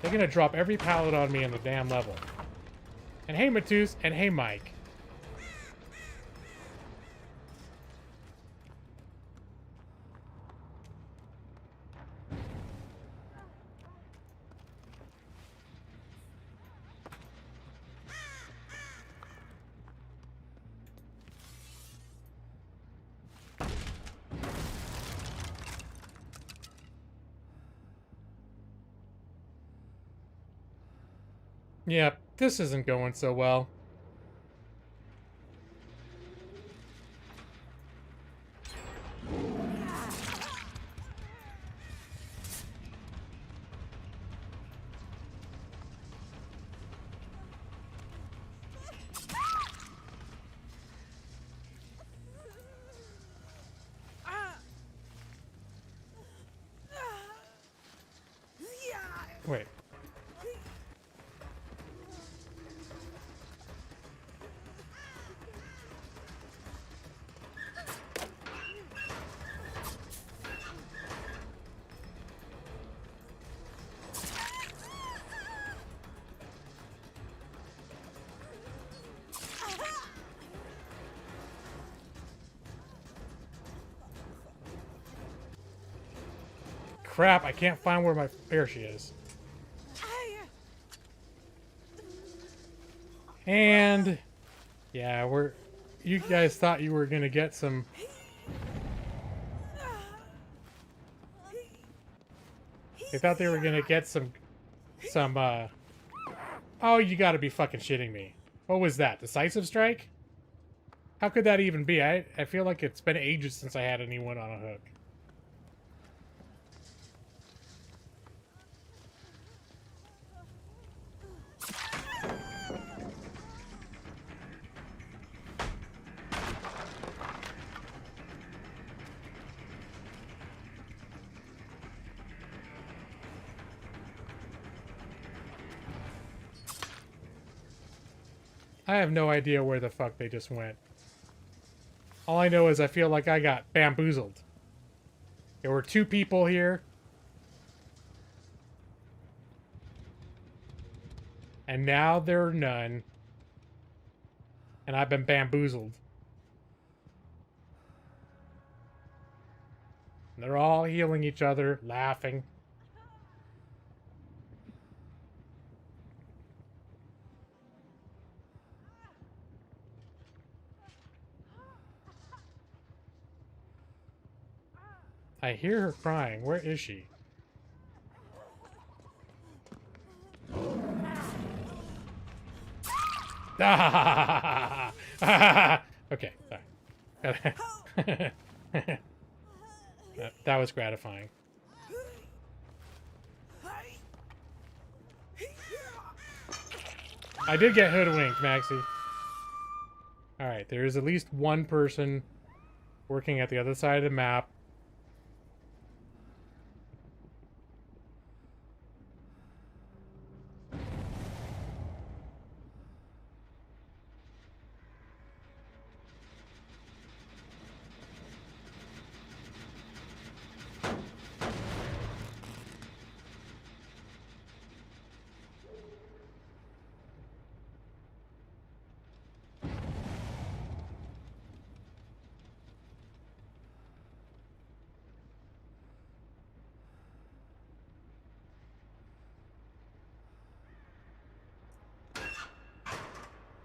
They're gonna drop every pallet on me on the damn level. And hey, Matus, and hey, Mike. Yep, this isn't going so well. Wait. Crap, I can't find where my... There she is. And... yeah, we're... You guys thought you were gonna get some... They thought they were gonna get some... Oh, you gotta be fucking shitting me. What was that? Decisive strike? How could that even be? I feel like it's been ages since I had anyone on a hook. I have no idea where the fuck they just went. All I know is I feel like I got bamboozled. There were two people here. And now there are none. And I've been bamboozled. And they're all healing each other, laughing. I hear her crying. Where is she? Okay, sorry. That was gratifying. I did get hoodwinked, Maxie. Alright, there is at least one person working at the other side of the map.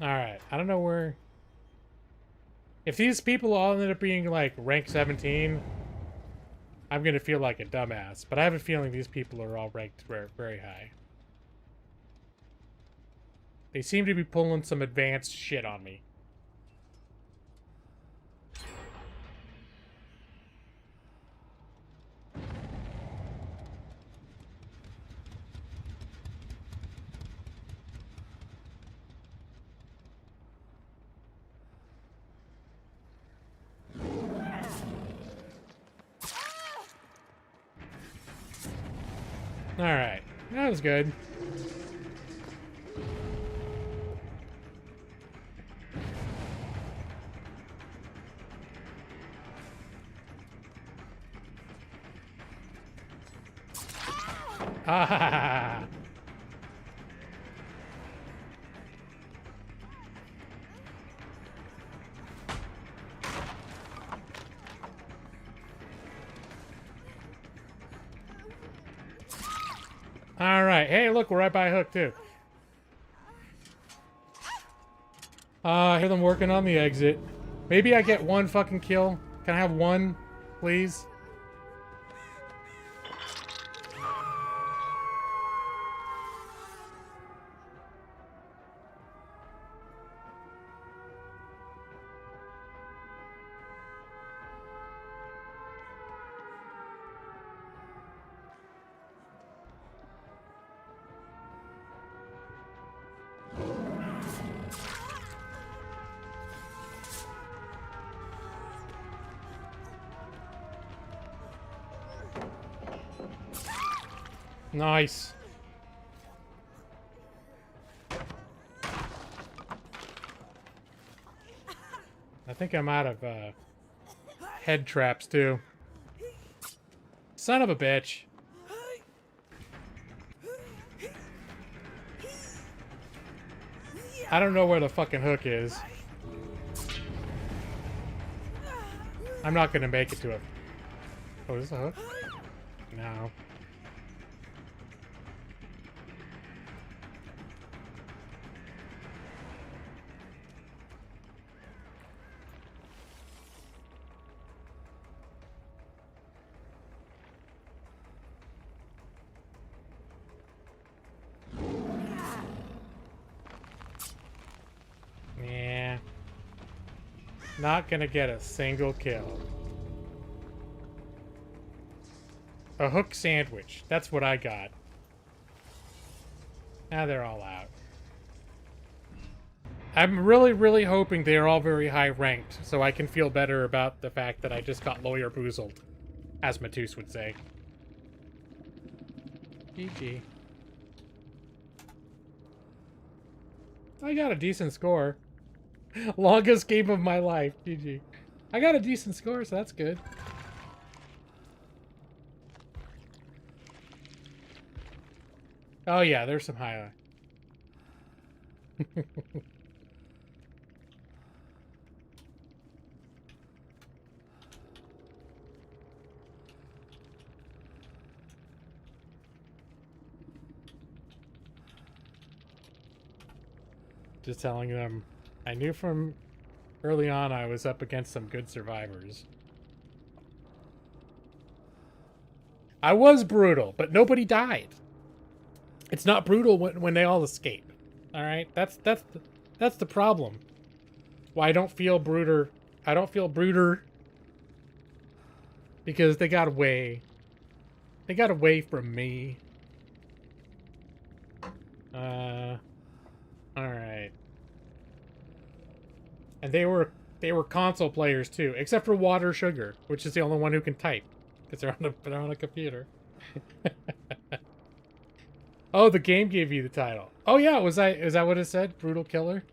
Alright, I don't know where... If these people all ended up being, like, rank 17, I'm gonna feel like a dumbass. But I have a feeling these people are all ranked very high. They seem to be pulling some advanced shit on me. Alright, that was good. Ah! Alright, hey look, we're right by a hook too. I hear them working on the exit. Maybe I get one fucking kill. Can I have one, please? Nice. I think I'm out of head traps too. Son of a bitch. I don't know where the fucking hook is. I'm not gonna make it to it. Oh, is this a hook? No. Yeah. Not gonna get a single kill. A hook sandwich. That's what I got. Now they're all out. I'm really hoping they're all very high ranked, so I can feel better about the fact that I just got lawyer boozled, as Matus would say. GG. I got a decent score. Longest game of my life. GG. I got a decent score, so that's good. Oh yeah, there's some highlight. Just telling them, I knew from early on I was up against some good survivors. I was brutal, but nobody died. It's not brutal when they all escape. All right, that's the problem. Why I don't feel bruder. I don't feel bruder because they got away. They got away from me. All right. And they were console players too, except for Water Sugar, which is the only one who can type because they're on a computer. Oh, the game gave you the title. Oh yeah, is that what it said? Brutal Killer?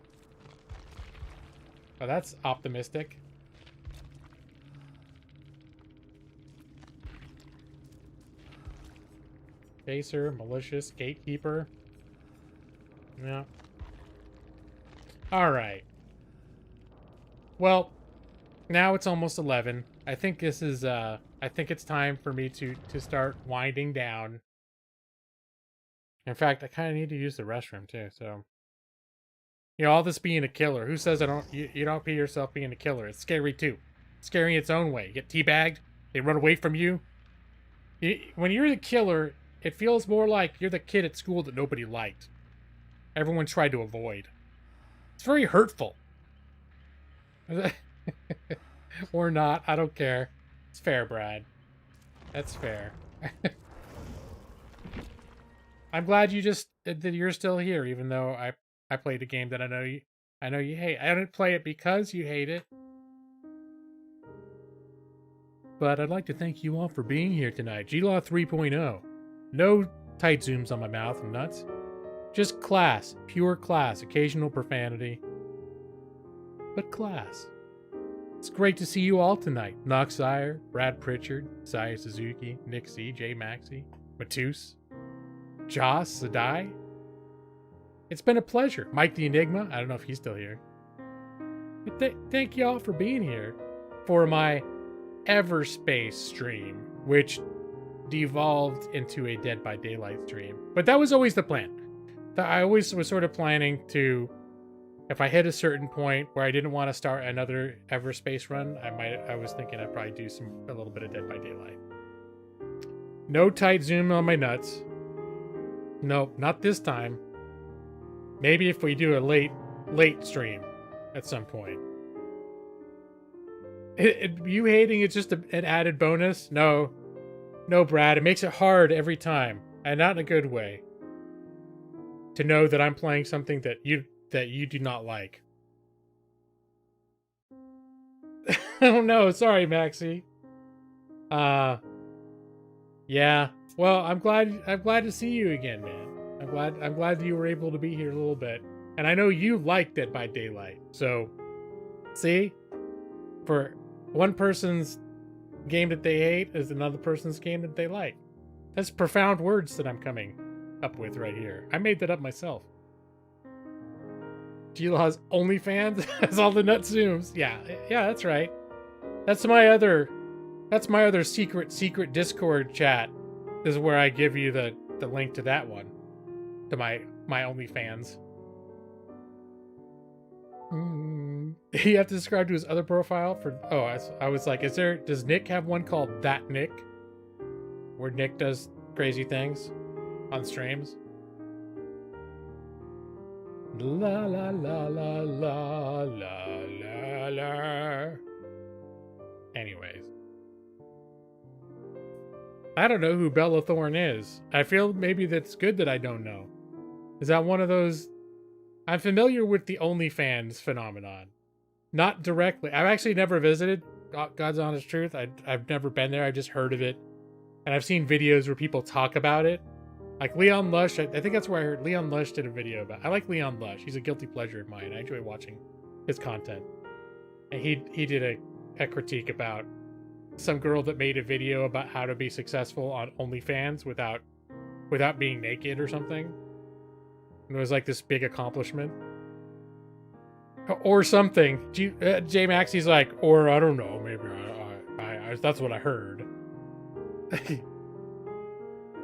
Oh, that's optimistic. Chaser, malicious, gatekeeper. Yeah. All right. Well, now it's almost 11. I think this is I think it's time for me to start winding down. In fact, I kind of need to use the restroom too, so you know, all this being a killer. Who says you don't be yourself being a killer? It's scary too. It's scary in its own way. You get teabagged, they run away from you. When you're the killer, it feels more like you're the kid at school that nobody liked. Everyone tried to avoid. It's very hurtful. Or not, I don't care. It's fair, Brad. That's fair. I'm glad that you're still here, even though I played a game that I know you hate. I didn't play it because you hate it. But I'd like to thank you all for being here tonight. G-Law 3.0. No tight zooms on my mouth and nuts. Just class. Pure class. Occasional profanity. But class. It's great to see you all tonight. Nox Sire, Brad Pritchard, Saya Suzuki, Nick C, J Maxey, Matus, Joss, Sadai. It's been a pleasure. Mike the Enigma. I don't know if he's still here. But thank you all for being here for my Everspace stream, which devolved into a Dead by Daylight stream. But that was always the plan. I always was sort of planning to, if I hit a certain point where I didn't want to start another Everspace run, I was thinking I'd probably do a little bit of Dead by Daylight. No tight zoom on my nuts. Nope, not this time. Maybe if we do a late stream at some point. You hating it's just an added bonus? No, Brad. It makes it hard every time, and not in a good way. To know that I'm playing something that you do not like. Oh no, sorry, Maxie. Yeah. Well, I'm glad to see you again, man. I'm glad you were able to be here a little bit. And I know you like Dead by Daylight. So, see? For one person's game that they hate is another person's game that they like. That's profound words that I'm coming up with right here. I made that up myself. G-Law's OnlyFans has all the nut zooms. Yeah, that's right. That's my other secret Discord chat. This is where I give you the link to that one. To my OnlyFans. You have to subscribe to his other profile for... Oh, I was like, does Nick have one called That Nick? Where Nick does crazy things on streams? La la la la la la la la. Anyways. I don't know who Bella Thorne is. I feel maybe that's good that I don't know. Is that one of those... I'm familiar with the OnlyFans phenomenon. Not directly. I've actually never visited, God's honest truth. I've never been there. I've just heard of it. And I've seen videos where people talk about it. Like Leon Lush, I think that's where I heard Leon Lush did a video about it. I like Leon Lush. He's a guilty pleasure of mine. I enjoy watching his content. And he did a critique about some girl that made a video about how to be successful on OnlyFans without being naked or something. And it was like this big accomplishment. Or something. J Maxie's like, or I don't know, maybe I that's what I heard.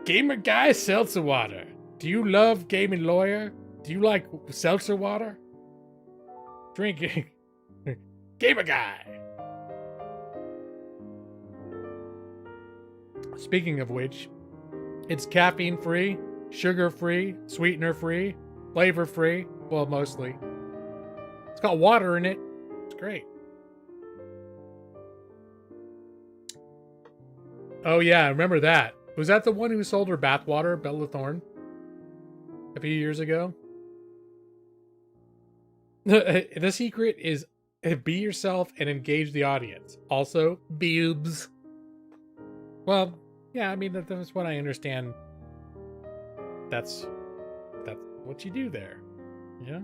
Gamer Guy Seltzer Water. Do you love Gaming Lawyer? Do you like seltzer water? Drinking. Gamer Guy. Speaking of which, it's caffeine free, sugar free, sweetener free, flavor free. Well, mostly. It's got water in it. It's great. Oh yeah, I remember that. Was that the one who sold her bathwater, Bella Thorne? A few years ago? The secret is be yourself and engage the audience. Also, boobs. Well, yeah, I mean, that's what I understand. That's what you do there. Yeah.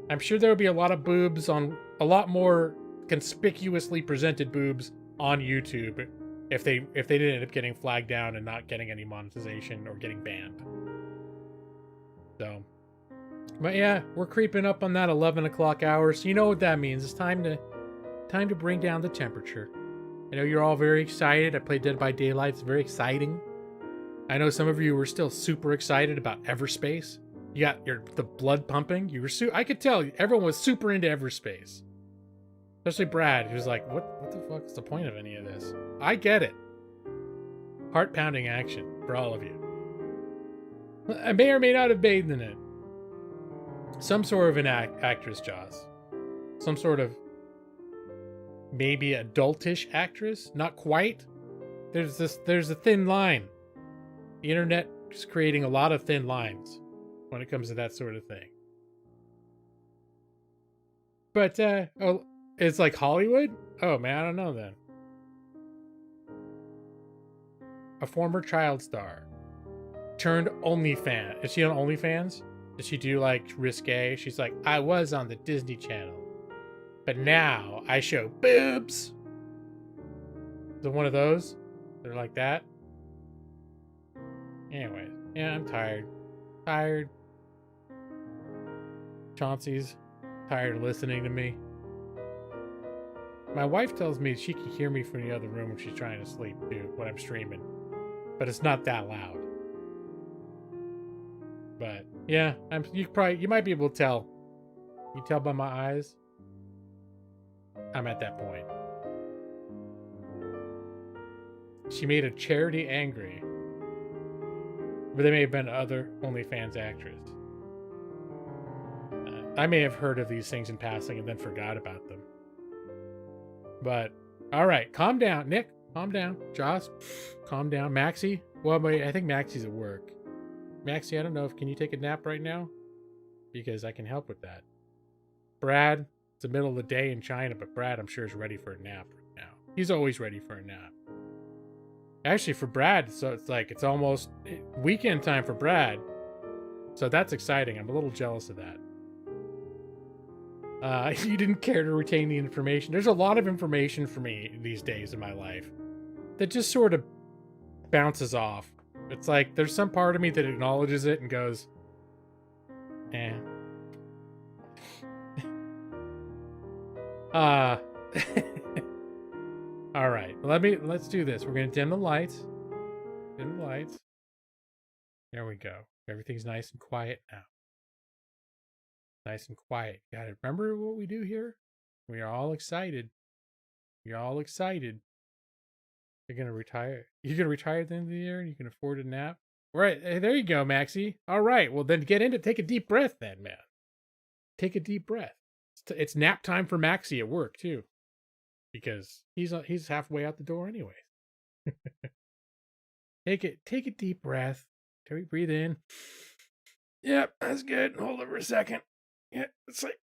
I'm sure there would be a lot of boobs on, a lot more conspicuously presented boobs on YouTube if they didn't end up getting flagged down and not getting any monetization or getting banned. So, but yeah, we're creeping up on that 11 o'clock hour, so you know what that means. It's time to bring down the temperature. I know you're all very excited. I played Dead by Daylight. It's very exciting. I know some of you were still super excited about Everspace. You got the blood pumping. You were I could tell everyone was super into Everspace. Especially Brad, who's like, what the fuck is the point of any of this? I get it. Heart-pounding action for all of you. I may or may not have bathed in it. Some sort of an actress, Jaws. Some sort of maybe adultish actress. Not quite. There's a thin line. The internet is creating a lot of thin lines when it comes to that sort of thing. But oh, it's like Hollywood? Oh man, I don't know then. A former child star turned OnlyFans. Is she on OnlyFans? Does she do like risque? She's like, I was on the Disney Channel, but now I show boobs. Is it one of those? They're like that. Anyway, yeah, I'm tired. Tired. Chauncey's tired of listening to me. My wife tells me she can hear me from the other room when she's trying to sleep too, when I'm streaming. But it's not that loud. But yeah, you might be able to tell. You tell by my eyes. I'm at that point. She made a charity angry. But they may have been other OnlyFans actress. I may have heard of these things in passing and then forgot about them. But, alright, calm down. Nick, calm down. Joss, calm down. Maxie, well, wait, I think Maxie's at work. Maxie, I don't know if, can you take a nap right now? Because I can help with that. Brad, it's the middle of the day in China, but Brad, I'm sure, is ready for a nap right now. He's always ready for a nap. Actually, for Brad, so it's like, it's almost weekend time for Brad. So that's exciting. I'm a little jealous of that. You didn't care to retain the information. There's a lot of information for me these days in my life that just sort of bounces off. It's like, there's some part of me that acknowledges it and goes, eh. All right, let's do this. We're gonna dim the lights. Dim the lights. There we go. Everything's nice and quiet now. Nice and quiet. Got it. Remember what we do here? We are all excited. You're all excited. You're gonna retire. You're gonna retire at the end of the year and you can afford a nap. All right, hey, there you go, Maxie. All right, well then get into, take a deep breath then, man. Take a deep breath. It's nap time for Maxie at work too, because he's halfway out the door anyway. Take a deep breath. Breathe in. Yep, that's good. Hold it for a second. Yeah, it's like,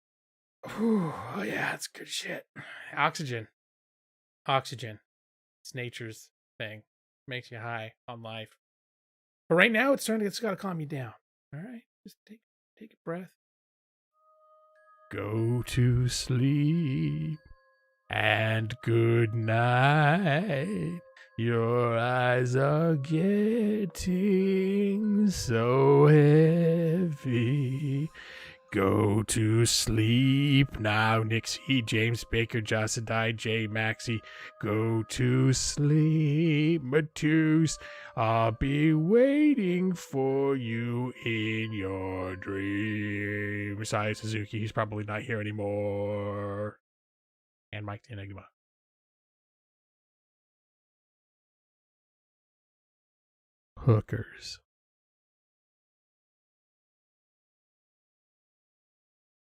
oh yeah, that's good shit. Oxygen. It's nature's thing. Makes you high on life. But right now, it's got to calm you down. All right, just take a breath. Go to sleep and good night. Your eyes are getting so heavy. Go to sleep now, Nixie, James Baker, Josadai, J. Maxie. Go to sleep, Matus. I'll be waiting for you in your dream. Masai Suzuki, he's probably not here anymore. And Mike the Enigma. Hookers.